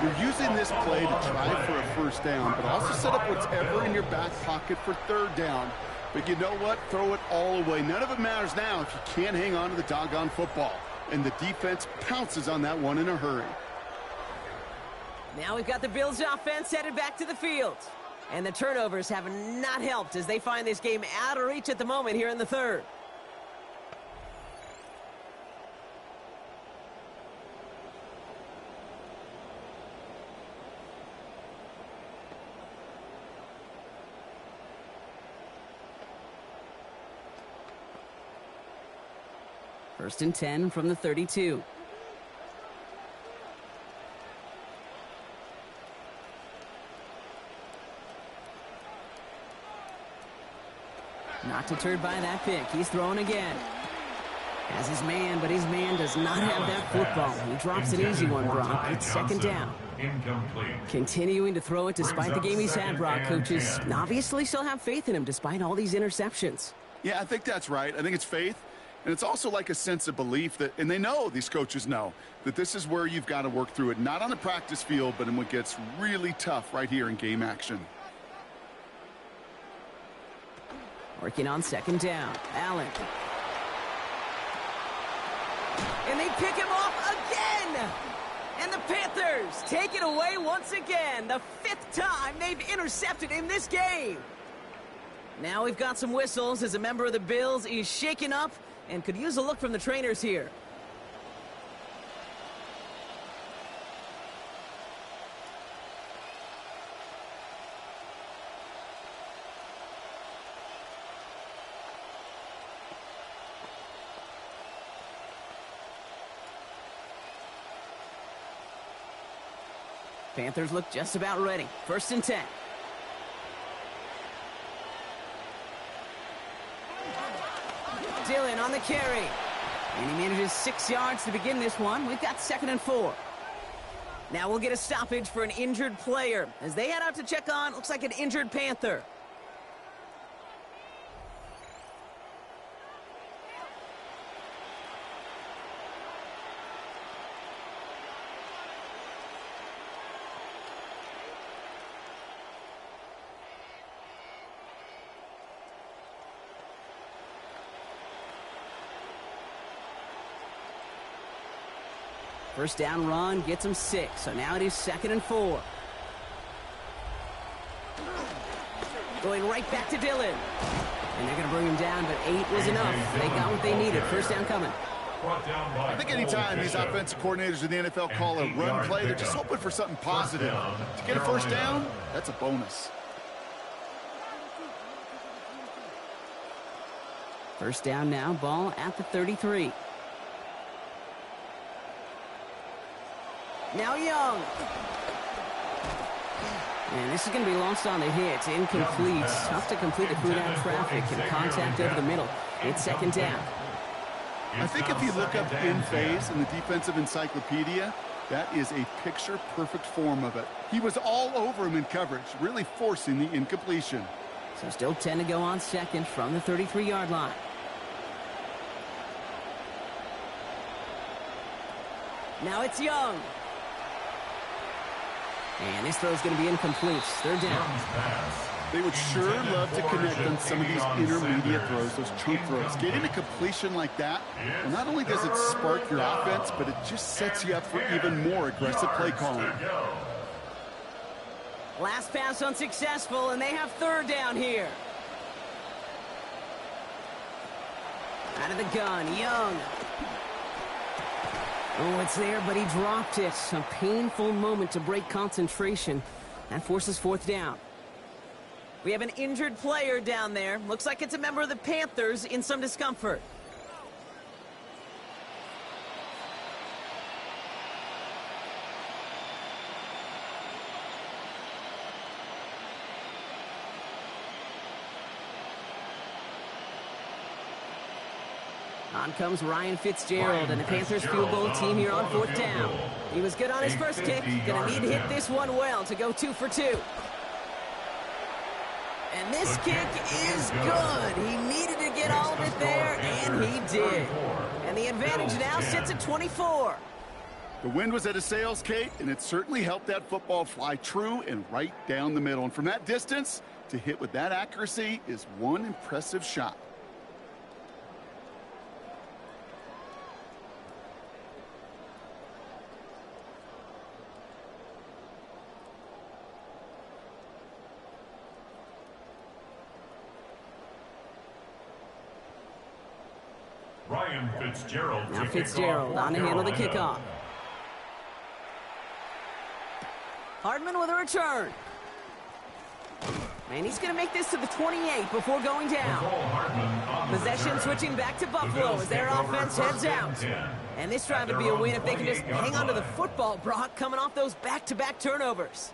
Speaker 3: You're using this play to try for a 1st down, but also set up whatever in your back pocket for 3rd down. But you know what? Throw it all away. None of it matters now if you can't hang on to the doggone football. And the defense pounces on that one in a hurry.
Speaker 1: Now we've got the Bills offense headed back to the field. And the turnovers have not helped as they find this game out of reach at the moment here in the 3rd. First and 10 from the 32. Not deterred by that pick. He's throwing again. Has his man, but his man does not have that football. He drops an easy one, Brock. It's second down.
Speaker 2: Incomplete.
Speaker 1: Continuing to throw it despite the game he's had, Brock. Coaches obviously still have faith in him despite all these interceptions.
Speaker 3: Yeah, I think that's right. I think it's faith. And it's also like a sense of belief that, and they know, these coaches know, that this is where you've got to work through it. Not on the practice field, but in what gets really tough right here in game action.
Speaker 1: Working on second down. Allen. And they pick him off again. And the Panthers take it away once again. The 5th time they've intercepted in this game. Now we've got some whistles as a member of the Bills is shaken up and could use a look from the trainers here. Panthers look just about ready. 1st and 10. Dillon on the carry. And he manages 6 yards to begin this one. We've got 2nd and 4. Now we'll get a stoppage for an injured player. As they head out to check on, looks like an injured Panther. First down run gets him 6. So now it is 2nd and 4. Going right back to Dillon. And they're going to bring him down, but 8 was enough. They got what they needed. First down coming.
Speaker 3: I think anytime these offensive coordinators in the NFL call a run play, they're just hoping for something positive. To get a first down, that's a bonus.
Speaker 1: First down now, ball at the 33. Now Young. And this is going to be lost on the hit. Incomplete. Tough to complete it through that traffic and contact over the middle. It's 2nd down.
Speaker 3: I think if you look up in phase in the defensive encyclopedia, that is a picture-perfect form of it. He was all over him in coverage, really forcing the incompletion.
Speaker 1: So still 10 to go on 2nd from the 33-yard line. Now it's Young. And this throw is going to be incomplete. 3rd down.
Speaker 3: They would sure love to connect on some of these intermediate throws, those chunk throws. Getting a completion like that, well, not only does it spark your offense, but it just sets you up for even more aggressive play calling.
Speaker 1: Last pass unsuccessful, and they have 3rd down here. Out of the gun, Young. Oh, it's there, but he dropped it. A painful moment to break concentration. That forces 4th down. We have an injured player down there. Looks like it's a member of the Panthers in some discomfort. On comes Ryan Fitzgerald and the Panthers field goal team here on 4th down. He was good on his first kick. Gonna need to hit this one well to go 2 for 2. And this kick is good. He needed to get all of it there, and he did. And the advantage now sits at 24.
Speaker 3: The wind was at his sails, Kate, and it certainly helped that football fly true and right down the middle. And from that distance, to hit with that accuracy is one impressive shot.
Speaker 2: Ryan Fitzgerald.
Speaker 1: Now Fitzgerald on to handle the kickoff. Hardman with a return. And he's going to make this to the 28 before going down. Possession switching back to Buffalo as their offense heads out. And this drive would be a win if they can just hang on to the football, Brock, coming off those back-to-back turnovers.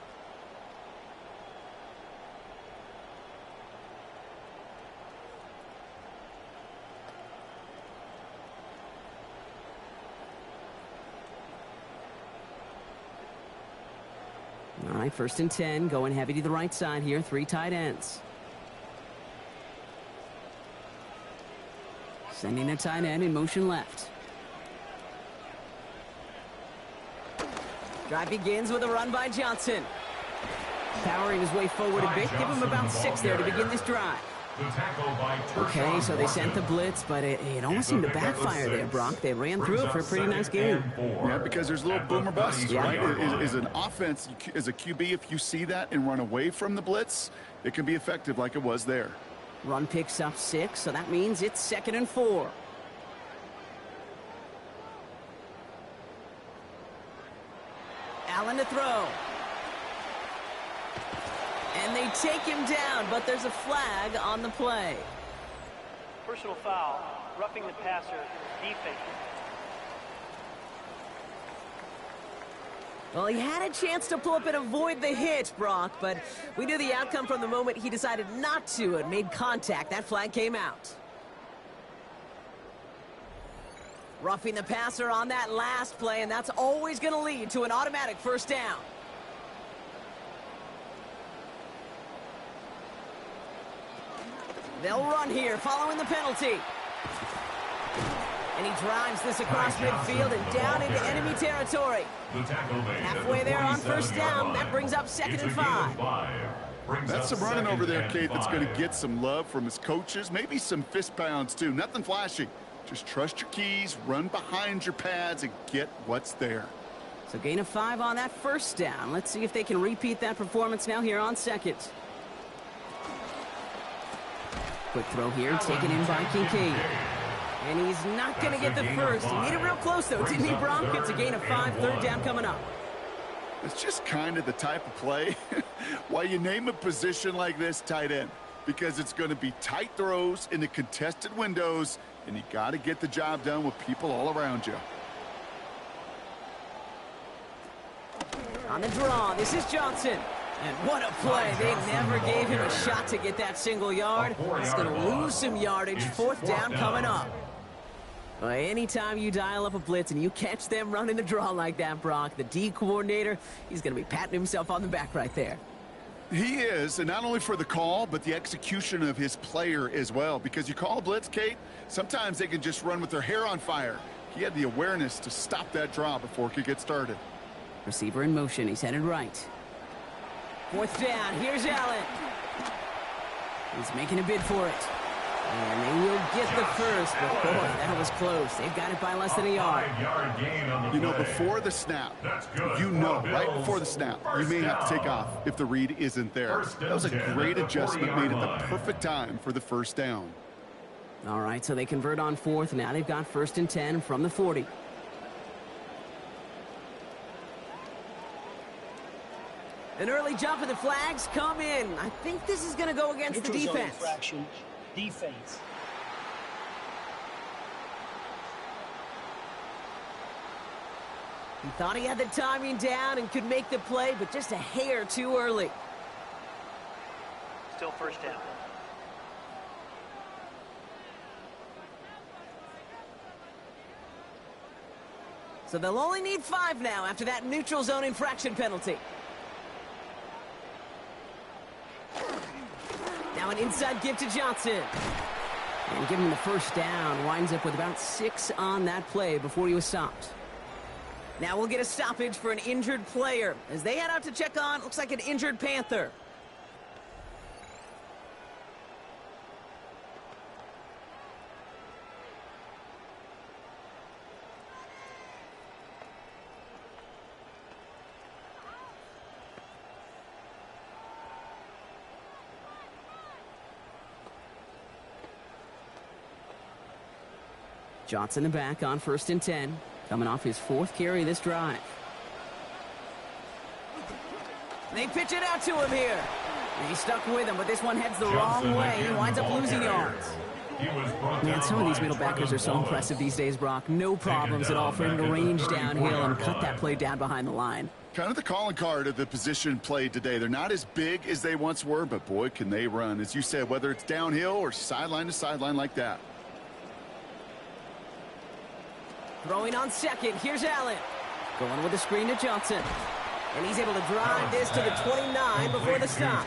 Speaker 1: right, 1st and 10, going heavy to the right side here, 3 tight ends. Sending a tight end in motion left. Drive begins with a run by Johnson. Powering his way forward a bit. Give him about 6 there to begin this drive. Okay, so they sent the blitz, but it almost seemed to backfire there, Brock. They ran through it for a pretty nice game.
Speaker 3: Yeah, because there's a little boomer bust, right? As an offense, as a QB, if you see that and run away from the blitz, it can be effective like it was there.
Speaker 1: Run picks up 6, so that means it's 2nd and 4. Allen to throw. And they take him down, but there's a flag on the play.
Speaker 4: Personal foul, roughing the passer, defense.
Speaker 1: Well, he had a chance to pull up and avoid the hit, Brock, but we knew the outcome from the moment he decided not to and made contact. That flag came out. Roughing the passer on that last play, and that's always going to lead to an automatic 1st down. They'll run here following the penalty. And he drives this across midfield and down into enemy territory. Halfway there on 1st down. That brings up 2nd and 5.
Speaker 3: That's some running over there, Kate, that's going to get some love from his coaches. Maybe some fist pounds, too. Nothing flashy. Just trust your keys, run behind your pads, and get what's there.
Speaker 1: So gain of 5 on that 1st down. Let's see if they can repeat that performance now here on 2nd. Quick throw here, taken in by Kincaid. And he's not going to get the first. He made it real close, though, didn't he, Brock? It's a gain of 5, 3rd down coming up.
Speaker 3: It's just kind of the type of play why you name a position like this tight end. Because it's going to be tight throws into contested windows, and you got to get the job done with people all around you.
Speaker 1: On the draw, this is Johnson. And what a play. They never gave him a shot to get that single yard. He's going to lose some yardage. 4th down coming up. Well, anytime you dial up a blitz and you catch them running the draw like that, Brock, the D coordinator, he's going to be patting himself on the back right there.
Speaker 3: He is, and not only for the call, but the execution of his player as well. Because you call a blitz, Kate, sometimes they can just run with their hair on fire. He had the awareness to stop that draw before it could get started.
Speaker 1: Receiver in motion. He's headed right. 4th down. Here's Allen. He's making a bid for it. And they will get the first, but boy, that was close. They've got it by less than a yard.
Speaker 3: You know, before the snap, you know, right before the snap, you may have to take off if the read isn't there. That was a great adjustment made at the perfect time for the 1st down.
Speaker 1: All right, so they convert on 4th. Now they've got 1st and 10 from the 40. An early jump and the flags come in. I think this is going to go against the defense.
Speaker 5: Infraction, defense.
Speaker 1: He thought he had the timing down and could make the play, but just a hair too early.
Speaker 4: Still 1st down.
Speaker 1: So they'll only need 5 now after that neutral zone infraction penalty. Now an inside give to Johnson. And giving him the 1st down. Winds up with about 6 on that play before he was stopped. Now we'll get a stoppage for an injured player. As they head out to check on, looks like an injured Panther. Johnson the back on 1st and 10. Coming off his 4th carry this drive. They pitch it out to him here. He's stuck with him, but this one heads the wrong way. He winds up losing yards. Man, some of these middle backers are so impressive these days, Brock. No problems at all for him to range downhill and cut that play down behind the line.
Speaker 3: Kind of the calling card of the position played today. They're not as big as they once were, but boy, can they run. As you said, whether it's downhill or sideline to sideline like that.
Speaker 1: Throwing on 2nd. Here's Allen. Going with a screen to Johnson. And he's able to drive this to the 29 before the stop.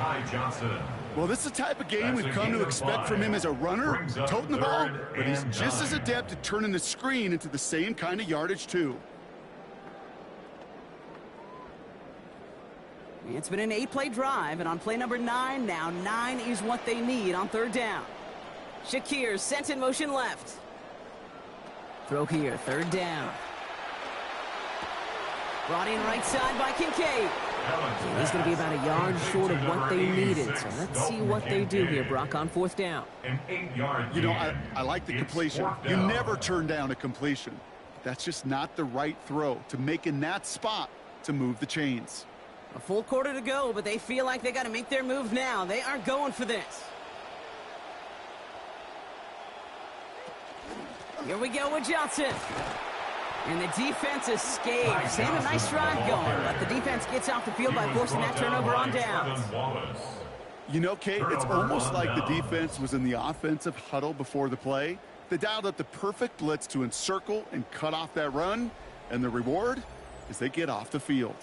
Speaker 3: Well, this is the type of game we've come to expect from him as a runner, toting the ball, but he's just as adept at turning the screen into the same kind of yardage, too.
Speaker 1: It's been an 8-play drive, and on play number 9, now 9 is what they need on third down. Shakir sent in motion left. Throw here, third down. Brought in right side by Kincaid. And he's going to be about a yard short of what they needed. So let's see what they do here, Brock, on fourth down.
Speaker 3: You know, I like the completion. You never turn down a completion. That's just not the right throw to make in that spot to move the chains.
Speaker 1: A full quarter to go, but they feel like they got to make their move now. They are going for this. Here we go with Johnson. And the defense escapes. They had a nice drive going, but the defense gets off the field by forcing that turnover on downs.
Speaker 3: You know, Kate, it's almost like the defense was in the offensive huddle before the play. They dialed up the perfect blitz to encircle and cut off that run, and the reward is they get off the field.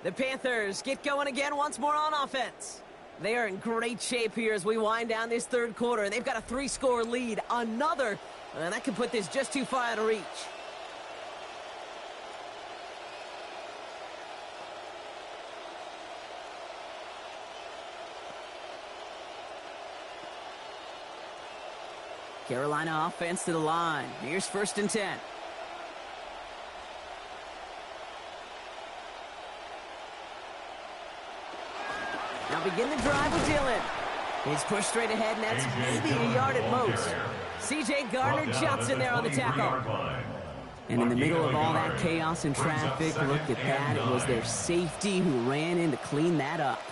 Speaker 1: The Panthers get going again once more on offense. They are in great shape here as we wind down this third quarter. They've got a 3-score lead. Another, and that could put this just too far out of reach. Carolina offense to the line. Here's 1st and 10. Now begin the drive with Dillon. He's pushed straight ahead, and that's maybe a yard at most. C.J. Gardner-Johnson there on the tackle. And in the middle of all that chaos and traffic, look at that. It was their safety who ran in to clean that up.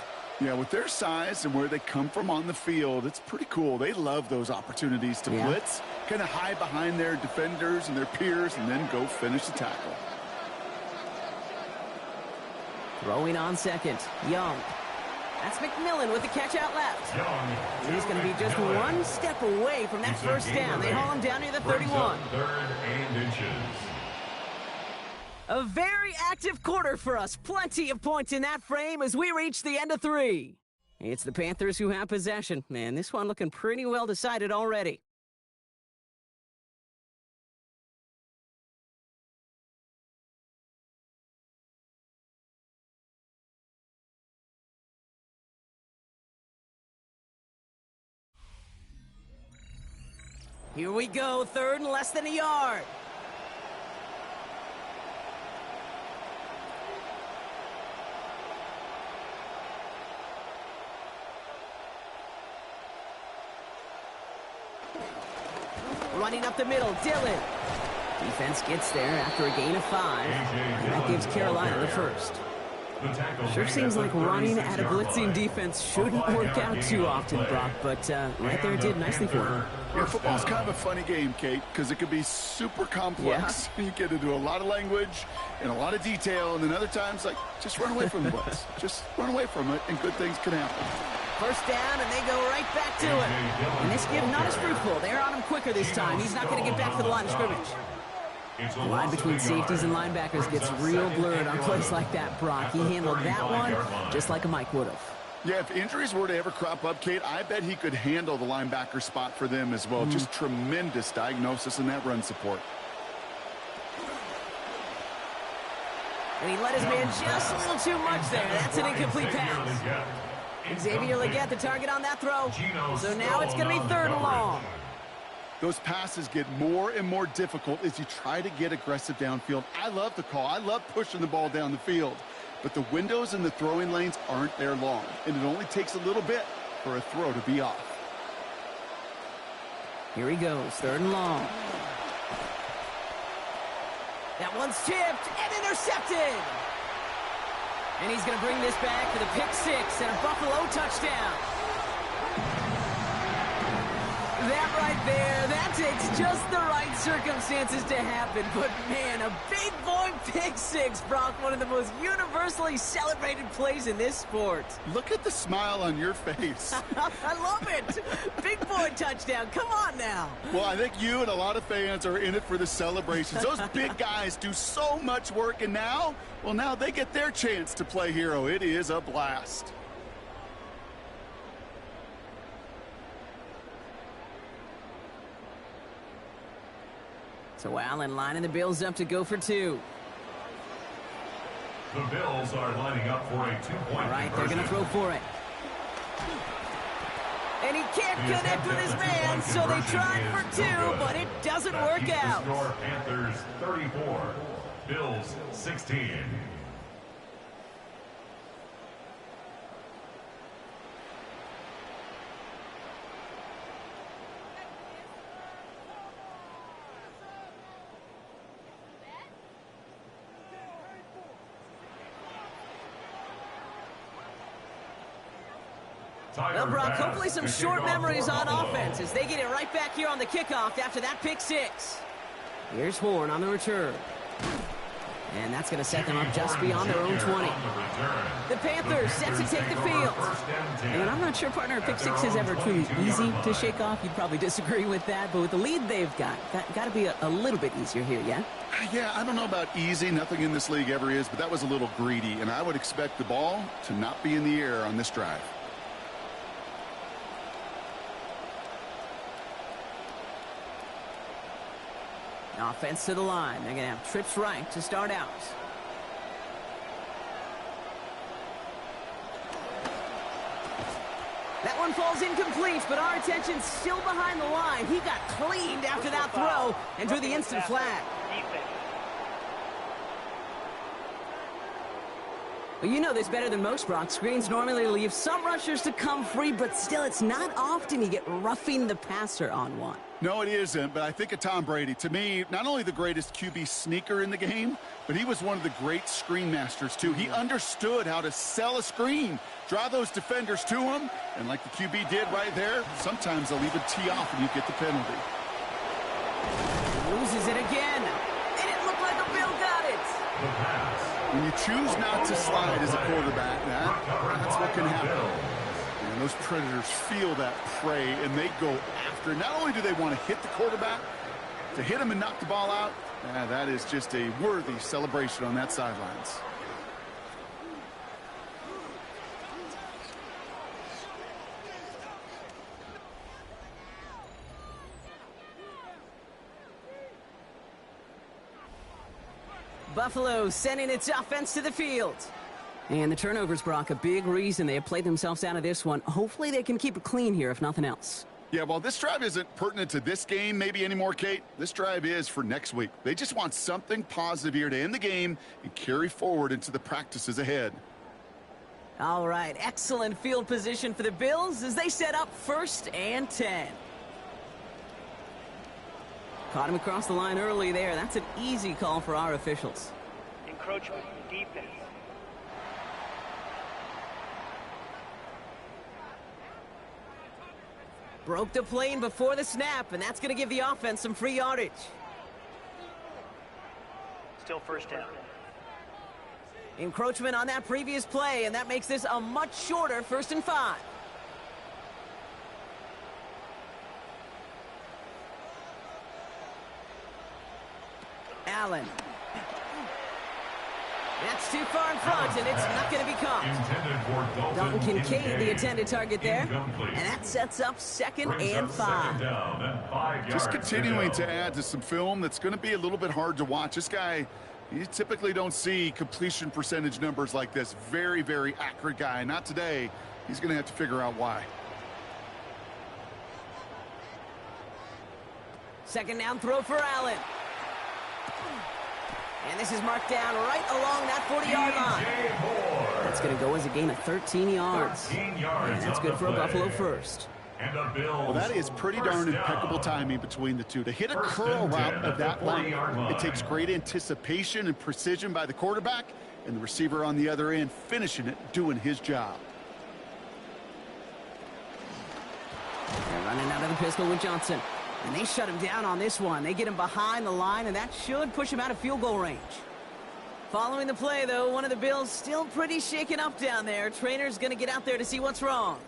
Speaker 3: Yeah, with their size and where they come from on the field, it's pretty cool. They love those opportunities to blitz, kind of hide behind their defenders and their peers, and then go finish the tackle.
Speaker 1: Throwing on second, Young. That's McMillan with the catch out left. He's going to be just one step away from that first down. They haul him down near the 31. A very active quarter for us. Plenty of points in that frame as we reach the end of 3. It's the Panthers who have possession. Man, this one looking pretty well decided already. Here we go, 3rd and less than a yard. Running up the middle, Dillon. Defense gets there after a gain of 5. And that gives Carolina the first. Sure seems like running at a blitzing defense shouldn't work out too often, Brock, but right there it did nicely for him.
Speaker 3: Yeah, football's kind of a funny game, Kate, because it can be super complex. Yeah. You get into a lot of language and a lot of detail, and then other times, like, just run away from the blitz. Just run away from it, and good things can happen.
Speaker 1: First down, and they go right back to it. And this give not as fruitful. They're on him quicker this time. He's not going to get back to the line of scrimmage. The line between safeties and linebackers gets real blurred on plays like that, Brock. He handled that one just like a Mike would have.
Speaker 3: Yeah, if injuries were to ever crop up, Kate, I bet he could handle the linebacker spot for them as well. Just tremendous diagnosis in that run support.
Speaker 1: And he let his man just a little too much there. That's an incomplete pass. Xavier Legette, the target on that throw. So now it's going to be 3rd and long.
Speaker 3: Those passes get more and more difficult as you try to get aggressive downfield. I love the call. I love pushing the ball down the field. But the windows in the throwing lanes aren't there long, and it only takes a little bit for a throw to be off.
Speaker 1: Here he goes, 3rd and long. That one's tipped and intercepted. And he's going to bring this back for the pick 6 and a Buffalo touchdown. That right there, that takes just the right circumstances to happen, but man, a big boy pick six, Brock, one of the most universally celebrated plays in this sport.
Speaker 3: Look at the smile on your face.
Speaker 1: I love it. Big boy touchdown. Come on now.
Speaker 3: Well, I think you and a lot of fans are in it for the celebrations. Those big guys do so much work, and now they get their chance to play hero. It is a blast.
Speaker 1: So Allen lining the Bills up to go for two.
Speaker 2: The Bills are lining up for a 2-point
Speaker 1: All right, they're going to throw for it. And he can't connect with his man, so they tried for two, but it doesn't work out.
Speaker 2: The score, Panthers 34, Bills 16.
Speaker 1: Well, Brock, hopefully some short memories on offense as they get it right back here on the kickoff after that pick six. Here's Horn on the return. And that's going to set them up just beyond their own 20. The Panthers set to take the field. And I'm not sure, partner, a pick six is ever truly easy to shake off. You'd probably disagree with that. But with the lead they've got to be a little bit easier here, yeah?
Speaker 3: Yeah, I don't know about easy. Nothing in this league ever is, but that was a little greedy. And I would expect the ball to not be in the air on this drive.
Speaker 1: Offense to the line. They're going to have trips right to start out. That one falls incomplete, but our attention's still behind the line. He got cleaned after that throw and drew the instant flag. Well, you know this better than most, Brock. Screens normally leave some rushers to come free, but still, it's not often you get roughing the passer on one.
Speaker 3: No, it isn't, but I think of Tom Brady. To me, not only the greatest QB sneaker in the game, but he was one of the great screen masters, too. He understood how to sell a screen, draw those defenders to him, and like the QB did right there, sometimes they'll even tee off and you get the penalty.
Speaker 1: Loses it again. It didn't look like a Bill got it.
Speaker 3: When you choose not to slide as a quarterback, that's what can happen. And those Predators feel that prey, and they go after. Not only do they want to hit the quarterback, to hit him and knock the ball out, that is just a worthy celebration on that sidelines.
Speaker 1: Buffalo sending its offense to the field. And the turnovers, Brock, a big reason they have played themselves out of this one. Hopefully they can keep it clean here, if nothing else.
Speaker 3: Yeah, well, this drive isn't pertinent to this game maybe anymore, Kate. This drive is for next week. They just want something positive here to end the game and carry forward into the practices ahead.
Speaker 1: All right, excellent field position for the Bills as they set up 1st and 10. Caught him across the line early there. That's an easy call for our officials.
Speaker 4: Encroachment, defense.
Speaker 1: Broke the plane before the snap, and that's going to give the offense some free yardage.
Speaker 4: Still 1st down.
Speaker 1: Encroachment on that previous play, and that makes this a much shorter 1st and 5. Allen. That's too far in front, and it's not going to be caught. Dalton Kincaid, the intended target there. And that sets up 2nd and 5.
Speaker 3: Just continuing to add to some film that's going to be a little bit hard to watch. This guy, you typically don't see completion percentage numbers like this. Very, very accurate guy. Not today. He's going to have to figure out why.
Speaker 1: 2nd down throw for Allen. And this is marked down right along that 40-yard line. That's going to go as a gain of 13 yards. And that's good for a Buffalo first.
Speaker 3: Well, that is pretty darn impeccable timing between the two. To hit a curl route of that length, it takes great anticipation and precision by the quarterback, and the receiver on the other end finishing it, doing his job.
Speaker 1: They're running out of the pistol with Johnson. And they shut him down on this one. They get him behind the line, and that should push him out of field goal range. Following the play, though, one of the Bills still pretty shaken up down there. Trainer's going to get out there to see what's wrong.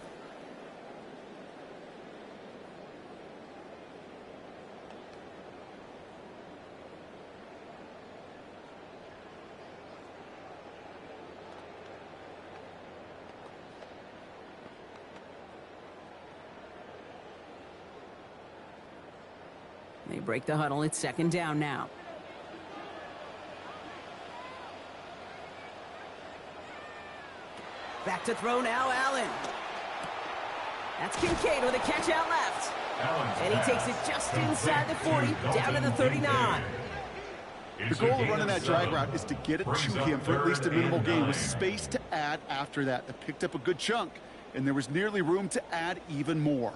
Speaker 1: They break the huddle. It's second down now. Back to throw now, Allen. That's Kincaid with a catch out left. And he takes it just inside the 40, down to the 39.
Speaker 3: The goal of running that drag route is to get it to him for at least a minimal gain with space to add after that. They picked up a good chunk, and there was nearly room to add even more.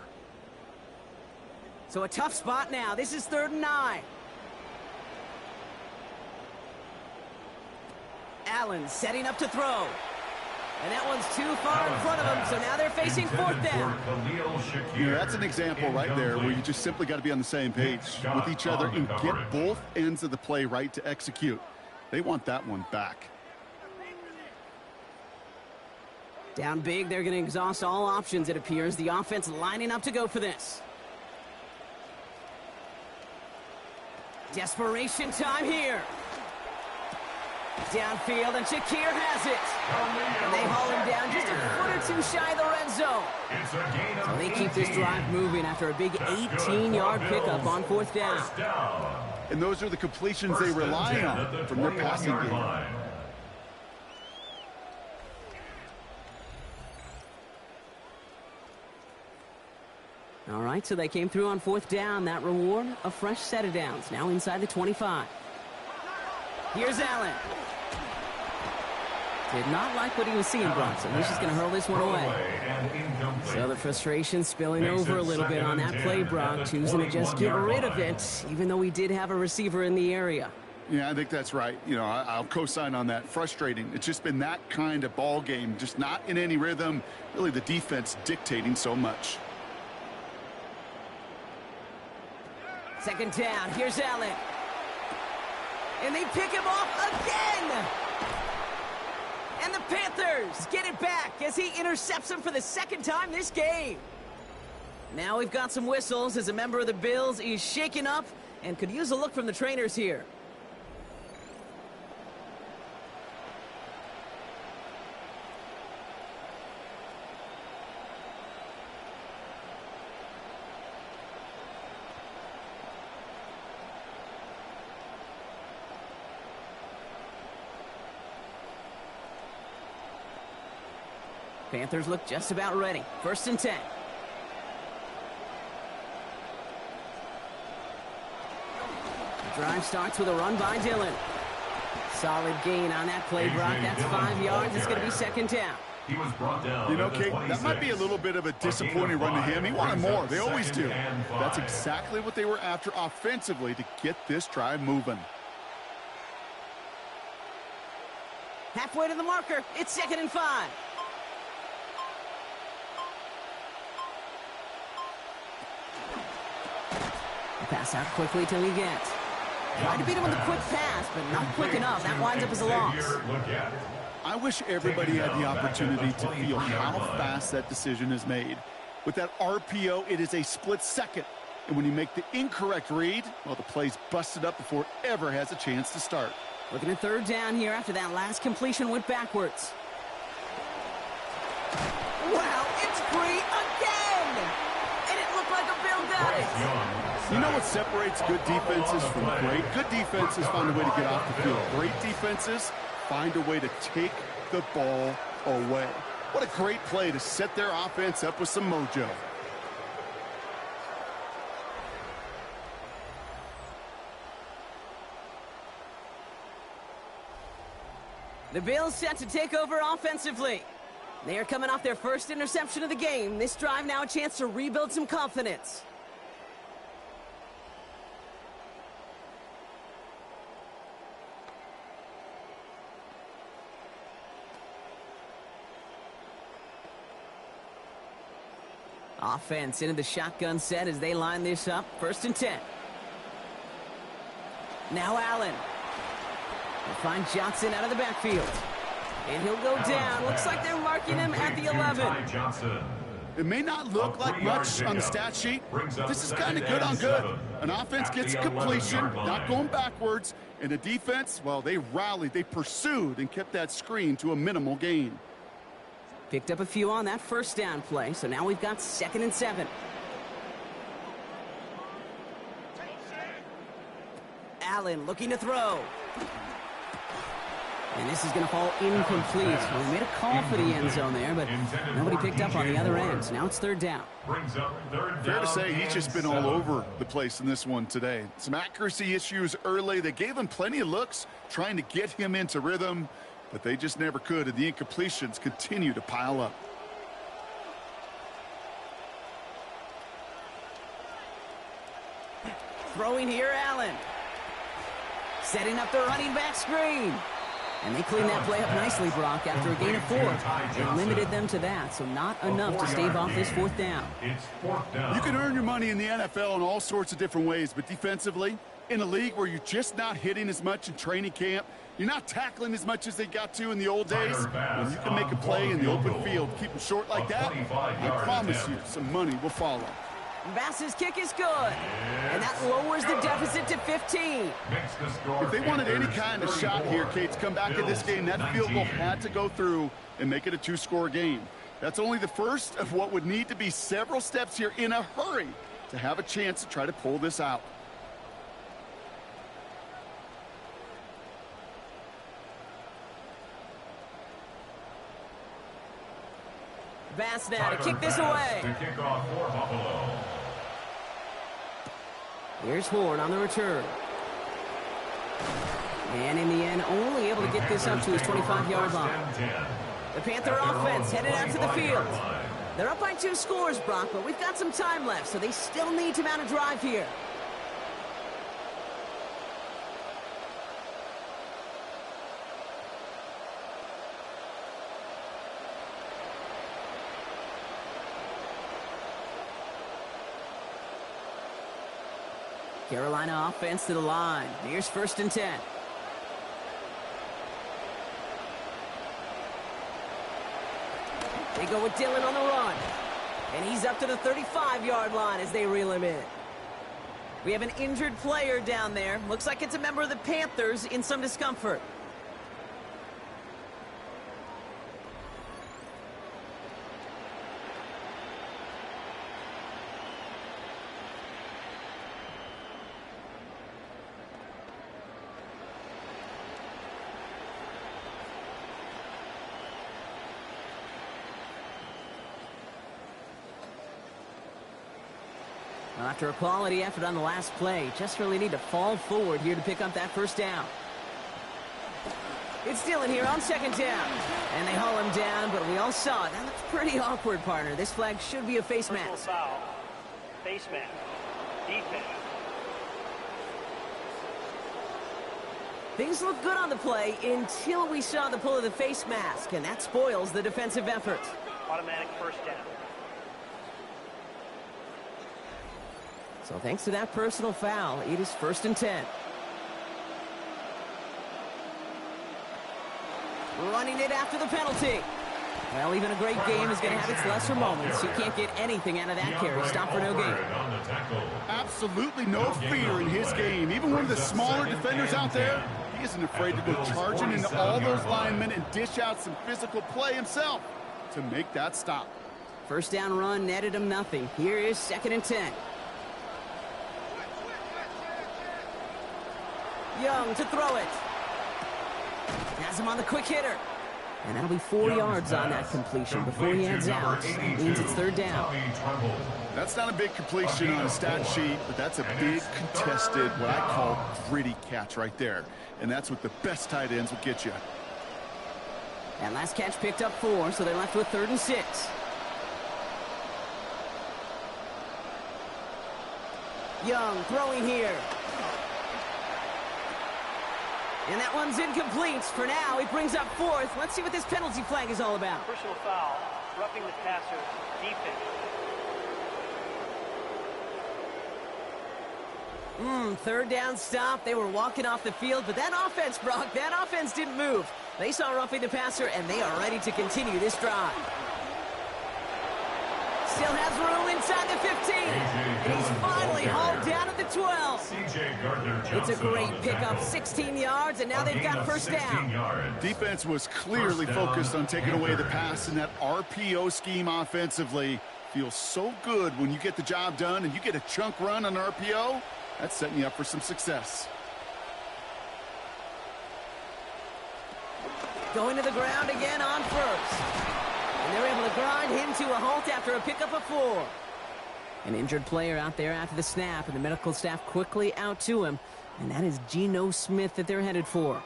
Speaker 1: So a tough spot now. This is 3rd and 9. Allen setting up to throw. And that one's too far in front of him, so now they're facing 4th down.
Speaker 3: Yeah, that's an example right there where you just simply got to be on the same page with each other and get both ends of the play right to execute. They want that one back.
Speaker 1: Down big, they're going to exhaust all options, it appears. The offense lining up to go for this. Desperation time here. Downfield, and Shakir has it. And they haul him down just a foot or two shy of the red zone. So they keep this drive moving after a big 18-yard pickup on 4th down.
Speaker 3: And those are the completions they rely on from their passing game.
Speaker 1: All right, so they came through on 4th down. That reward, a fresh set of downs. Now inside the 25. Here's Allen. Did not like what he was seeing, Bronson. He's just going to hurl this one away. So the frustration spilling over a little bit on that play, Brock, choosing to just get rid of it, even though we did have a receiver in the area.
Speaker 3: Yeah, I think that's right. You know, I'll co-sign on that. Frustrating. It's just been that kind of ball game, just not in any rhythm. Really, the defense dictating so much.
Speaker 1: 2nd down. Here's Allen. And they pick him off again. And the Panthers get it back as he intercepts him for the 2nd time this game. Now we've got some whistles as a member of the Bills is shaken up and could use a look from the trainers here. Panthers look just about ready. 1st and 10. The drive starts with a run by Dillon. Solid gain on that play, Brock. That's 5 yards. It's going to be 2nd down.
Speaker 2: He was brought down.
Speaker 3: You know, Kate, that might be a little bit of a disappointing run to him. He wanted more. They always do. That's exactly what they were after offensively to get this drive moving.
Speaker 1: Halfway to the marker. It's 2nd and 5. Pass out quickly till he gets. Tried to beat him with a quick pass, but not quick enough. That winds up as a loss.
Speaker 3: I wish everybody had the opportunity to feel how fast that decision is made. With that RPO, it is a split second. And when you make the incorrect read, well, the play's busted up before it ever has a chance to start.
Speaker 1: Looking at 3rd down here after that last completion went backwards. Wow, it's free again! And it looked like a Bill got it.
Speaker 3: You know what separates good defenses from great? Good defenses find a way to get off the field. Great defenses find a way to take the ball away. What a great play to set their offense up with some mojo.
Speaker 1: The Bills set to take over offensively. They are coming off their first interception of the game. This drive now a chance to rebuild some confidence. Offense into the shotgun set as they line this up. 1st and 10. Now Allen. They'll find Johnson out of the backfield. And he'll go down. Looks like they're marking him at the 11.
Speaker 3: It may not look like much on the stat sheet, but this is kind of good on good. An offense gets a completion, not going backwards, and the defense, well, they rallied, they pursued, and kept that screen to a minimal gain.
Speaker 1: Picked up a few on that 1st down play, so now we've got 2nd and 7. Allen looking to throw. And this is going to fall incomplete. Well, they made a call for the end zone there, but nobody picked up on the other end. So now it's 3rd down.
Speaker 3: Fair to say he's just been all over the place in this one today. Some accuracy issues early. They gave him plenty of looks trying to get him into rhythm, but they just never could, and the incompletions continue to pile up.
Speaker 1: Throwing here, Allen. Setting up the running back screen. And they cleaned that play up nicely, Brock, after a gain of 4. They limited them to that, so not enough to stave off this 4th down.
Speaker 3: You can earn your money in the NFL in all sorts of different ways, but defensively, in a league where you're just not hitting as much in training camp, you're not tackling as much as they got to in the old days, when you can make a play in the open field, keep them short like that, I promise you some money will follow.
Speaker 1: Bass's kick is good, and that lowers the deficit to 15.
Speaker 3: If they wanted any kind of shot here, Kate, to come back in this game, that field goal had to go through and make it a 2-score game. That's only the first of what would need to be several steps here in a hurry to have a chance to try to pull this out.
Speaker 1: Bass now to kick this away. Here's Horn on the return. And in the end, only able to get this up to his 25-yard line. The Panther offense headed out to the field. They're up by 2 scores, Brock, but we've got some time left, so they still need to mount a drive here. Carolina offense to the line. Here's 1st and 10. They go with Dillon on the run. And he's up to the 35-yard line as they reel him in. We have an injured player down there. Looks like it's a member of the Panthers in some discomfort. After a quality effort on the last play, just really need to fall forward here to pick up that 1st down. It's Dillon here on 2nd down. And they haul him down, but we all saw it. That looks pretty awkward, partner. This flag should be a face mask.
Speaker 4: Foul. Face mask. Defense.
Speaker 1: Things look good on the play until we saw the pull of the face mask, and that spoils the defensive effort.
Speaker 4: Automatic 1st down.
Speaker 1: So thanks to that personal foul, it is 1st and 10. Running it after the penalty. Well, even a great game is going to have its lesser moments. You can't get anything out of that carry. Stop for no gain.
Speaker 3: Absolutely no fear in his game. Even one of the smaller defenders out there, he isn't afraid to go charging into all those linemen and dish out some physical play himself to make that stop.
Speaker 1: 1st down run netted him nothing. Here is 2nd and 10. Young to throw it. Has him on the quick hitter. And that'll be 4 yards on that completion before he heads out. That means it's 3rd down.
Speaker 3: That's not a big completion on a stat sheet, but that's a big contested, what I call gritty catch right there. And that's what the best tight ends will get you.
Speaker 1: That last catch picked up 4, so they're left with 3rd and 6. Young throwing here. And that one's incomplete. For now, he brings up 4th. Let's see what this penalty flag is all about.
Speaker 4: Personal foul. Roughing the passer. Defense.
Speaker 1: Third down stop. They were walking off the field, but that offense, Brock, that offense didn't move. They saw roughing the passer, and they are ready to continue this drive. Still has room inside the 15. And he's finally hauled down at the 12. It's a great pickup, 16 yards, and now they've got first down.
Speaker 3: Defense was clearly focused on taking away the pass, and that RPO scheme offensively feels so good when you get the job done and you get a chunk run on RPO. That's setting you up for some success.
Speaker 1: Going to the ground again on first. And they're able to grind him to a halt after a pickup of 4. An injured player out there after the snap, and the medical staff quickly out to him. And that is Geno Smith that they're headed for.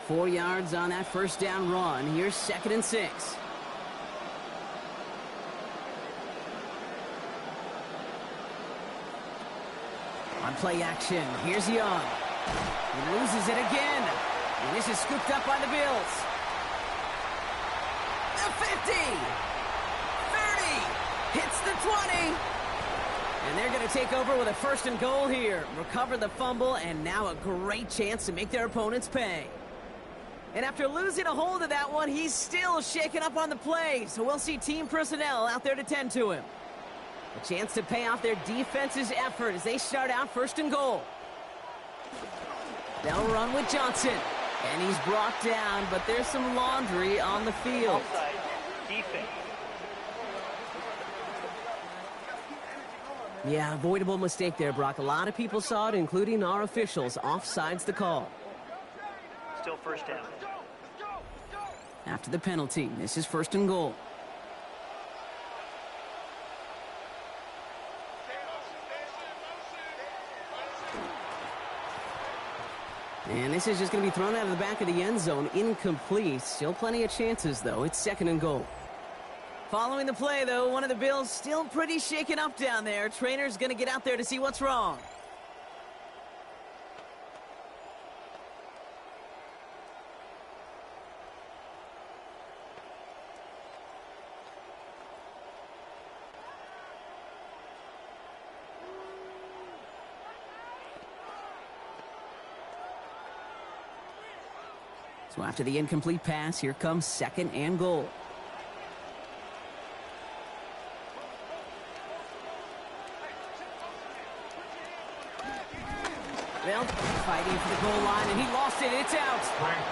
Speaker 1: Four yards on that first down run. Here's 2nd and 6. On play action, here's Young. He loses it again. And this is scooped up by the Bills. The 50. 30. Hits the 20. And they're going to take over with a 1st and goal here. Recover the fumble, and now a great chance to make their opponents pay. And after losing a hold of that one, he's still shaking up on the play. So we'll see team personnel out there to tend to him. A chance to pay off their defense's effort as they start out 1st and goal. They'll run with Johnson. And he's brought down, but there's some laundry on the field.
Speaker 4: Offside. Defense.
Speaker 1: Yeah, avoidable mistake there, Brock. A lot of people saw it, including our officials. Offsides the call.
Speaker 4: Still first down.
Speaker 1: After the penalty, this is 1st and goal. And this is just going to be thrown out of the back of the end zone. Incomplete. Still plenty of chances, though. It's 2nd and goal. Following the play, though, one of the Bills still pretty shaken up down there. Trainer's going to get out there to see what's wrong. So after the incomplete pass, here comes 2nd and goal. Well, fighting for the goal line, and he lost it. It's out.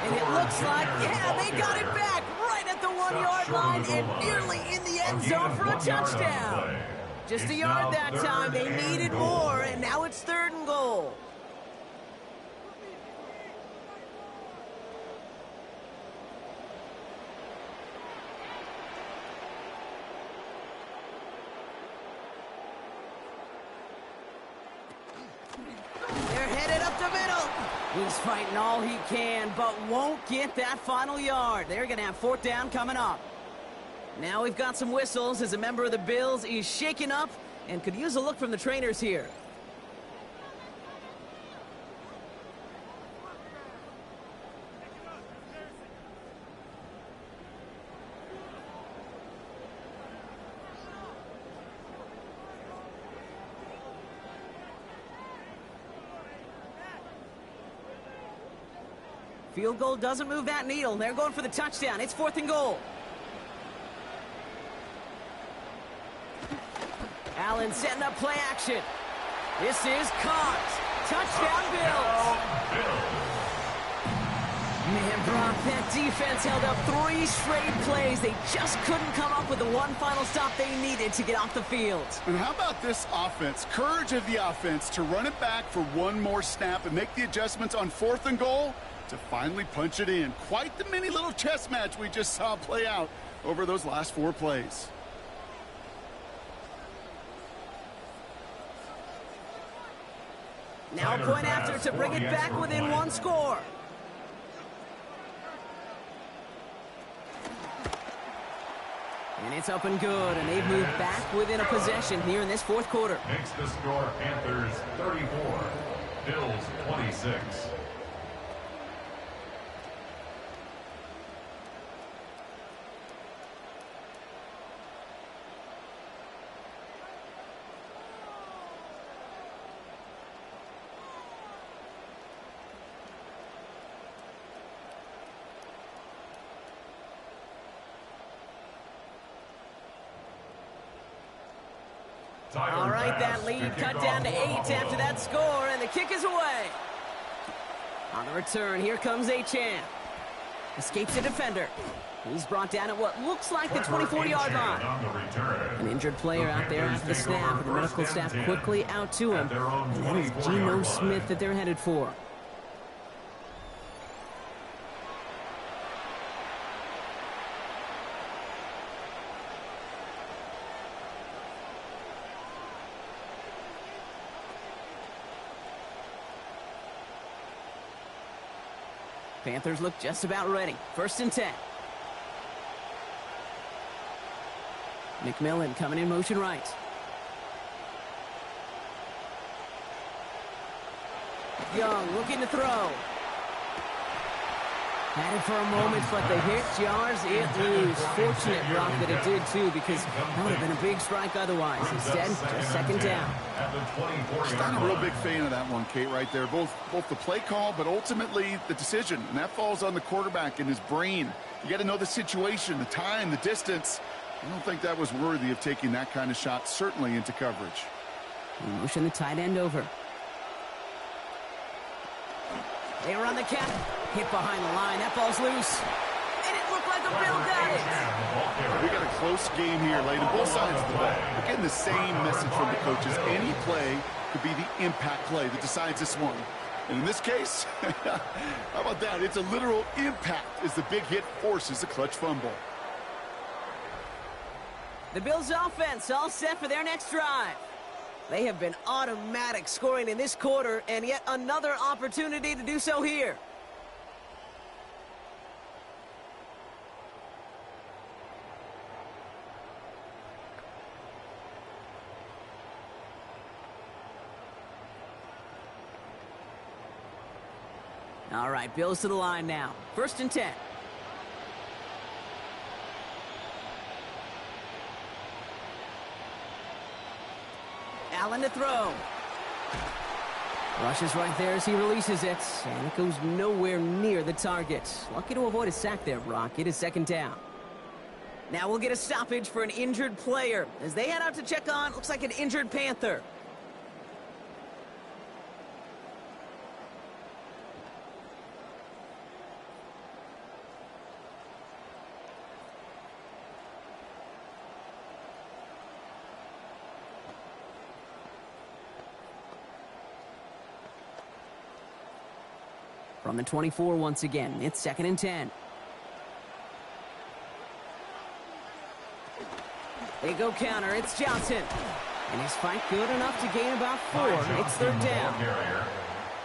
Speaker 1: And it looks like, yeah, they got it back right at the 1-yard line and nearly in the end zone for a touchdown. Just a yard that time. They needed more, and now it's 3rd and goal. He's fighting all he can, but won't get that final yard. They're going to have 4th down coming up. Now we've got some whistles as a member of the Bills is shaken up and could use a look from the trainers here. Field goal doesn't move that needle. They're going for the touchdown. It's 4th and goal. Allen setting up play action. This is caught. Touchdown, Bills. Man, Brock, that defense held up 3 straight plays. They just couldn't come up with the one final stop they needed to get off the field.
Speaker 3: And how about this offense? Courage of the offense to run it back for one more snap and make the adjustments on 4th and goal to finally punch it in. Quite the mini little chess match we just saw play out over those last 4 plays.
Speaker 1: Now a point after to bring it back within 1 score. And it's up and good, and they've moved back within a possession here in this fourth quarter.
Speaker 2: Makes the score Panthers 34, Bills 26.
Speaker 1: All right, that lead cut down to 8 after that score, and the kick is away. On the return, here comes Achane. Escapes a defender. He's brought down at what looks like the 24-yard line. An injured player out there after the snap, and the medical staff quickly out to him. And that is Geno Smith that they're headed for. Panthers look just about ready. 1st and 10. McMillan coming in motion right. Young looking to throw. Had it for a moment, but the hit jars it loose. Fortunate, Brock, that it did too, because that would have been a big strike otherwise. Instead, just 2nd down.
Speaker 3: Just not a real big fan of that one, Kate, right there. Both the play call, but ultimately the decision. And that falls on the quarterback and his brain. You got to know the situation, the time, the distance. I don't think that was worthy of taking that kind of shot, certainly into coverage.
Speaker 1: Motion the tight end over. They run the cap. Hit behind the line. That ball's loose. And it looked like a Bill got it.
Speaker 3: We got a close game here, laid on both sides of the ball. We're getting the same message from the coaches. Any play could be the impact play that decides this one. And in this case, how about that? It's a literal impact as the big hit forces a clutch fumble.
Speaker 1: The Bills' offense all set for their next drive. They have been automatic scoring in this quarter, and yet another opportunity to do so here. All right, Bills to the line now. 1st and 10. Allen to throw. Rushes right there as he releases it, and it goes nowhere near the target. Lucky to avoid a sack there, Brock. It is 2nd down. Now we'll get a stoppage for an injured player. As they head out to check on, looks like an injured Panther. From the 24 once again, it's 2nd and 10. They go counter, it's Johnson. And his fight good enough to gain about 4. It's 3rd down.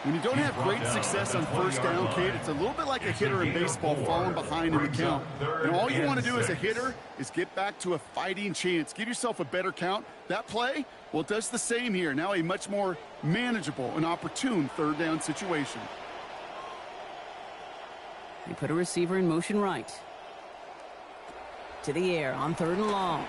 Speaker 3: When you don't have great success on 1st down, Kate, it's a little bit like a hitter in baseball falling behind in the count. And all you want to do as a hitter is get back to a fighting chance. Give yourself a better count. That play, well, it does the same here. Now a much more manageable and opportune 3rd down situation.
Speaker 1: They put a receiver in motion right. To the air on 3rd and long.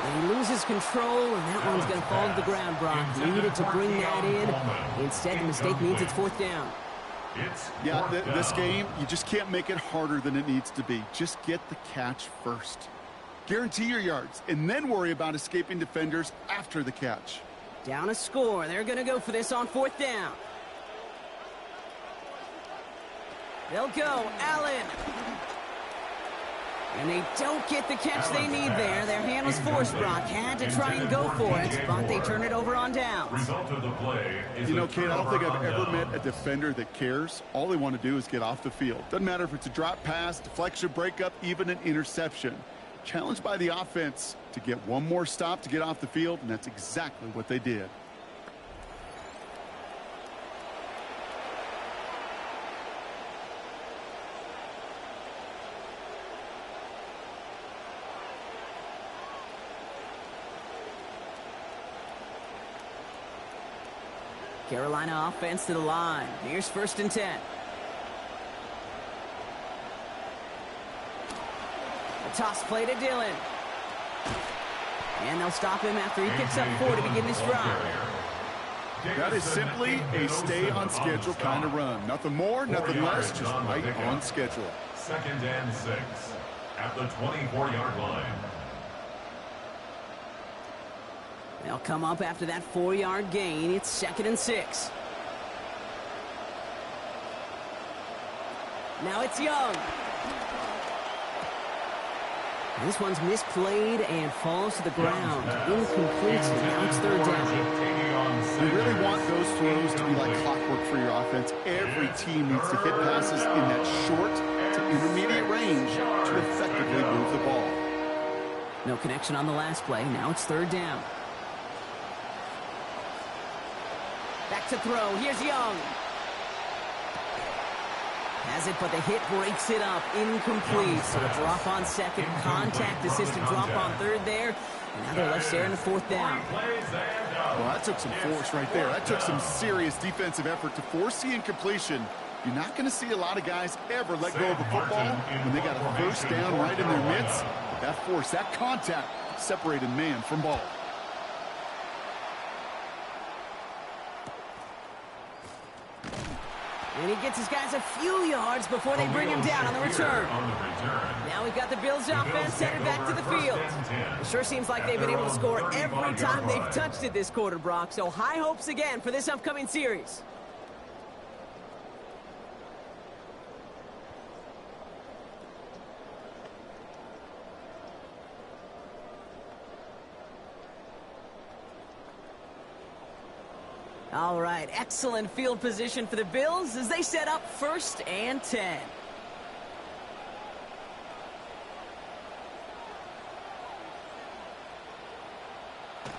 Speaker 1: And he loses control, and that one's going to fall to the ground, Brock. Needed to bring that in. Instead, the mistake means it's 4th down.
Speaker 3: Yeah, this game, you just can't make it harder than it needs to be. Just get the catch first. Guarantee your yards, and then worry about escaping defenders after the catch.
Speaker 1: Down a score. They're going to go for this on 4th down. They'll go. Allen. And they don't get the catch they need there. Their hand was forced, Brock. Had to try and go for it, but they turn it over on downs.
Speaker 3: You know, Kate, I don't think I've ever met a defender that cares. All they want to do is get off the field. Doesn't matter if it's a drop pass, deflection, breakup, even an interception. Challenged by the offense to get one more stop to get off the field, and that's exactly what they did.
Speaker 1: Carolina offense to the line. Here's 1st and 10. A toss play to Dillon. And they'll stop him after he picks up 4 to begin this drive.
Speaker 3: That is simply a stay-on-schedule kind of run. Nothing more, nothing less, just right on schedule.
Speaker 2: 2nd and 6 at the 24-yard line.
Speaker 1: They'll come up after that 4-yard gain. It's 2nd and 6. Now it's Young. This one's misplayed and falls to the ground. Incomplete. Now it's 3rd down.
Speaker 3: You really want those throws to be like clockwork for your offense. Every team needs to hit passes in that short to intermediate range to effectively move the ball.
Speaker 1: No connection on the last play. Now it's 3rd down. Back to throw. Here's Young. Has it, but the hit breaks it up. Incomplete. So a drop on 2nd. Contact assisted drop on 3rd there. And now they're left there in the 4th down.
Speaker 3: Well, that took some force right there. That took some serious defensive effort to force the incompletion. You're not going to see a lot of guys ever let go of a football when they got a 1st down right in their midst. That force, that contact separated man from ball.
Speaker 1: And he gets his guys a few yards before they bring him down on the return. Now we've got the Bills offense headed back to the field. It sure seems like they've been able to score every time they've touched it this quarter, Brock. So high hopes again for this upcoming series. All right, excellent field position for the Bills as they set up 1st and 10.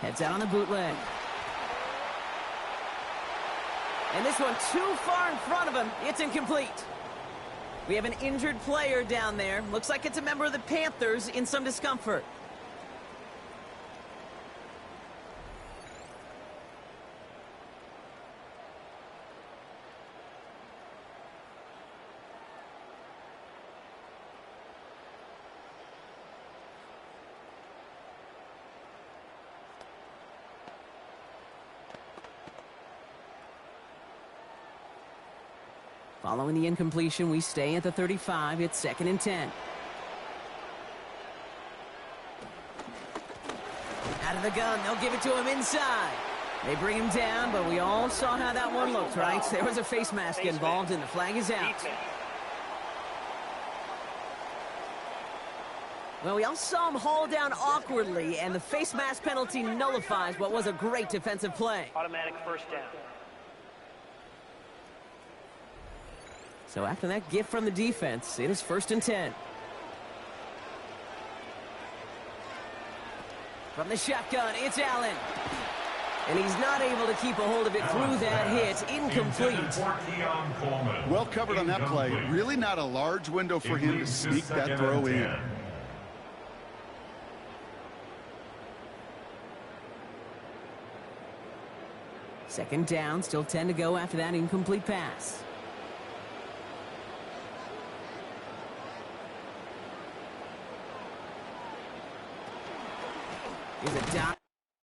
Speaker 1: Heads out on the bootleg. And this one too far in front of him. It's incomplete. We have an injured player down there. Looks like it's a member of the Panthers in some discomfort. Following the incompletion, we stay at the 35. It's 2nd and 10. Out of the gun. They'll give it to him inside. They bring him down, but we all saw how that one looked, right? There was a face mask involved, and the flag is out. Well, we all saw him haul down awkwardly, and the face mask penalty nullifies what was a great defensive play.
Speaker 4: Automatic 1st down.
Speaker 1: So after that gift from the defense, it is 1st and 10. From the shotgun, it's Allen. And he's not able to keep a hold of it through that hit. Incomplete.
Speaker 3: Well covered on that play. Really not a large window for him to sneak that throw in.
Speaker 1: Second down, still 10 to go after that incomplete pass. Here's a dot.